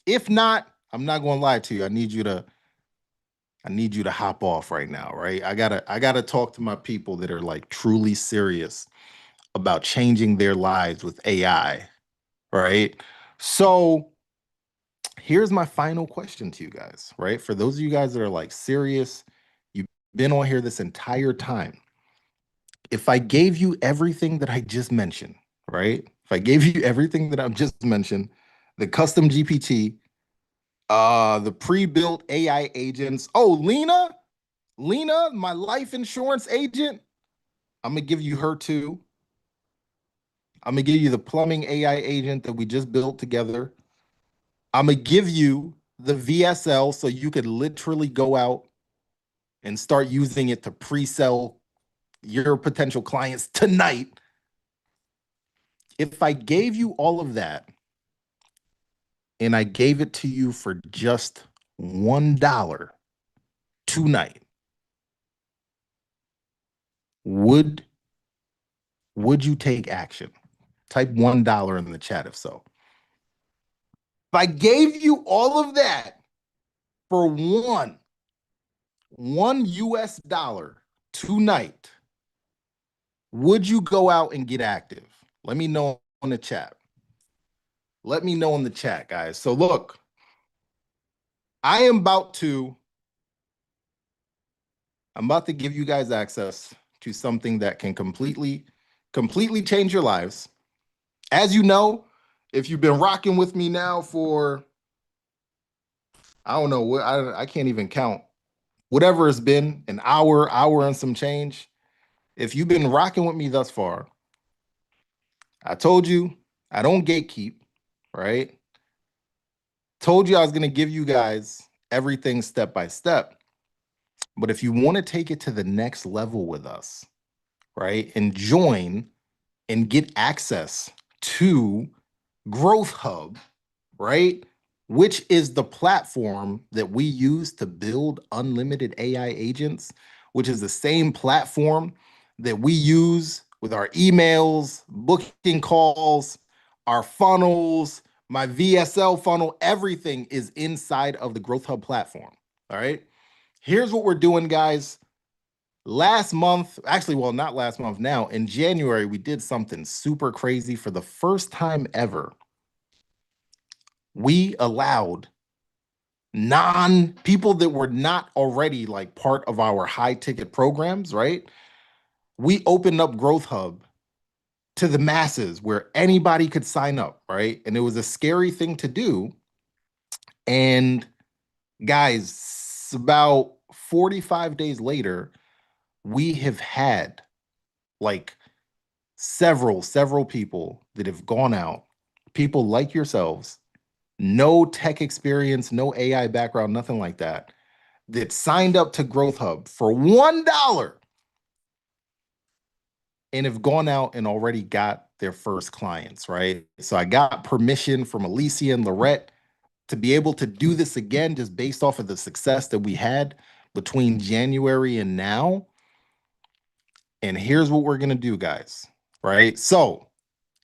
If not, I'm not going to lie to you. I need you to hop off right now, right? I gotta talk to my people that are like truly serious about changing their lives with AI, right? So here's my final question to you guys, right? For those of you guys that are like serious, you've been on here this entire time. If I gave you everything that I just mentioned, right? If I gave you everything that I've just mentioned, the custom GPT, the pre-built AI agents. Oh, Lena, my life insurance agent, I'm gonna give you her too. I'm gonna give you the plumbing AI agent that we just built together. I'm gonna give you the VSL so you could literally go out and start using it to pre-sell your potential clients tonight. If I gave you all of that and I gave it to you for just $1 tonight, would you take action? Type $1 in the chat if so. If I gave you all of that for one US dollar tonight, would you go out and get active? Let me know in the chat. Let me know in the chat, guys. So look, I'm about to give you guys access to something that can completely change your lives. As you know, if you've been rocking with me now for, I don't know, I can't even count, whatever it's been, an hour and some change. If you've been rocking with me thus far, I told you I don't gatekeep, right? Told you I was going to give you guys everything step by step. But if you want to take it to the next level with us, right, and join and get access to GrowthHub, right, which is the platform that we use to build unlimited AI agents, which is the same platform that we use with our emails, booking calls, our funnels, my VSL funnel, everything is inside of the GrowthHub platform, all right? Here's what we're doing, guys. Last month, actually, well, not last month now, in January, we did something super crazy. For the first time ever, we allowed people that were not already like part of our high ticket programs, right? We opened up GrowthHub to the masses where anybody could sign up, right? And it was a scary thing to do. And guys, about 45 days later, we have had like several people that have gone out, people like yourselves, no tech experience, no AI background, nothing like that, that signed up to GrowthHub for $1 and have gone out and already got their first clients, right? So I got permission from Alicia and Lorette to be able to do this again, just based off of the success that we had between January and now. And here's what we're going to do, guys, right? So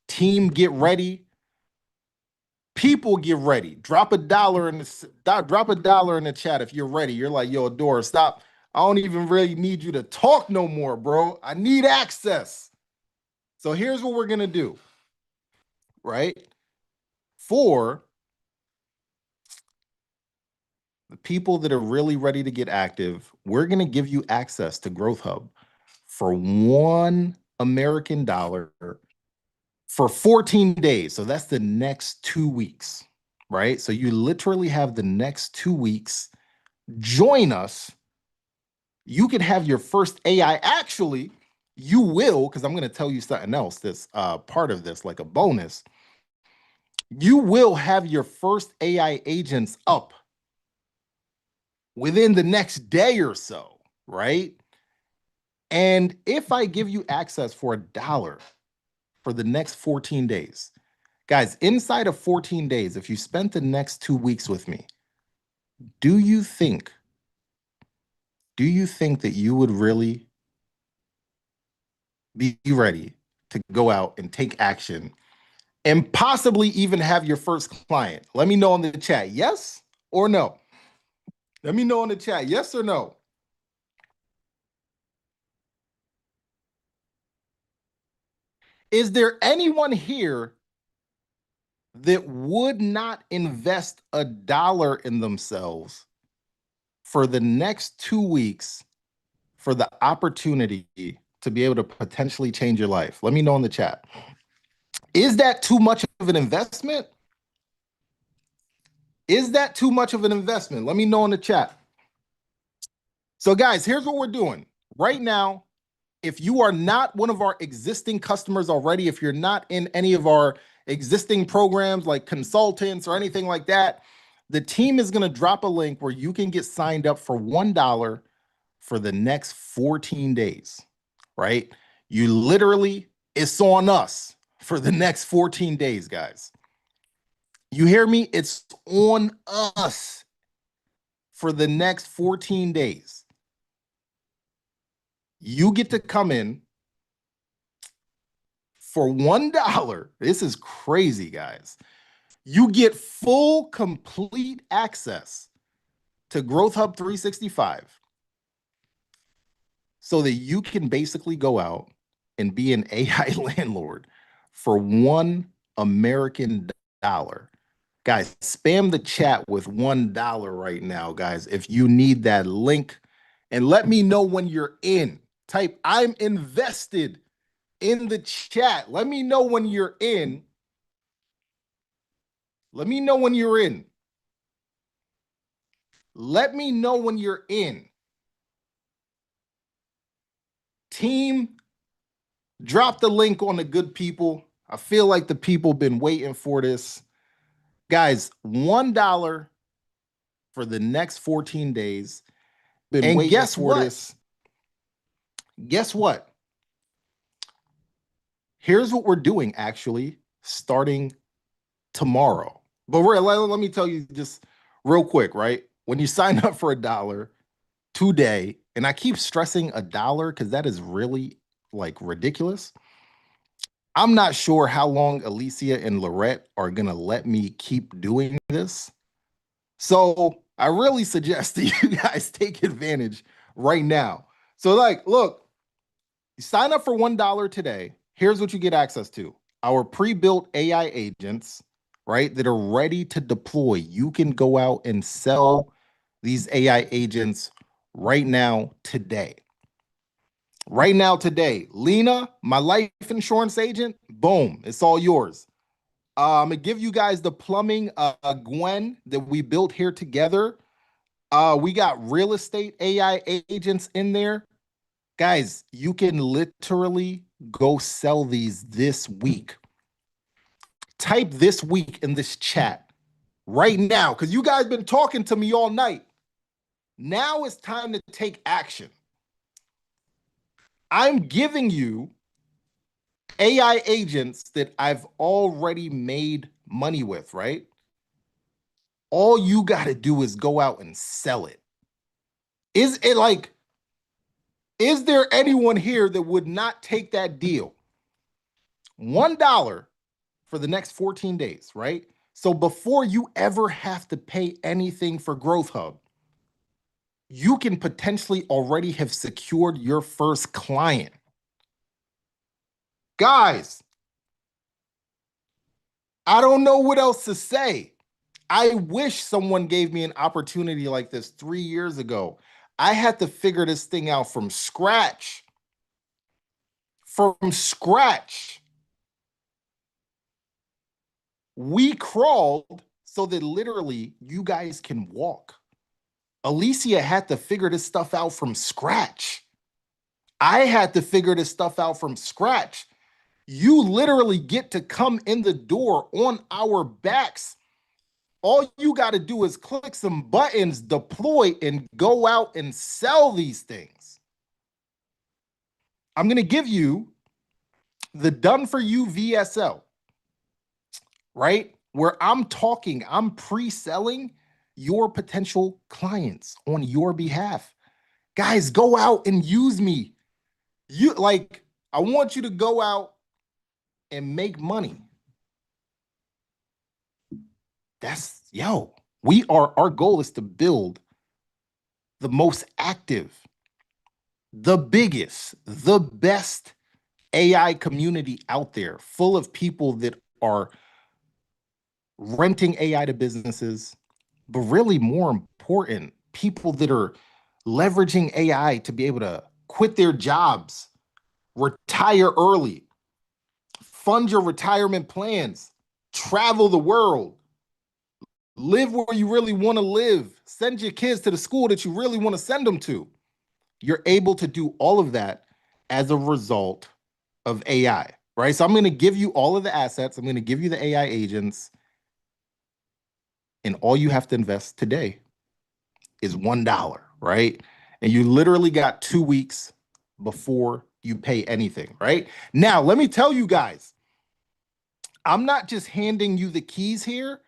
team, get ready. People, get ready. Drop a dollar in the chat if you're ready. You're like, yo, Adora, stop. I don't even really need you to talk no more, bro. I need access. So here's what we're going to do, right? For the people that are really ready to get active, we're going to give you access to GrowthHub for $1 American for 14 days. So that's the next 2 weeks, right? So you literally have the next 2 weeks. Join us. You could have your first AI. Actually, you will, because I'm going to tell you something else that's part of this, like a bonus. You will have your first AI agents up within the next day or so, right? And if I give you access for $1 for the next 14 days, guys, inside of 14 days, if you spent the next 2 weeks with me, do you think that you would really be ready to go out and take action and possibly even have your first client? Let me know in the chat, yes or no. Let me know in the chat, yes or no. Is there anyone here that would not invest $1 in themselves for the next 2 weeks for the opportunity to be able to potentially change your life? Let me know in the chat. Is that too much of an investment? Is that too much of an investment? Let me know in the chat. So guys, here's what we're doing right now. If you are not one of our existing customers already, if you're not in any of our existing programs like consultants or anything like that, the team is going to drop a link where you can get signed up for $1 for the next 14 days, right? You literally, it's on us for the next 14 days, guys. You hear me? It's on us for the next 14 days. You get to come in for $1. This is crazy, guys. You get full, complete access to GrowthHub 365 so that you can basically go out and be an AI landlord for $1 American. Guys, spam the chat with $1 right now, guys, if you need that link. And let me know when you're in. Type, I'm invested, in the chat. Let me know when you're in. Let me know when you're in. Let me know when you're in. Team, drop the link on the good people. I feel like the people been waiting for this. Guys, $1 for the next 14 days. And guess what? Guess what? Here's what we're doing, actually, starting tomorrow. But let me tell you just real quick, right? When you sign up for $1 today, and I keep stressing $1 because that is really like ridiculous. I'm not sure how long Alicia and Lorette are going to let me keep doing this. So I really suggest that you guys take advantage right now. So like, look, you sign up for $1 today. Here's what you get access to. Our pre-built AI agents, right, that are ready to deploy. You can go out and sell these AI agents right now, today. Right now, today. Lena, my life insurance agent, boom, it's all yours. I'm gonna give you guys the plumbing Gwen that we built here together. We got real estate AI agents in there. Guys, you can literally go sell these this week. Type this week in this chat right now, because you guys been talking to me all night. Now it's time to take action. I'm giving you AI agents that I've already made money with, right? All you got to do is go out and sell it. Is it like, is there anyone here that would not take that deal? $1 for the next 14 days, right? So before you ever have to pay anything for GrowthHub, you can potentially already have secured your first client. Guys, I don't know what else to say. I wish someone gave me an opportunity like this 3 years ago. I had to figure this thing out from scratch. From scratch. We crawled so that literally you guys can walk. Alicia had to figure this stuff out from scratch. I had to figure this stuff out from scratch. You literally get to come in the door on our backs. All you got to do is click some buttons, deploy, and go out and sell these things. I'm going to give you the done for you VSL, right? Where I'm pre-selling your potential clients on your behalf. Guys, go out and use me. I want you to go out and make money. Our goal is to build the most active, the biggest, the best AI community out there, full of people that are renting AI to businesses, but really more important, people that are leveraging AI to be able to quit their jobs, retire early, fund your retirement plans, travel the world, live where you really want to live, send your kids to the school that you really want to send them to. You're able to do all of that as a result of AI, right? So I'm going to give you all of the assets. I'm going to give you the AI agents. And all you have to invest today is $1, right? And you literally got 2 weeks before you pay anything, right? Now, let me tell you guys, I'm not just handing you the keys here.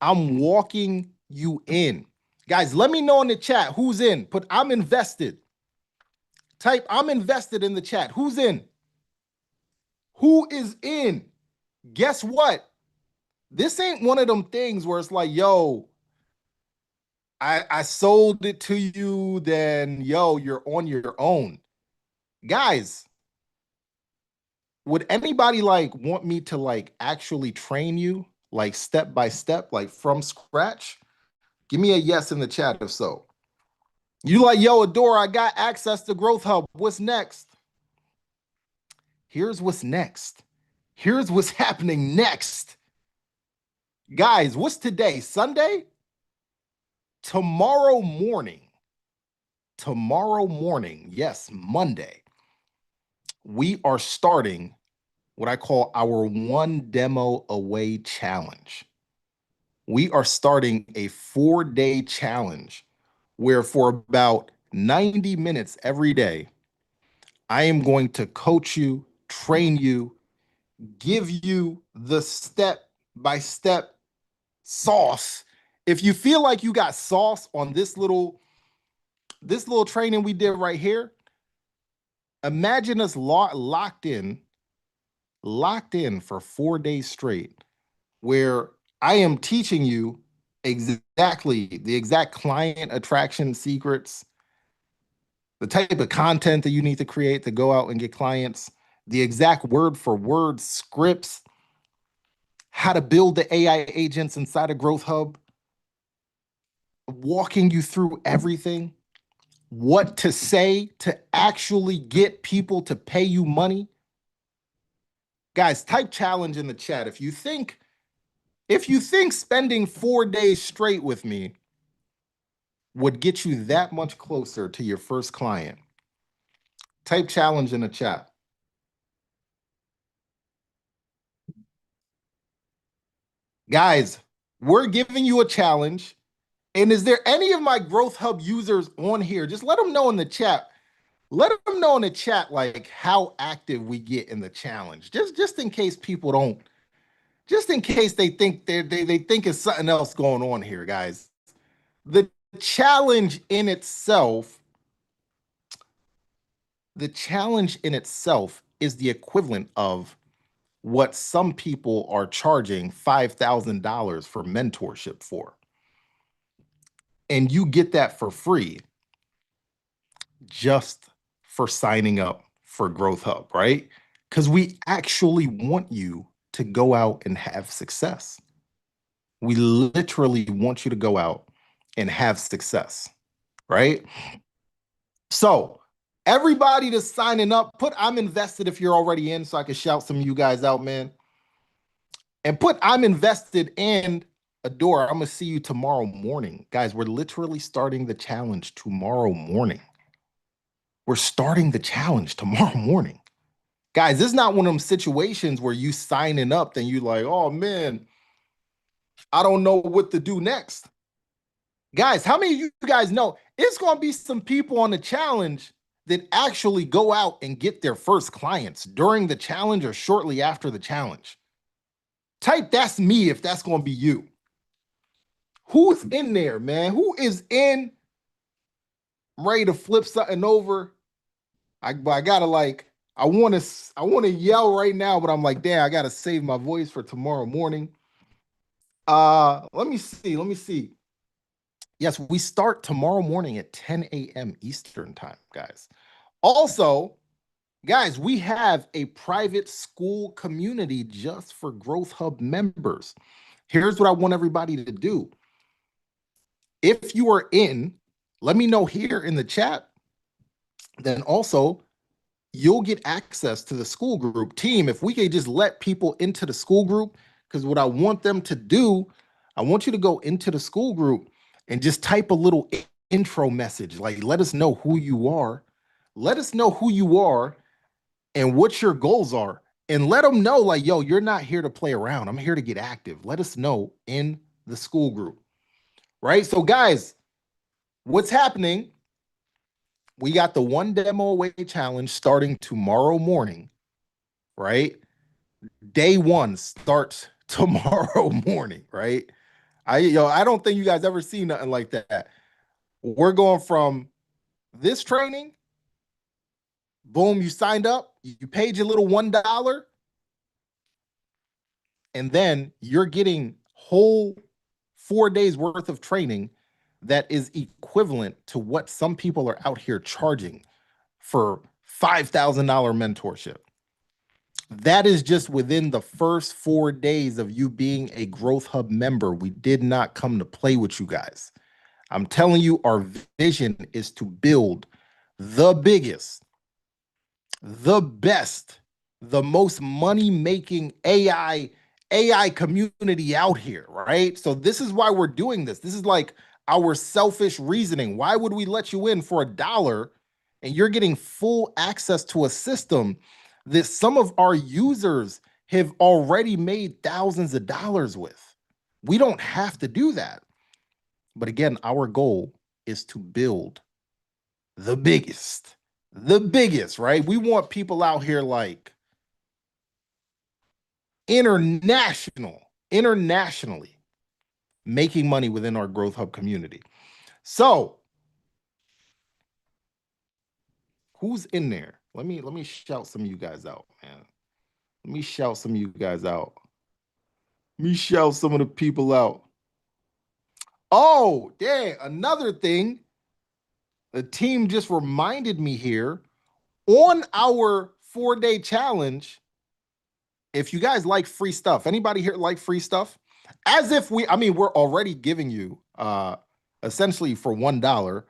I'm walking you in. Guys, let me know in the chat who's in. Put I'm invested. Type I'm invested in the chat. Who's in? Who is in? Guess what? This ain't one of them things where it's like, yo, I sold it to you, then yo, you're on your own. Guys, would anybody want me to actually train you step by step, from scratch? Give me a yes in the chat if so. You yo, Adora, I got access to GrowthHub. What's next? Here's what's next. Here's what's happening next. Guys, what's today? Sunday? Tomorrow morning, yes, Monday, we are starting what I call our one demo away challenge. We are starting a 4-day challenge where for about 90 minutes every day, I am going to coach you, train you, give you the step-by-step sauce. If you feel like you got sauce on this little training we did right here, imagine us locked in for 4 days straight, where I am teaching you exactly the exact client attraction secrets, the type of content that you need to create to go out and get clients, the exact word for word scripts, how to build the AI agents inside of GrowthHub, walking you through everything, what to say to actually get people to pay you money. Guys, type challenge in the chat if you think spending 4 days straight with me would get you that much closer to your first client. Type challenge in the chat. Guys, we're giving you a challenge. And is there any of my GrowthHub users on here? Just let them know in the chat. Let them know in the chat like how active we get in the challenge. Just in case people don't, just in case they think they think it's something else going on here, guys. The challenge in itself, is the equivalent of what some people are charging $5,000 for mentorship for. And you get that for free just for signing up for GrowthHub, right? Because we actually want you to go out and have success. We literally want you to go out and have success, right? So everybody that's signing up, put I'm invested if you're already in so I can shout some of you guys out, man. And put I'm invested and Adora, I'm going to see you tomorrow morning. Guys, we're literally starting the challenge tomorrow morning. We're starting the challenge tomorrow morning. Guys, this is not one of them situations where you signing up, then you like, oh man, I don't know what to do next. Guys, how many of you guys know it's going to be some people on the challenge that actually go out and get their first clients during the challenge or shortly after the challenge? Type that's me if that's going to be you. Who's in there, man? Who is in? I'm ready to flip something over. I gotta like, I want to yell right now, but I'm like, damn, I gotta save my voice for tomorrow morning. Let me see. Yes, we start tomorrow morning at 10 a.m. Eastern time, guys. Also, guys, we have a private school community just for GrowthHub members. Here's what I want everybody to do. If you are in, let me know here in the chat. Then also, you'll get access to the school group team. If we could just let people into the school group, because what I want them to do, I want you to go into the school group and just type a little intro message. Like, let us know who you are. Let us know who you are and what your goals are. And let them know, like, yo, you're not here to play around. I'm here to get active. Let us know in the school group. Right? So, guys, what's happening? We got the one demo away challenge starting tomorrow morning, right? Day one starts tomorrow morning, right? I don't think you guys ever seen nothing like that. We're going from this training, boom, you signed up, you paid your little $1, and then you're getting whole 4 days worth of training that is equivalent to what some people are out here charging for $5,000 mentorship. That is just within the first 4 days of you being a GrowthHub member. We did not come to play with you guys. I'm telling you, our vision is to build the biggest, the best, the most money-making AI community out here, right? So this is why we're doing this. This is like our selfish reasoning. Why would we let you in for $1 and you're getting full access to a system that some of our users have already made thousands of dollars with? We don't have to do that. But again, our goal is to build the biggest, right? We want people out here like internationally making money within our GrowthHub community. So who's in there? Let me shout some of you guys out, man. Let me shout some of you guys out. Let me shout some of the people out. Oh, yeah, another thing. The team just reminded me here on our 4-day challenge. If you guys like free stuff, anybody here like free stuff? As if we're already giving you essentially for $1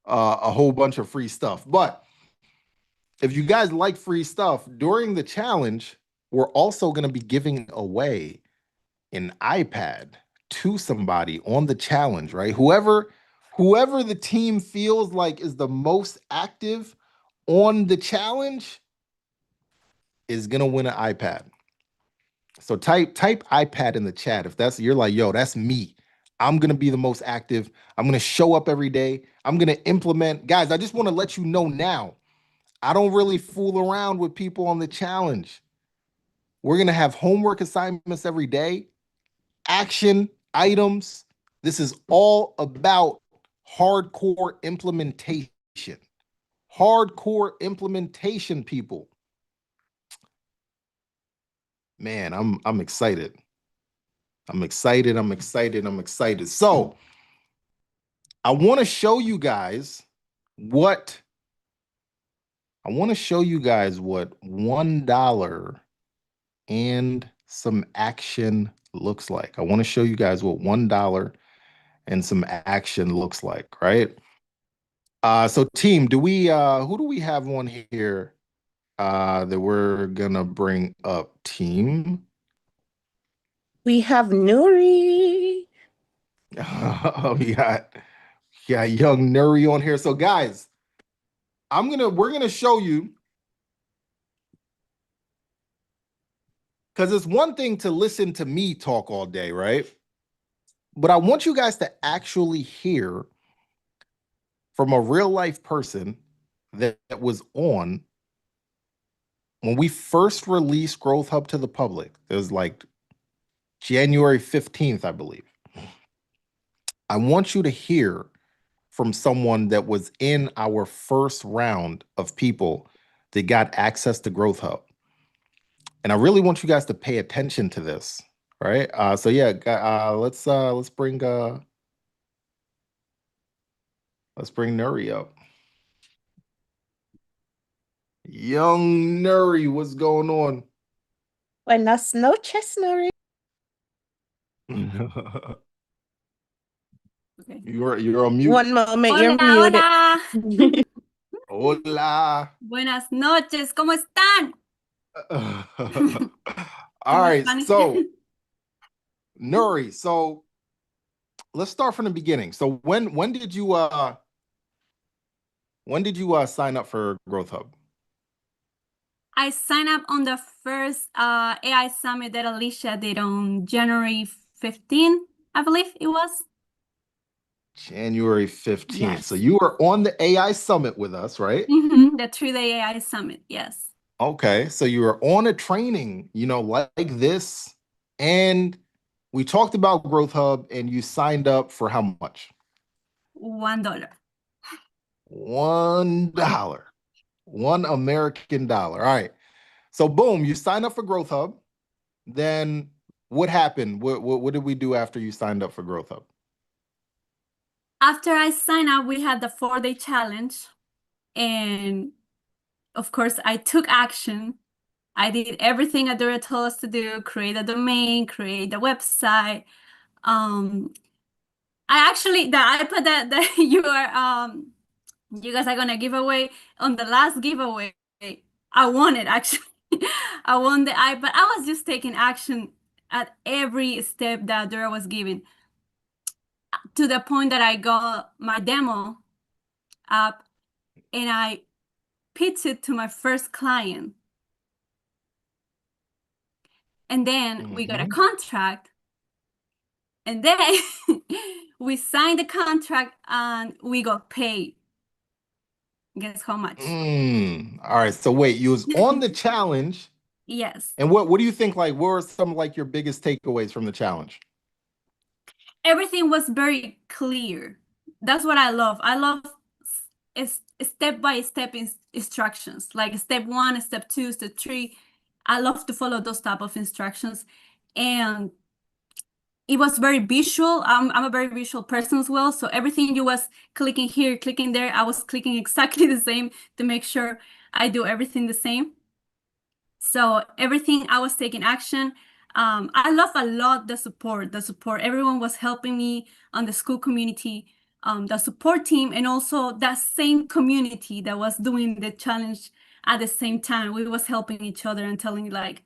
a whole bunch of free stuff. But if you guys like free stuff during the challenge, we're also going to be giving away an iPad to somebody on the challenge, right? Whoever the team feels like is the most active on the challenge is going to win an iPad. So type iPad in the chat if you're like, yo, that's me. I'm going to be the most active. I'm going to show up every day. I'm going to implement. Guys, I just want to let you know now, I don't really fool around with people on the challenge. We're going to have homework assignments every day, action items. This is all about hardcore implementation. Hardcore implementation, people. Man, I'm excited. I'm excited. So I want to show you guys what $1 and some action looks like. I want to show you guys what $1 and some action looks like, right? So team, who do we have on here that we're gonna bring up, team? We have Nuri. We got young Nuri on here. So guys, we're gonna show you, because it's one thing to listen to me talk all day, right? But I want you guys to actually hear from a real life person that was on when we first released GrowthHub to the public. It was like January 15th, I believe. I want you to hear from someone that was in our first round of people that got access to GrowthHub. And I really want you guys to pay attention to this, right? So yeah, let's bring Nuri up. Young Nuri, what's going on? Buenas noches, Nuri. Okay. You're on mute. One moment, you're Hola, muted. hola. Hola. Buenas noches, ¿cómo están? All right, Spanish? so Nuri, so let's start from the beginning. So when did you sign up for GrowthHub? I signed up on the first AI summit that Alicia did on January 15, I believe it was. January 15th. Yes. So you were on the AI summit with us, right? The 3-day AI summit, yes. Okay, so you were on a training, like this, and we talked about GrowthHub, and you signed up for how much? $1. $1. $1 American dollar. All right. So boom, you signed up for GrowthHub. Then what happened? What did we do after you signed up for GrowthHub? After I signed up, we had the 4-day challenge. And of course, I took action. I did everything Adora told us to do, create a domain, create the website. I actually, the iPad that you guys are gonna give away on the last giveaway, I won it actually. I won the iPad. I was just taking action at every step that Adora was giving, to the point that I got my demo app and I pitched it to my first client. And then we got a contract. And then we signed the contract and we got paid. Guess how much? All right. So wait, you was on the challenge. Yes. And what do you think, like, what were some like your biggest takeaways from the challenge? Everything was very clear. That's what I love. I love step-by-step instructions, like step 1, step 2, step 3. I love to follow those type of instructions. And it was very visual. I'm a very visual person as well. So everything you was clicking here, clicking there, I was clicking exactly the same to make sure I do everything the same. So everything I was taking action. I love a lot the support. Everyone was helping me on the school community, the support team, and also that same community that was doing the challenge at the same time. We was helping each other and telling like,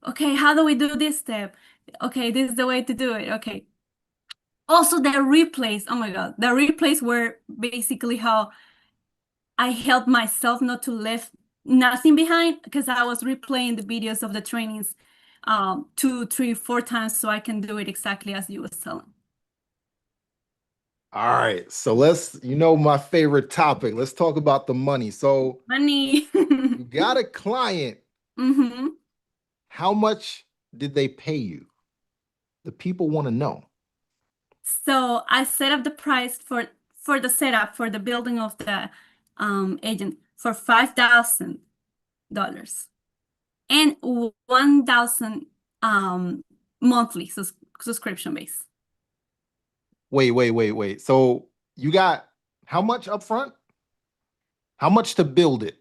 okay, how do we do this step? Okay, this is the way to do it. Okay. Also the replays. Oh my God, the replays were basically how I helped myself not to leave nothing behind, because I was replaying the videos of the trainings 2, 3, 4 times so I can do it exactly as you was telling. All right, so let's, my favorite topic. Let's talk about the money. So Money. you got a client. Mm-hmm. How much did they pay you? The people want to know. So I set up the price for the setup for the building of the agent for $5,000 and 1,000 monthly subscription base. Wait. So you got how much upfront? How much to build it?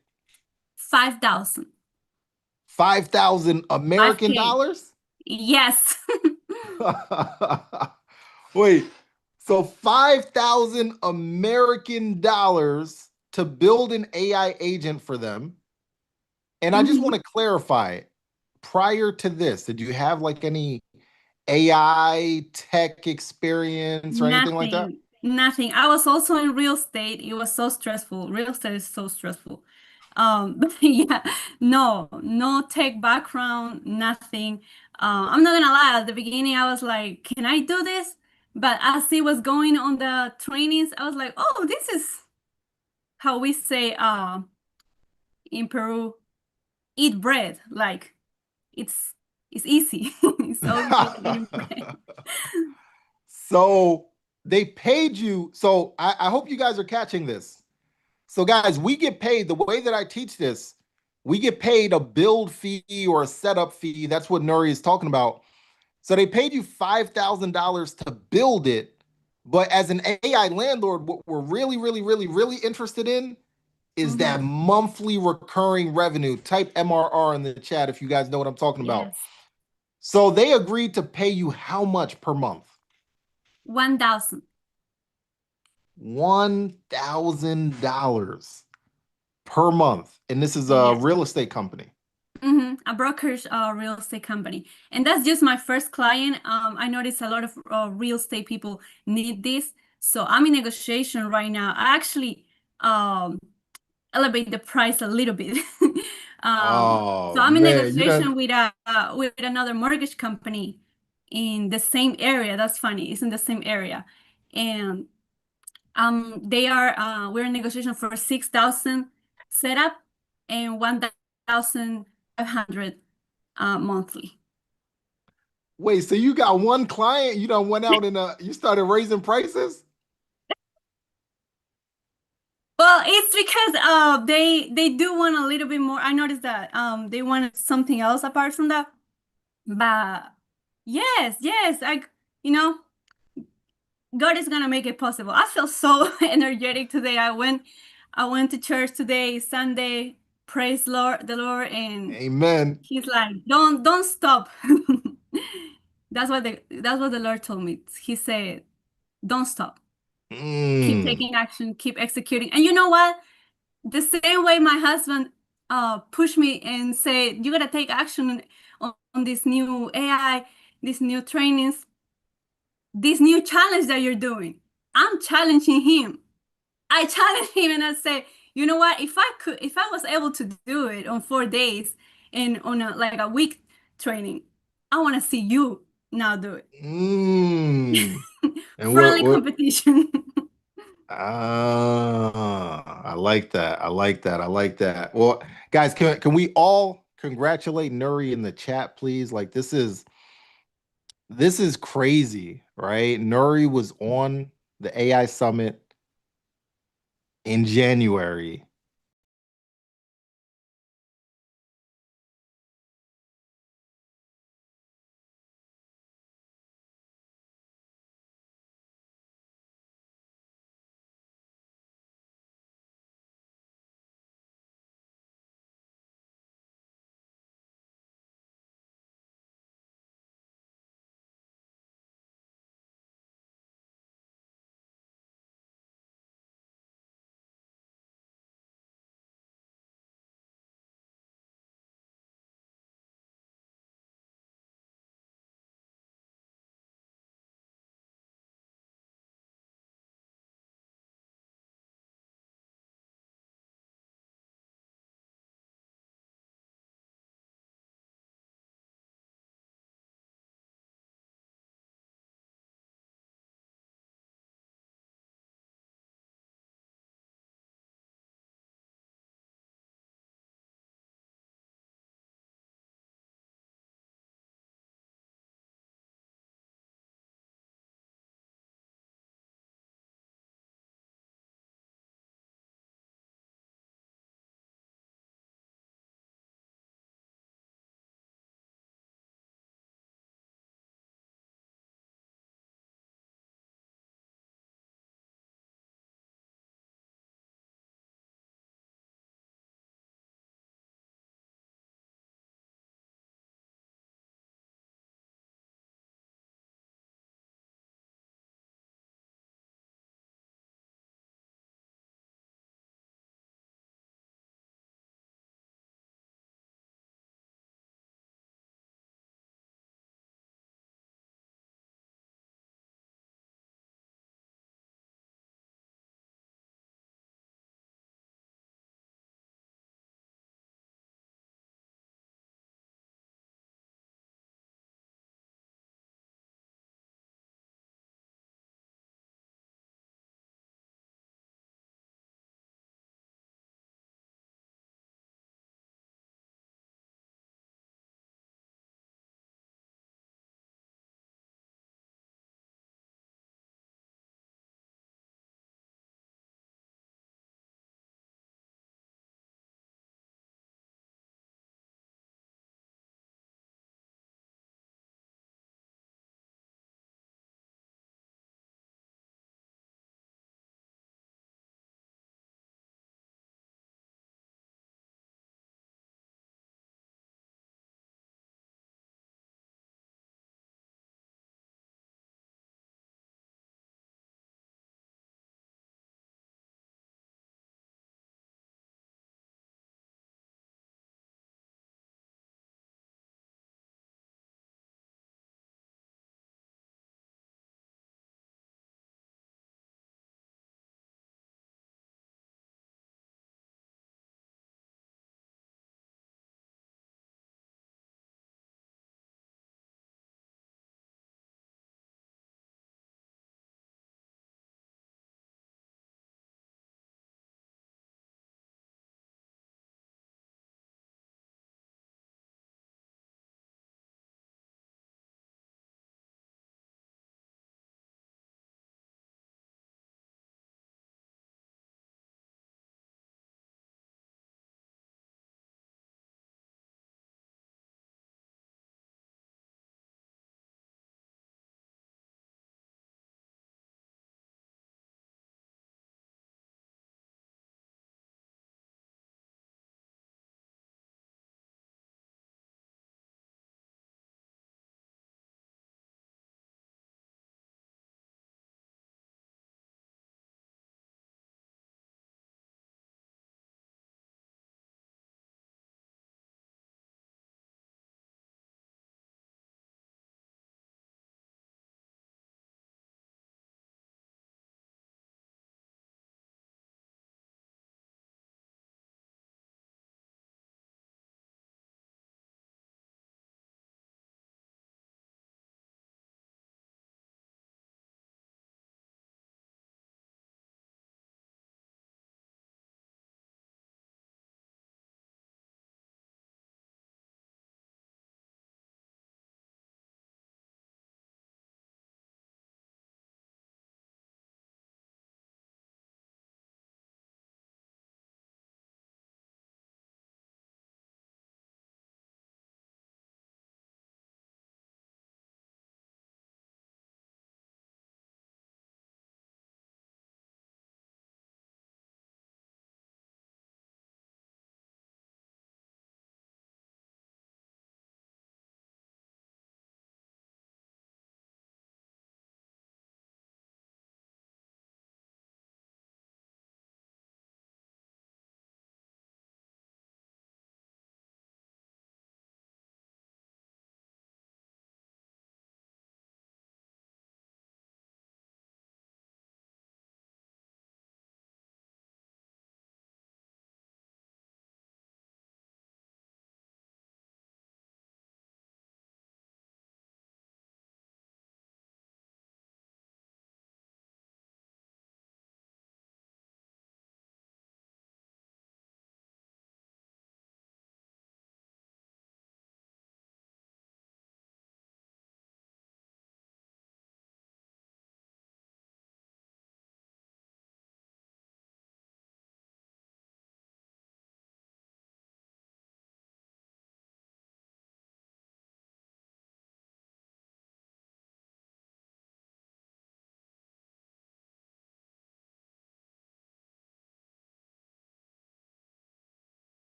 5,000. 5,000 American 5K. dollars? Yes. Wait, so 5,000 American dollars to build an AI agent for them. And I just want to clarify, prior to this, did you have like any AI tech experience or anything like that? Nothing. I was also in real estate. It was so stressful. Real estate is so stressful. But yeah, no tech background, nothing. I'm not gonna lie, at the beginning I was like, can I do this? But as it was going on the trainings, I was like, oh, this is how we say in Peru, eat bread. Like it's easy. It's so easy like eating bread. So they paid you. So I hope you guys are catching this. So guys, we get paid the way that I teach this. We get paid a build fee or a setup fee. That's what Nuri is talking about. So they paid you $5,000 to build it. But as an AI landlord, what we're really interested in is that monthly recurring revenue. Type MRR in the chat if you guys know what I'm talking about. Yes. So they agreed to pay you how much per month? 1,000. $1,000 per month. And this is a Yes. real estate company. A brokerage real estate company. And that's just my first client. I noticed a lot of real estate people need this. So I'm in negotiation right now. I actually elevate the price a little bit. So I'm in negotiation with another mortgage company in the same area. That's funny. It's in the same area. And we're in negotiation for 6,000 setup and 1,500 monthly. Wait, so you got one client, you done went out and you started raising prices? Well, it's because they do want a little bit more. I noticed that they wanted something else apart from that. But yes, God is gonna make it possible. I feel so energetic today. I went to church today, Sunday. Praise the Lord, and Amen. He's like, don't stop. That's what the Lord told me. He said, don't stop. Keep taking action, keep executing. And you know what? The same way my husband pushed me and said, you gotta take action on this new AI, these new trainings, this new challenge that you're doing. I'm challenging him. I challenge him and I say, you know what? If I was able to do it on 4 days and on a week training, I want to see you now do it. And Friendly competition. I like that. I like that. Well, guys, can we all congratulate Nuri in the chat, please? Like this is crazy, right? Nuri was on the AI Summit in January.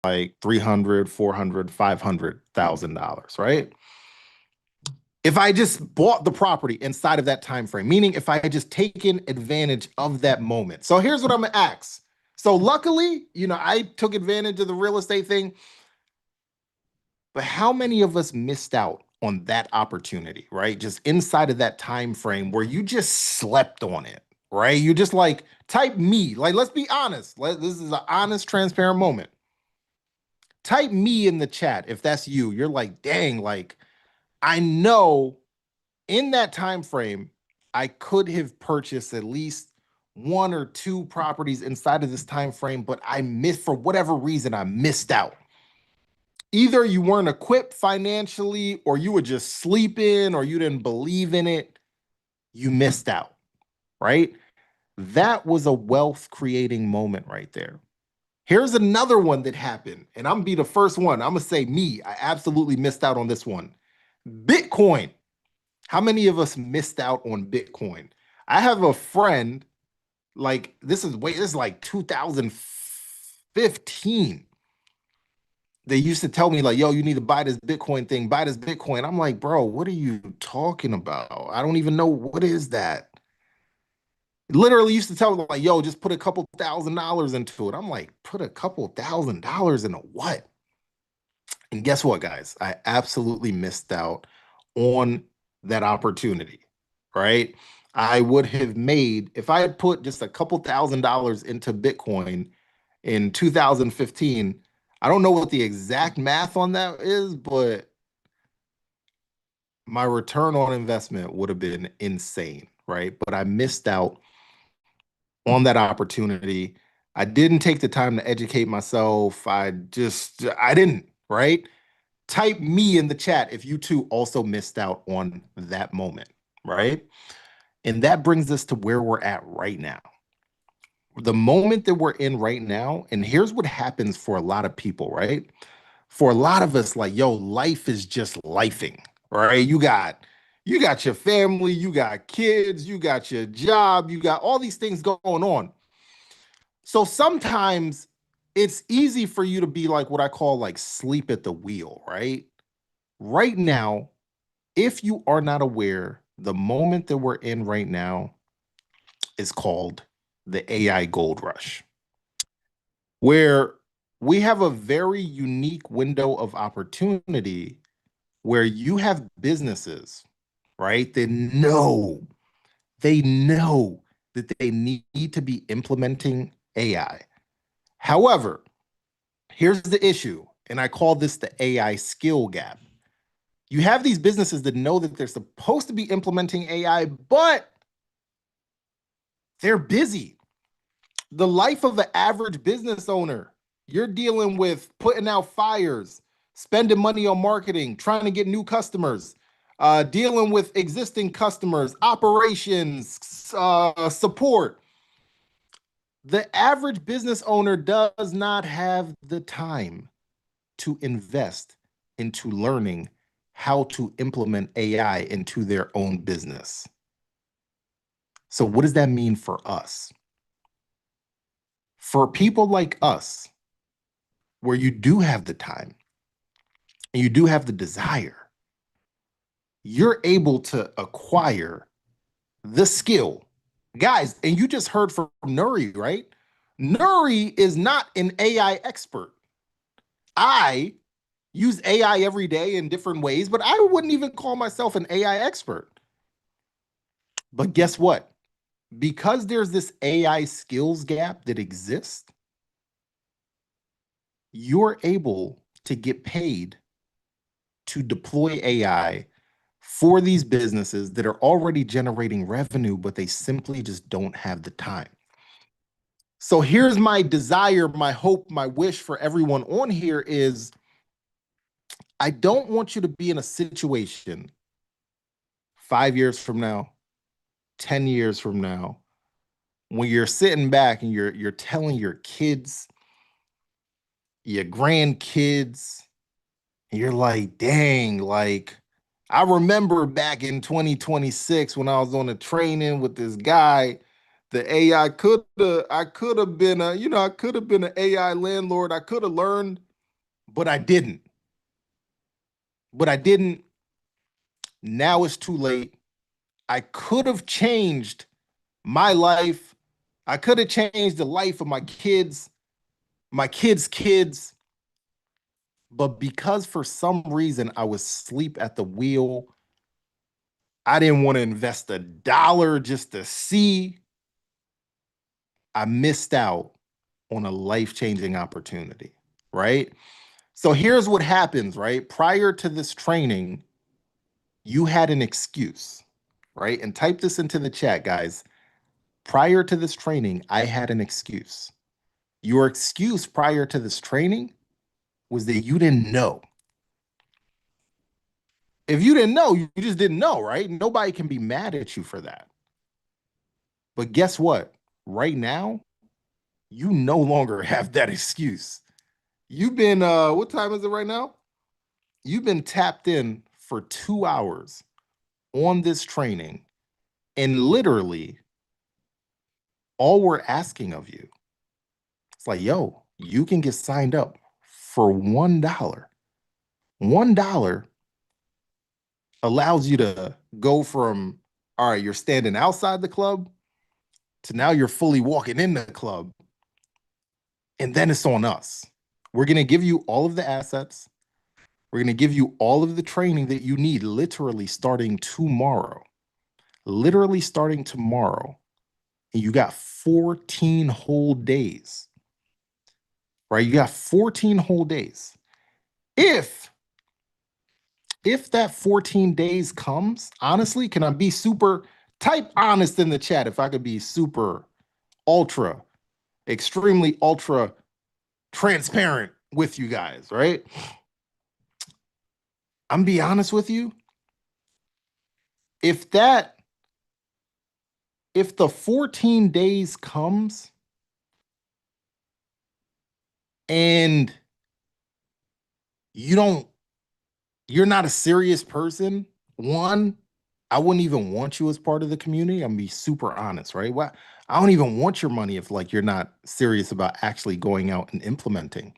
like $300, $400, $500,000, right? If I just bought the property inside of that time frame, meaning if I had just taken advantage of that moment. So here's what I'm gonna ask. So luckily, I took advantage of the real estate thing, but how many of us missed out on that opportunity, right? Just inside of that time frame where you just slept on it, right? You just like type me, like let's be honest. This is an honest, transparent moment. Type me in the chat if that's you. You're like, dang, like I know in that time frame, I could have purchased at least 1 or 2 properties inside of this time frame, but I missed, for whatever reason, I missed out. Either you weren't equipped financially, or you were just sleeping, or you didn't believe in it. You missed out, right? That was a wealth creating moment right there. Here's another one that happened, and I'm gonna be the first one. I'm gonna say me. I absolutely missed out on this one. Bitcoin. How many of us missed out on Bitcoin? I have a friend, like this is like 2015. They used to tell me like, yo, you need to buy this Bitcoin thing, buy this Bitcoin. I'm like, bro, what are you talking about? I don't even know what is that. Literally used to tell me like, yo, just put a couple $1,000s into it. I'm like, put a couple $1,000s into what? And guess what, guys? I absolutely missed out on that opportunity, right? I would have made, if I had put just a couple $1,000s into Bitcoin in 2015, I don't know what the exact math on that is, but my return on investment would have been insane, right? But I missed out on that opportunity. I didn't take the time to educate myself. I didn't, right? Type me in the chat if you too also missed out on that moment, right? And that brings us to where we're at right now. The moment that we're in right now, and here's what happens for a lot of people, right? For a lot of us, like, yo, life is just lifing, right? You got your family, you got kids, you got your job, you got all these things going on. So sometimes it's easy for you to be like what I call like sleep at the wheel, right? Right now, if you are not aware, the moment that we're in right now is called the AI gold rush, where we have a very unique window of opportunity where you have businesses, right? They know that they need to be implementing AI. However, here's the issue, and I call this the AI skill gap. You have these businesses that know that they're supposed to be implementing AI, but they're busy. The life of an average business owner, you're dealing with putting out fires, spending money on marketing, trying to get new customers, dealing with existing customers, operations, support. The average business owner does not have the time to invest into learning how to implement AI into their own business. So what does that mean for us? For people like us, where you do have the time and you do have the desire, you're able to acquire the skill. Guys, and you just heard from Nuri, right? Nuri is not an AI expert. I use AI every day in different ways, but I wouldn't even call myself an AI expert. But guess what? Because there's this AI skills gap that exists, you're able to get paid to deploy AI for these businesses that are already generating revenue, but they simply just don't have the time. So here's my desire, my hope, my wish for everyone on here is I don't want you to be in a situation 5 years from now, 10 years from now, when you're sitting back and you're telling your kids, your grandkids, and you're like, dang, like I remember back in 2026 when I was on a training with this guy, the AI I could have been an AI landlord. I could have learned but I didn't. But I didn't. Now it's too late. I could have changed my life. I could have changed the life of my kids' kids. But because for some reason I was asleep at the wheel, I didn't want to invest $1 just to see. I missed out on a life-changing opportunity, right? So here's what happens, right? Prior to this training, you had an excuse, right? And type this into the chat, guys. Prior to this training, I had an excuse. Your excuse prior to this training was that you didn't know. If you didn't know, you just didn't know, right? Nobody can be mad at you for that. But guess what? Right now, you no longer have that excuse. You've been, what time is it right now? You've been tapped in for 2 hours on this training. And literally, all we're asking of you, it's like, yo, you can get signed up for $1. $1 allows you to go from, all right, you're standing outside the club to now you're fully walking in the club. And then it's on us. We're going to give you all of the assets. We're going to give you all of the training that you need, literally starting tomorrow. Literally starting tomorrow. And you got 14 whole days. Right? You got 14 whole days. If that 14 days comes, honestly, can I be super, type honest in the chat if I could be super, ultra, extremely ultra transparent with you guys, right? I'm be honest with you. If the 14 days comes and you're not a serious person, one, I wouldn't even want you as part of the community. I'm gonna be super honest, right? Why? I don't even want your money if like you're not serious about actually going out and implementing,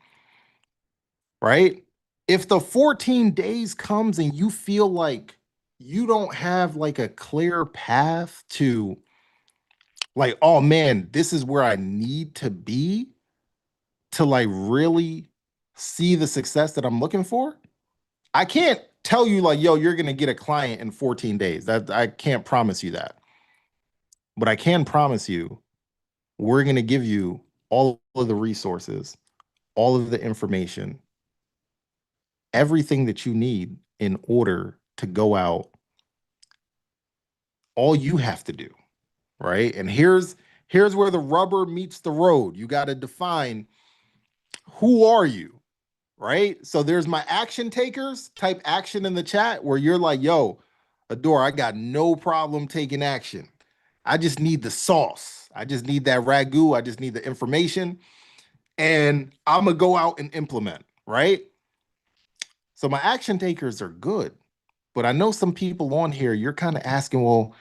right? If the 14 days comes and you feel like you don't have like a clear path to like, oh man, this is where I need to be to like really see the success that I'm looking for, I can't tell you like, yo, you're going to get a client in 14 days. That I can't promise you that. But I can promise you, we're going to give you all of the resources, all of the information, everything that you need in order to go out. All you have to do, right? And here's where the rubber meets the road. You got to define, who are you? Right? So there's my action takers. Type action in the chat where you're like, yo, Adora, I got no problem taking action. I just need the sauce. I just need that ragu. I just need the information. And I'm going to go out and implement, right? So my action takers are good. But I know some people on here, you're kind of asking, well,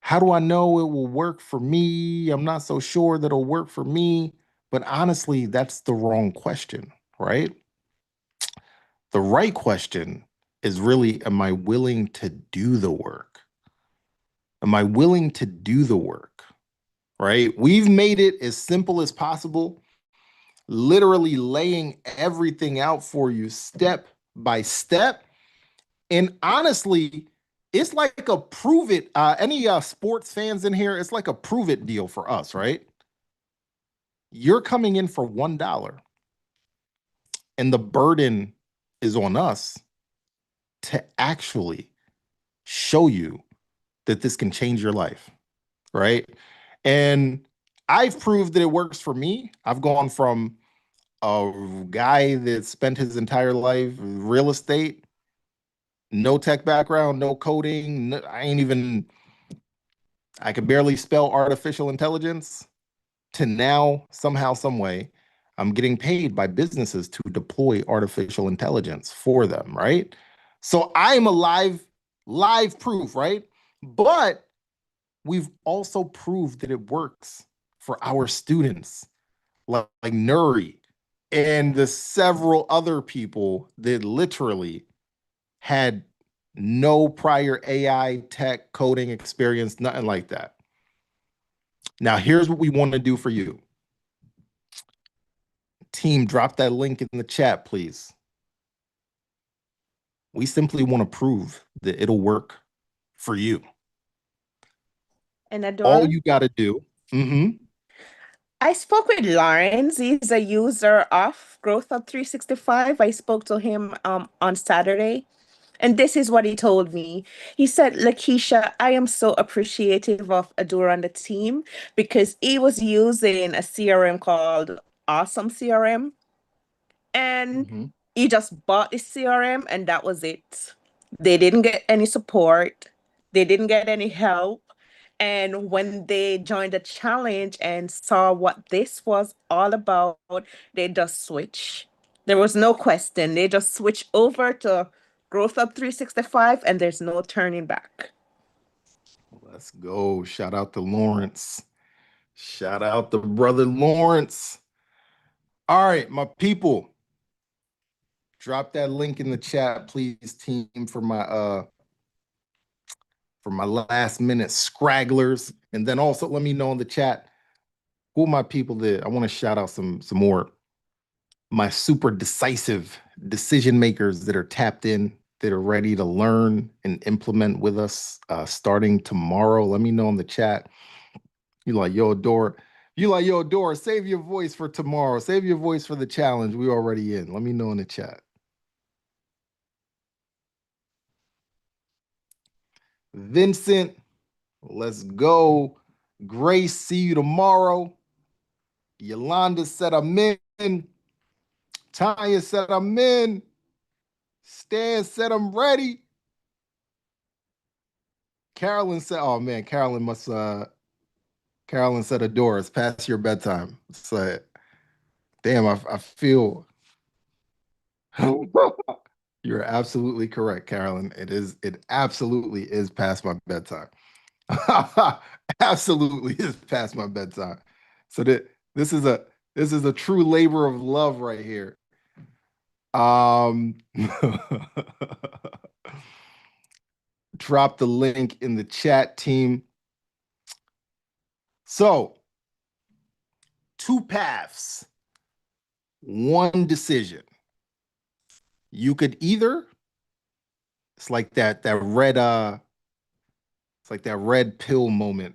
how do I know it will work for me? I'm not so sure that it'll work for me. But honestly, that's the wrong question, right? The right question is really, am I willing to do the work? Am I willing to do the work? Right? We've made it as simple as possible, literally laying everything out for you step by step. And honestly, it's like a prove it. Any sports fans in here, it's like a prove it deal for us, right? You're coming in for $1, and the burden is on us to actually show you that this can change your life, right? And I've proved that it works for me. I've gone from a guy that spent his entire life in real estate, no tech background, no coding, I could barely spell artificial intelligence, to now somehow, some way, I'm getting paid by businesses to deploy artificial intelligence for them, right? So I'm a live proof, right? But we've also proved that it works for our students like Nuri and the several other people that literally had no prior AI tech coding experience, nothing like that. Now, here's what we want to do for you. Team, drop that link in the chat, please. We simply want to prove that it'll work for you. And Adora, all you got to do. I spoke with Lawrence. He's a user of GrowthHub 365. I spoke to him on Saturday. And this is what he told me. He said, Lakeisha, I am so appreciative of Adora and the team because he was using a CRM called Awesome CRM. And he just bought the CRM and that was it. They didn't get any support. They didn't get any help. And when they joined the challenge and saw what this was all about, they just switched. There was no question. They just switched over to GrowthHub 365 and there's no turning back. Let's go. Shout out to Lawrence. Shout out to brother Lawrence. All right, my people. Drop that link in the chat, please, team, for my last minute scragglers. And then also let me know in the chat who my people that I want to shout out some more. My super decisive decision makers that are tapped in, that are ready to learn and implement with us starting tomorrow. Let me know in the chat. You like, yo, Adora. You like, yo, Adora, save your voice for tomorrow. Save your voice for the challenge. We already in. Let me know in the chat. Vincent, let's go. Grace, see you tomorrow. Yolanda said I'm in. Tanya said I'm in. Stan said I'm ready. Carolyn said, oh man, Carolyn said Adora, it's past your bedtime. It's like, damn, I feel you're absolutely correct, Carolyn. It absolutely is past my bedtime. Absolutely is past my bedtime. So this is a true labor of love right here. Drop the link in the chat, team. So, 2 paths, 1 decision. You could either, it's like that red it's like that red pill moment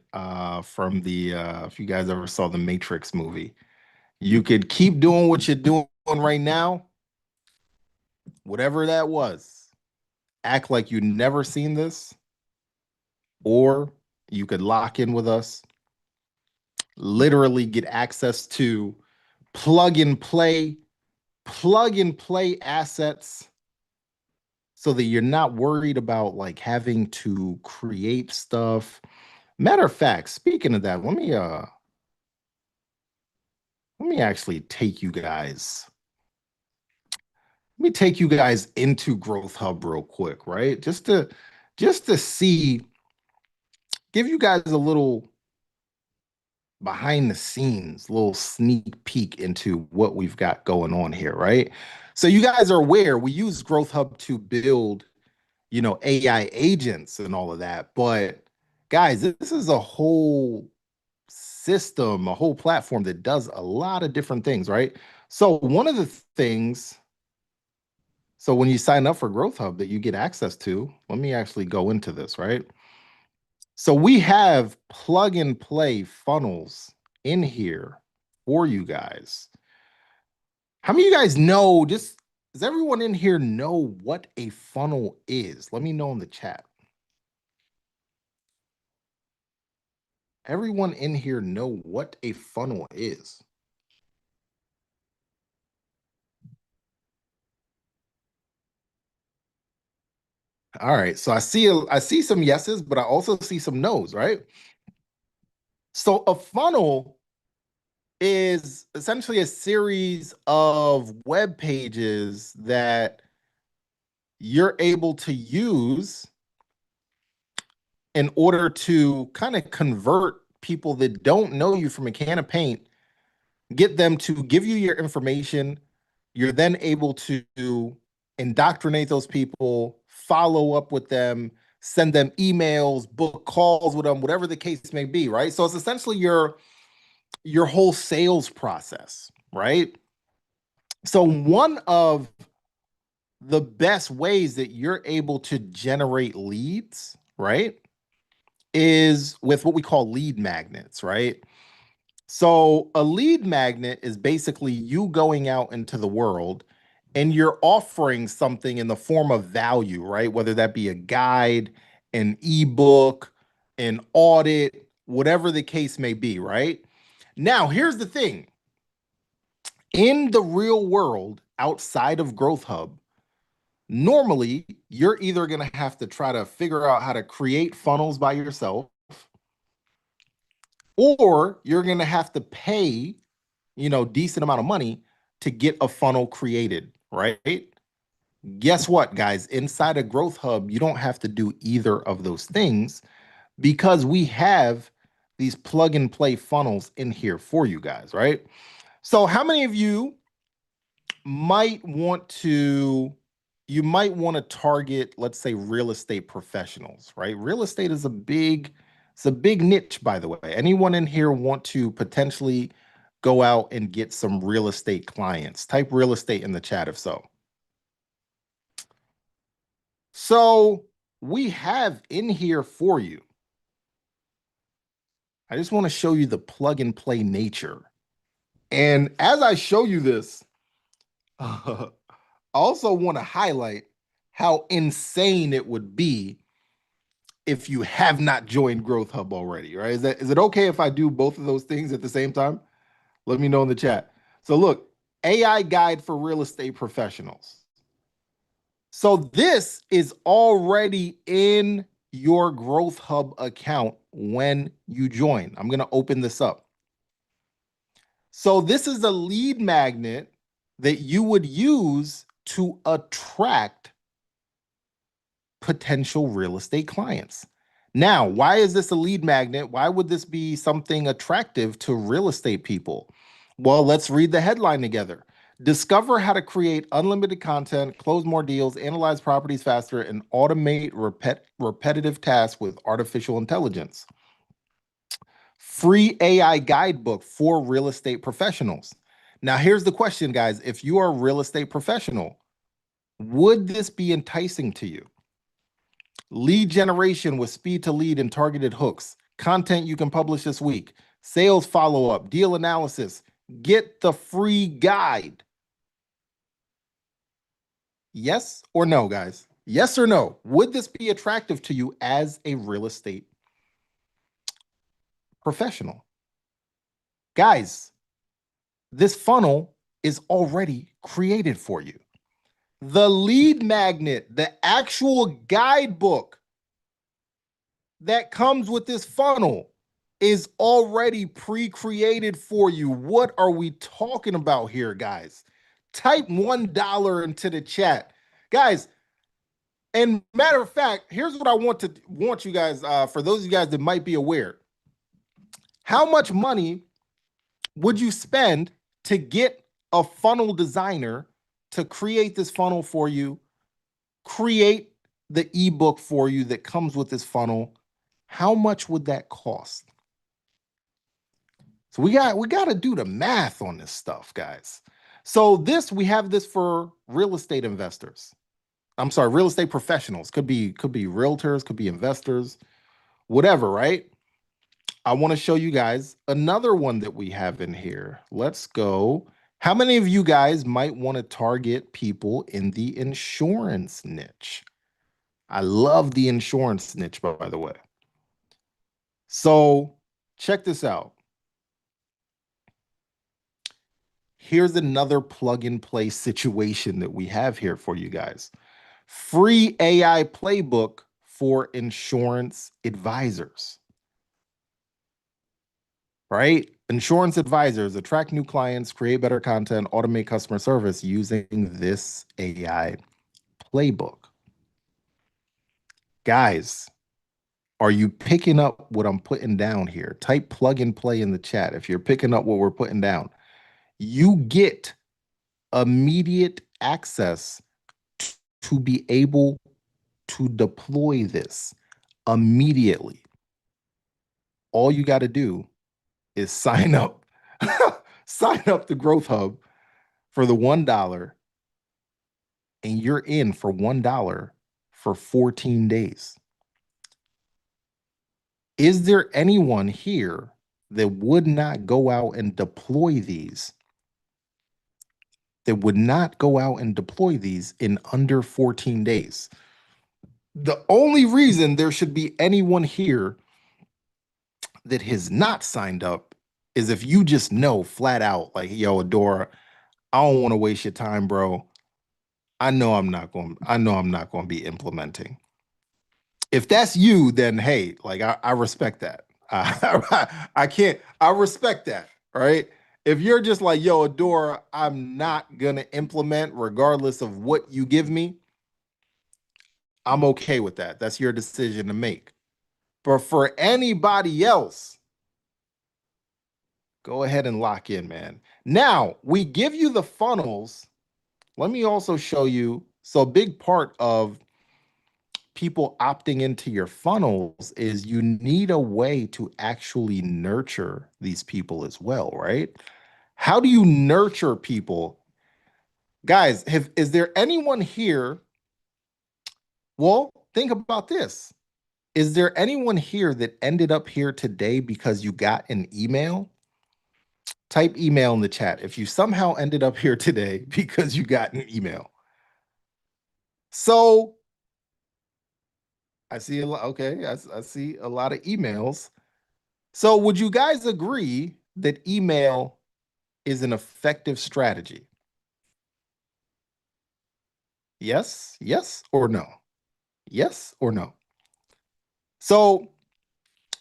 from the if you guys ever saw the Matrix movie. You could keep doing what you're doing right now, whatever that was. Act like you've never seen this, or you could lock in with us, literally get access to plug and play assets so that you're not worried about like having to create stuff. Matter of fact, speaking of that, let me actually take you guys. Let me take you guys into GrowthHub real quick, right? Just to see, give you guys a little behind the scenes, little sneak peek into what we've got going on here, right? So you guys are aware we use GrowthHub to build, AI agents and all of that. But guys, this is a whole system, a whole platform that does a lot of different things, right? So one of the things, so when you sign up for GrowthHub that you get access to, let me actually go into this, right? So we have plug and play funnels in here for you guys. How many of you guys know, does everyone in here know what a funnel is? Let me know in the chat. Everyone in here know what a funnel is? All right, so I see some yeses, but I also see some no's, right? So a funnel is essentially a series of web pages that you're able to use in order to kind of convert people that don't know you from a can of paint, get them to give you your information, You're then able to indoctrinate those people, follow up with them, send them emails, book calls with them, whatever the case may be, right? So it's essentially your whole sales process, right? So one of the best ways that you're able to generate leads, right, is with what we call lead magnets, right? So a lead magnet is basically you going out into the world and you're offering something in the form of value, right? Whether that be a guide, an ebook, an audit, whatever the case may be, right? Now, here's the thing. In the real world, outside of GrowthHub, normally you're either going to have to try to figure out how to create funnels by yourself, or you're going to have to pay, decent amount of money to get a funnel created, right? Guess what, guys? Inside of GrowthHub, you don't have to do either of those things because we have these plug and play funnels in here for you guys, right? So how many of you might want to target, let's say, real estate professionals, right? Real estate is it's a big niche, by the way. Anyone in here want to potentially go out and get some real estate clients? Type real estate in the chat if so. So we have in here for you, I just want to show you the plug and play nature. And as I show you this, I also want to highlight how insane it would be if you have not joined GrowthHub already, right? Is it okay if I do both of those things at the same time? Let me know in the chat. So look, AI guide for real estate professionals. So this is already in your GrowthHub account when you join. I'm going to open this up. So this is a lead magnet that you would use to attract potential real estate clients. Now, why is this a lead magnet? Why would this be something attractive to real estate people? Well, let's read the headline together. Discover how to create unlimited content, close more deals, analyze properties faster, and automate repetitive tasks with artificial intelligence. Free AI guidebook for real estate professionals. Now, here's the question, guys. If you are a real estate professional, would this be enticing to you? Lead generation with speed to lead and targeted hooks. Content you can publish this week. Sales follow-up, deal analysis. Get the free guide. Yes or no, guys? Yes or no? Would this be attractive to you as a real estate professional? Guys, this funnel is already created for you. The lead magnet, the actual guidebook that comes with this funnel is already pre-created for you. What are we talking about here, guys? Type $1 into the chat. Guys, and matter of fact, here's what I want you guys, for those of you guys that might be aware. How much money would you spend to get a funnel designer to create this funnel for you, create the ebook for you that comes with this funnel? How much would that cost? So we got to do the math on this stuff, guys. So we have this for real estate investors. I'm sorry, real estate professionals. Could be realtors, could be investors, whatever, right? I want to show you guys another one that we have in here. Let's go. How many of you guys might want to target people in the insurance niche? I love the insurance niche, by the way. So check this out. Here's another plug and play situation that we have here for you guys. Free AI playbook for insurance advisors. Right? Insurance advisors attract new clients, create better content, automate customer service using this AI playbook. Guys, are you picking up what I'm putting down here? Type plug and play in the chat if you're picking up what we're putting down. You get immediate access to be able to deploy this immediately. All you got to do is sign up. Sign up to GrowthHub for the $1, and you're in for $1 for 14 days. Is there anyone here that would not go out and deploy these? That would not go out and deploy these in under 14 days? The only reason there should be anyone here that has not signed up is if you just know flat out, like, yo, Adora, I don't want to waste your time, bro. I know I'm not going to be implementing. If that's you, then hey, like I respect that. I respect that, right? If you're just like, yo, Adora, I'm not gonna implement regardless of what you give me, I'm okay with that. That's your decision to make. But for anybody else, go ahead and lock in, man. Now, we give you the funnels. Let me also show you. So a big part of people opting into your funnels is you need a way to actually nurture these people as well, right? How do you nurture people? Guys, is there anyone here? Well, think about this. Is there anyone here that ended up here today because you got an email? Type email in the chat if you somehow ended up here today because you got an email. So I see a lot. Okay, I see a lot of emails. So would you guys agree that email is an effective strategy? Yes, yes, or no? Yes or no? So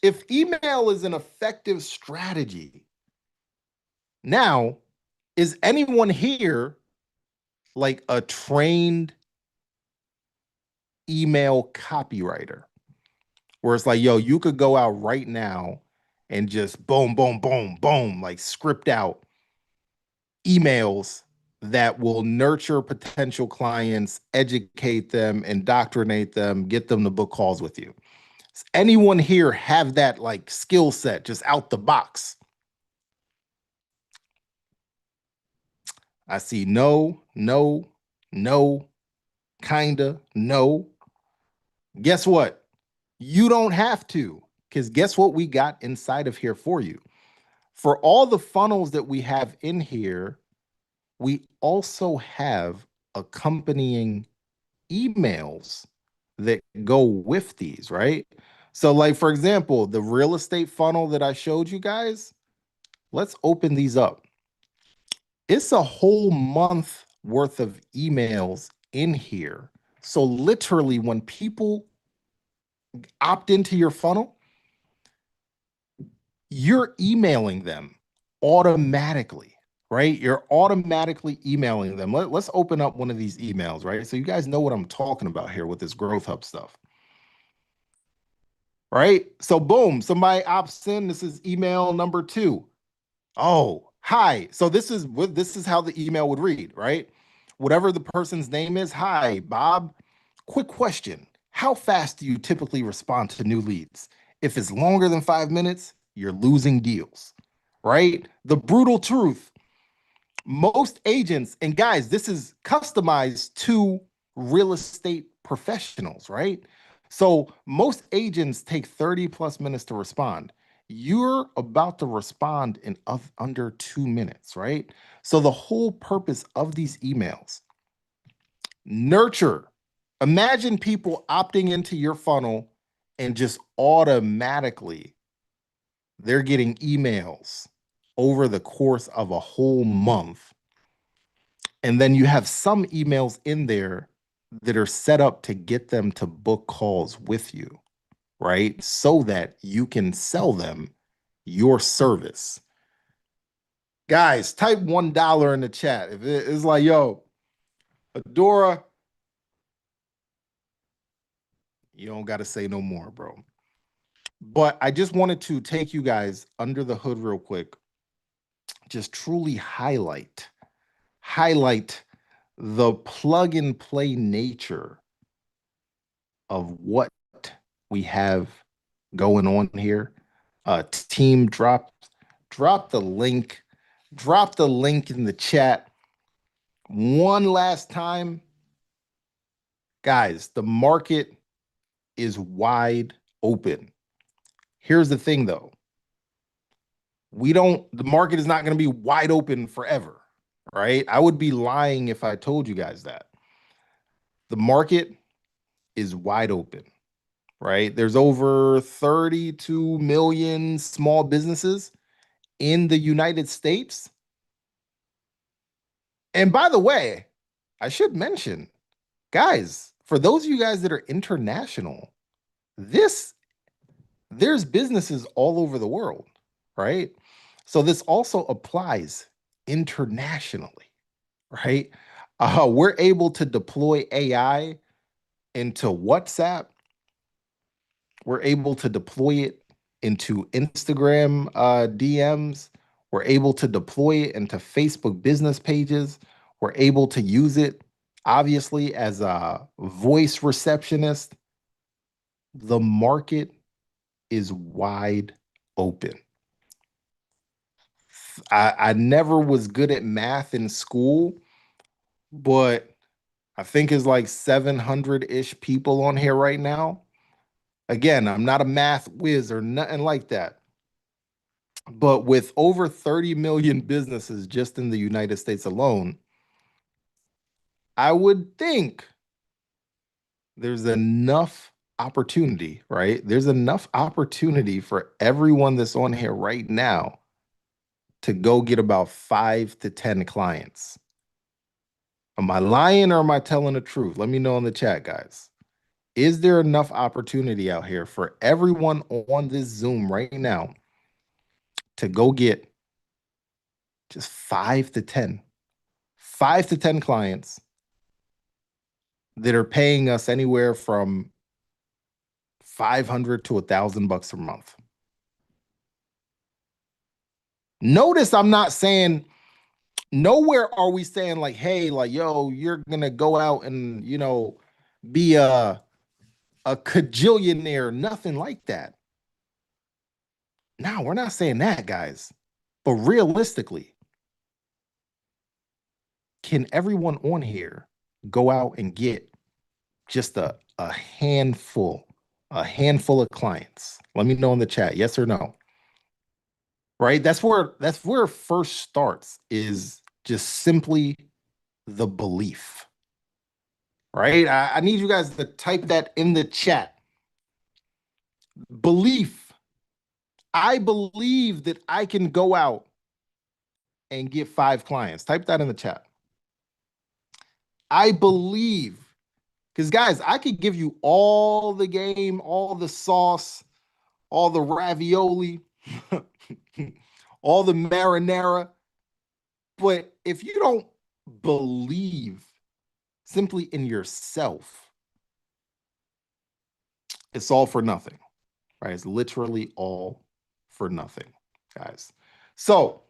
if email is an effective strategy, now, is anyone here like a trained email copywriter? Where it's like, yo, you could go out right now and just boom, boom, boom, boom, like script out emails that will nurture potential clients, educate them, indoctrinate them, get them to book calls with you. Does anyone here have that like skill set just out the box? I see no, no, no, kinda, no. Guess what? You don't have to, because guess what we got inside of here for you? For all the funnels that we have in here, we also have accompanying emails that go with these, right? So like, for example, the real estate funnel that I showed you guys, let's open these up. It's a whole month worth of emails in here. So literally when people opt into your funnel, you're emailing them automatically, right? You're automatically emailing them. Let's open up one of these emails, right? So you guys know what I'm talking about here with this GrowthHub stuff, right? So boom, somebody opts in. This is email number 2. Oh, hi. So this is how the email would read, right? Whatever the person's name is. Hi, Bob. Quick question. How fast do you typically respond to new leads? If it's longer than 5 minutes, you're losing deals, right? The brutal truth. Most agents, and guys, this is customized to real estate professionals, right? So most agents take 30 plus minutes to respond. You're about to respond in under 2 minutes, right? So the whole purpose of these emails, nurture. Imagine people opting into your funnel and just automatically they're getting emails over the course of a whole month. And then you have some emails in there that are set up to get them to book calls with you, right? So that you can sell them your service. Guys, type $1 in the chat. If it's like, yo, Adora, you don't got to say no more, bro. But I just wanted to take you guys under the hood real quick. Just truly highlight highlight the plug and play nature of what we have going on here. Team, drop the link. Drop the link in the chat. One last time. Guys, the market is wide open. Here's the thing though. The market is not going to be wide open forever, right? I would be lying if I told you guys that. The market is wide open, right? There's over 32 million small businesses in the United States. And by the way, I should mention, guys, for those of you guys that are international, there's businesses all over the world, right? So this also applies internationally, right? We're able to deploy AI into WhatsApp. We're able to deploy it into Instagram DMs. We're able to deploy it into Facebook business pages. We're able to use it, obviously, as a voice receptionist. The market is wide open. I never was good at math in school, but I think it's like 700-ish people on here right now. Again, I'm not a math whiz or nothing like that. But with over 30 million businesses just in the United States alone, I would think there's enough opportunity, right? There's enough opportunity for everyone that's on here right now to go get about 5 to 10 clients. Am I lying or am I telling the truth? Let me know in the chat, guys. Is there enough opportunity out here for everyone on this Zoom right now to go get just 5 to 10 clients that are paying us anywhere from $500 to $1,000 a month? Notice I'm not saying, nowhere are we saying like, hey, like, yo, you're gonna go out and, be a cajillionaire, nothing like that. No, we're not saying that, guys. But realistically, can everyone on here go out and get just a handful of clients? Let me know in the chat, yes or no. Right? That's where it first starts, is just simply the belief. Right? I need you guys to type that in the chat. Belief. I believe that I can go out and get 5 clients. Type that in the chat. I believe. Because, guys, I could give you all the game, all the sauce, all the ravioli, all the marinara. But if you don't believe simply in yourself, it's all for nothing, right? It's literally all for nothing, guys. So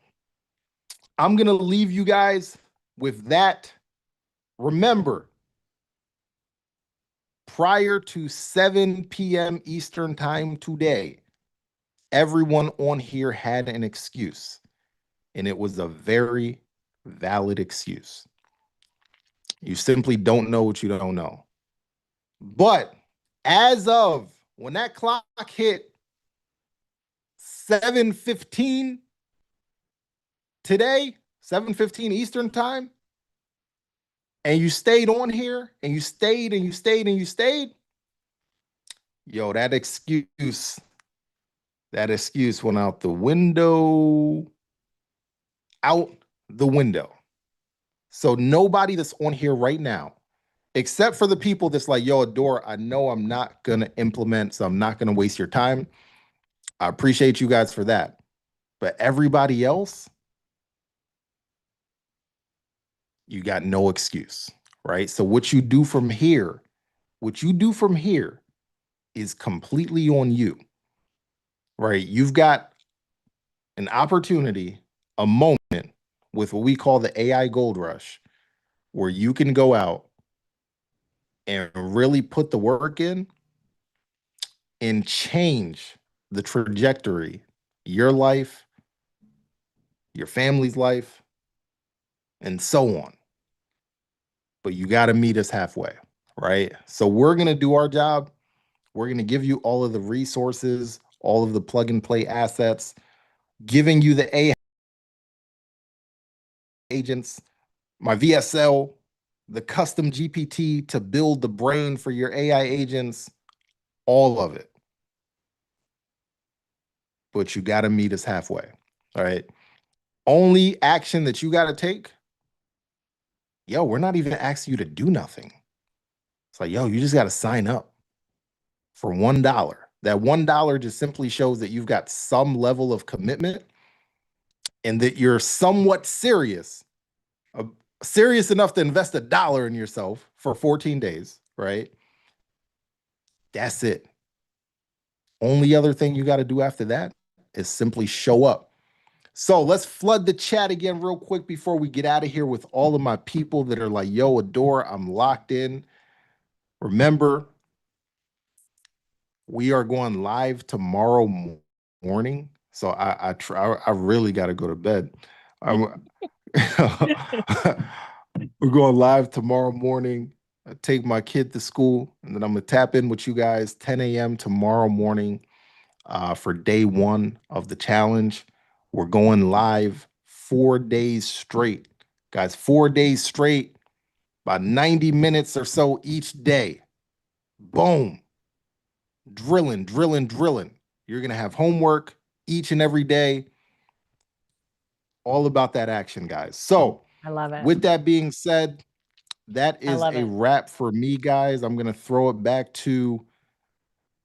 I'm going to leave you guys with that. Remember, prior to 7 p.m. Eastern time today, everyone on here had an excuse, and it was a very valid excuse. You simply don't know what you don't know. But as of when that clock hit 7:15 today, 7:15 Eastern time, and you stayed on here, and you stayed, and you stayed, and you stayed, yo, that excuse went out the window. Out the window. So nobody that's on here right now, except for the people that's like, yo, Adora, I know I'm not going to implement, so I'm not going to waste your time. I appreciate you guys for that. But everybody else, you got no excuse, right? So what you do from here is completely on you, right? You've got an opportunity, a moment with what we call the AI Gold Rush, where you can go out and really put the work in and change the trajectory, your life, your family's life, and so on. But you got to meet us halfway, right? So we're going to do our job. We're going to give you all of the resources, all of the plug and play assets, giving you the AI agents, my VSL, the custom GPT to build the brain for your AI agents, all of it. But you got to meet us halfway. All right. Only action that you got to take, yo, we're not even asking you to do nothing. It's like, yo, you just got to sign up for $1. That $1 just simply shows that you've got some level of commitment and that you're somewhat serious enough to invest $1 in yourself for 14 days, right? That's it. Only other thing you got to do after that is simply show up. So let's flood the chat again real quick before we get out of here with all of my people that are like, yo, Adora, I'm locked in. Remember, we are going live tomorrow morning. So I really got to go to bed. We're going live tomorrow morning. I take my kid to school, and then I'm going to tap in with you guys 10 a.m. tomorrow morning for day 1 of the challenge. We're going live 4 days straight. Guys, 4 days straight, about 90 minutes or so each day. Boom. Drilling. You're going to have homework each and every day. All about that action, guys. So, I love it. With that being said, that is a wrap for me, guys. I'm going to throw it back to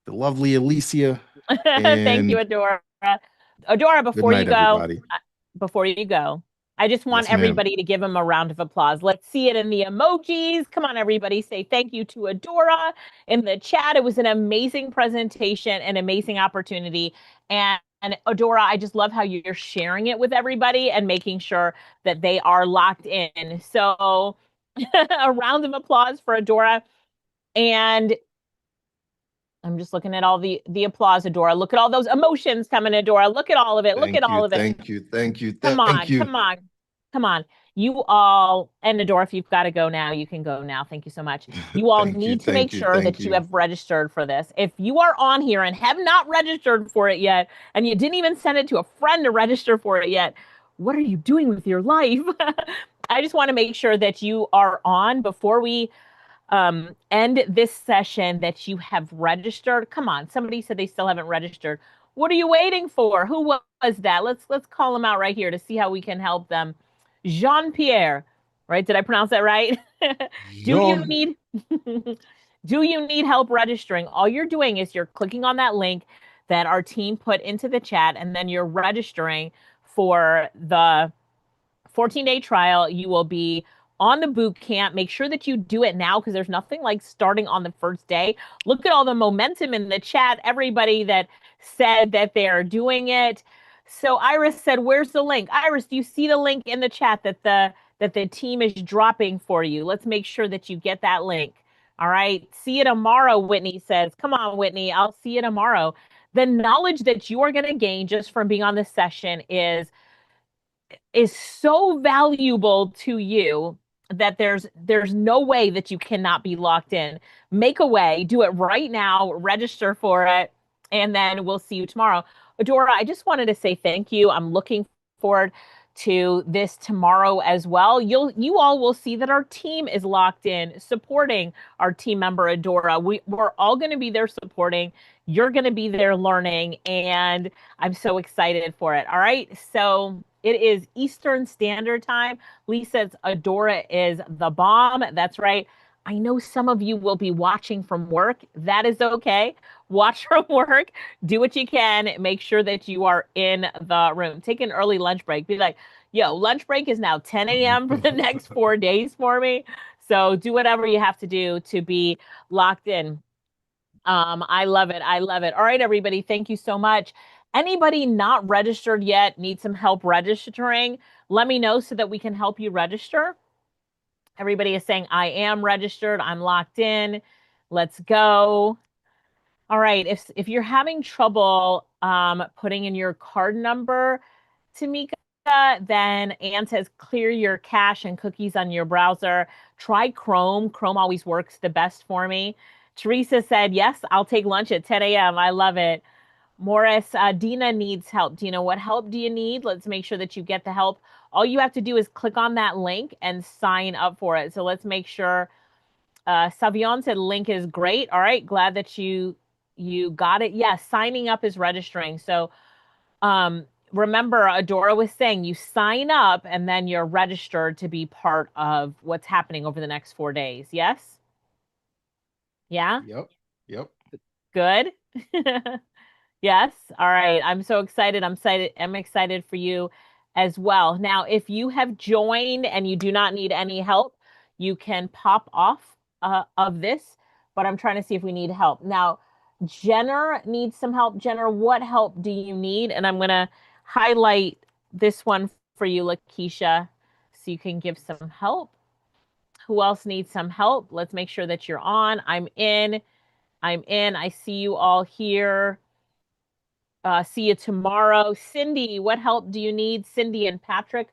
the lovely Alicia. Thank you, Adora. Adora, before you go, I just want everybody to give him a round of applause. Let's see it in the emojis. Come on, everybody. Say thank you to Adora in the chat. It was an amazing presentation, an amazing opportunity. And Adora, I just love how you're sharing it with everybody and making sure that they are locked in. So a round of applause for Adora. And I'm just looking at all the applause, Adora. Look at all those emotions coming, Adora. Look at all of it. Look at all of it. Thank you. Come on. You all, and Adora, if you've got to go now, you can go now. Thank you so much. You all need to make sure that you have registered for this. If you are on here and have not registered for it yet, and you didn't even send it to a friend to register for it yet, what are you doing with your life? I just want to make sure that you are on before we end this session, that you have registered. Come on, somebody said they still haven't registered. What are you waiting for? Who was that? Let's call them out right here to see how we can help them. Jean-Pierre, right? Did I pronounce that right? Do you need help registering? All you're doing is you're clicking on that link that our team put into the chat, and then you're registering for the 14-day trial. You will be on the boot camp. Make sure that you do it now, because there's nothing like starting on the first day. Look at all the momentum in the chat. Everybody that said that they're doing it. So Iris said, where's the link? Iris, do you see the link in the chat that the team is dropping for you? Let's make sure that you get that link. All right. See you tomorrow, Whitney says. Come on, Whitney. I'll see you tomorrow. The knowledge that you are going to gain just from being on this session is so valuable to you that there's no way that you cannot be locked in. Make a way, do it right now, register for it, and then we'll see you tomorrow. Adora, I just wanted to say thank you. I'm looking forward to this tomorrow as well. You all will see that our team is locked in, supporting our team member Adora. We're all going to be there supporting. You're going to be there learning, and I'm so excited for it. All right, so it is Eastern Standard Time. Lee says Adora is the bomb. That's right. I know some of you will be watching from work. That is okay. Watch from work. Do what you can. Make sure that you are in the room. Take an early lunch break. Be like, yo, lunch break is now 10 a.m. for the next 4 days for me. So do whatever you have to do to be locked in. I love it. All right, everybody. Thank you so much. Anybody not registered yet, need some help registering? let me know so that we can help you register. Everybody is saying, I am registered. I'm locked in. Let's go. All right. If you're having trouble putting in your card number, Tamika, then Ann says clear your cache and cookies on your browser. Try Chrome. Chrome always works the best for me. Teresa said, yes, I'll take lunch at 10 a.m. I love it. Morris, Dina needs help. Dina, what help do you need? Let's make sure that you get the help. All you have to do is click on that link and sign up for it. So let's make sure. Savion said link is great. All right, glad that you got it. Yes, signing up is registering. So remember, Adora was saying you sign up and then you're registered to be part of what's happening over the next 4 days. Yes? Yeah? Yep. Good. Yes. All right. I'm so excited. I'm excited for you as well. Now, if you have joined and you do not need any help, you can pop off of this, but I'm trying to see if we need help. Now, Jenner needs some help. Jenner, what help do you need? And I'm going to highlight this one for you, Lakeisha, so you can give some help. Who else needs some help? Let's make sure that you're on. I'm in. I see you all here. See you tomorrow. Cindy, what help do you need? Cindy and Patrick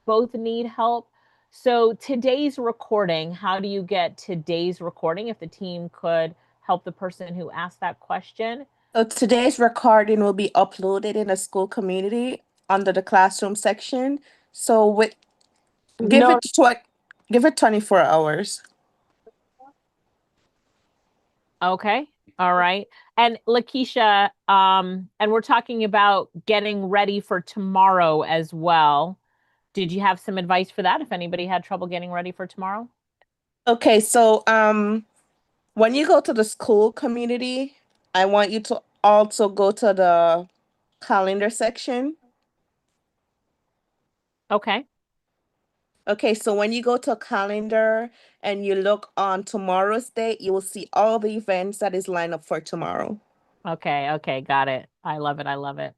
both need help. So today's recording, how do you get today's recording? If the team could help the person who asked that question. So today's recording will be uploaded in the school community under the classroom section. So give it 24 hours. Okay. All right. And Lakeisha, and we're talking about getting ready for tomorrow as well. Did you have some advice for that if anybody had trouble getting ready for tomorrow? Okay, so when you go to the school community, I want you to also go to the calendar section. Okay. Okay, so when you go to calendar and you look on tomorrow's date, you will see all the events that is lined up for tomorrow. Okay, got it. I love it.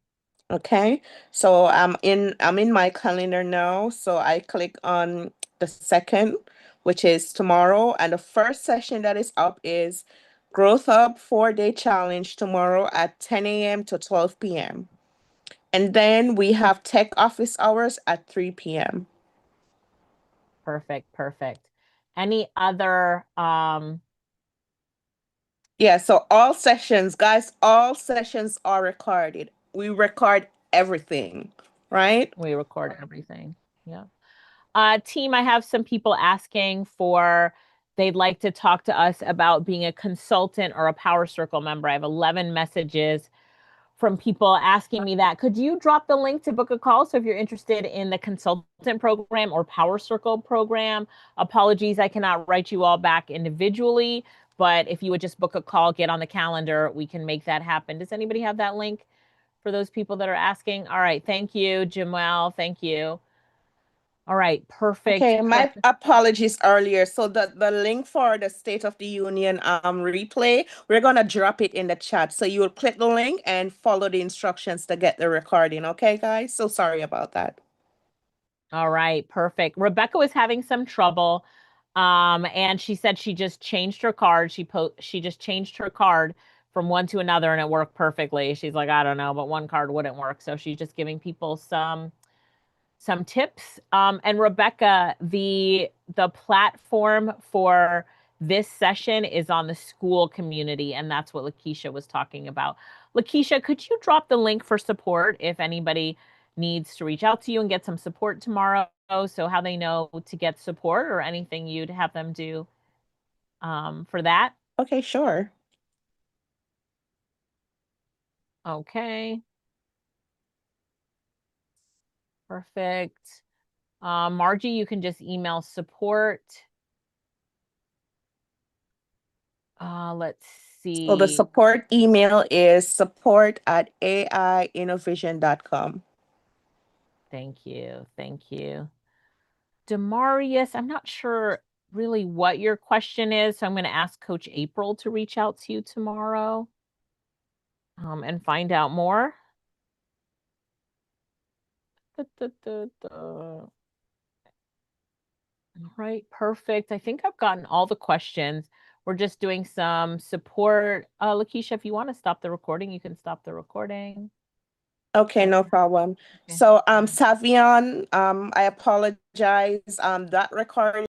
Okay, so I'm in my calendar now. So I click on the second, which is tomorrow, and the first session that is up is Growth Hub 4-day challenge tomorrow at 10 a.m. to 12 p.m. And then we have tech office hours at 3 p.m. Perfect. Any other Yeah, so all sessions, guys, all sessions are recorded. We record everything, right? we record everything. Yeah. Team, I have some people asking for they'd like to talk to us about being a consultant or a Power Circle member. I have 11 messages from people asking me that. Could you drop the link to book a call? So if you're interested in the consultant program or Power Circle program, apologies, I cannot write you all back individually, but if you would just book a call, get on the calendar, we can make that happen. Does anybody have that link for those people that are asking? All right, thank you, Jamal, thank you. All right, perfect. Okay, my apologies earlier. So the link for the State of the Union replay, we're gonna drop it in the chat. So you will click the link and follow the instructions to get the recording. Okay, guys? So sorry about that. All right, perfect. Rebecca was having some trouble. And she said she just changed her card. She just changed her card from one to another and it worked perfectly. She's like, I don't know, but one card wouldn't work. So she's just giving people some tips. And Rebecca, the platform for this session is on the school community, and that's what Lakeisha was talking about. Lakeisha, could you drop the link for support if anybody needs to reach out to you and get some support tomorrow? So how they know to get support or anything you'd have them do for that? Okay, sure. Okay. Perfect. Margie, you can just email support. Let's see. So the support email is support@aiinnovation.com. Thank you. Demarius, I'm not sure really what your question is, so I'm going to ask Coach April to reach out to you tomorrow and find out more. All right, perfect. I think I've gotten all the questions. We're just doing some support. Lakeisha, if you want to stop the recording, you can stop the recording. Okay, no problem. Okay. So, Savion, I apologize. That recording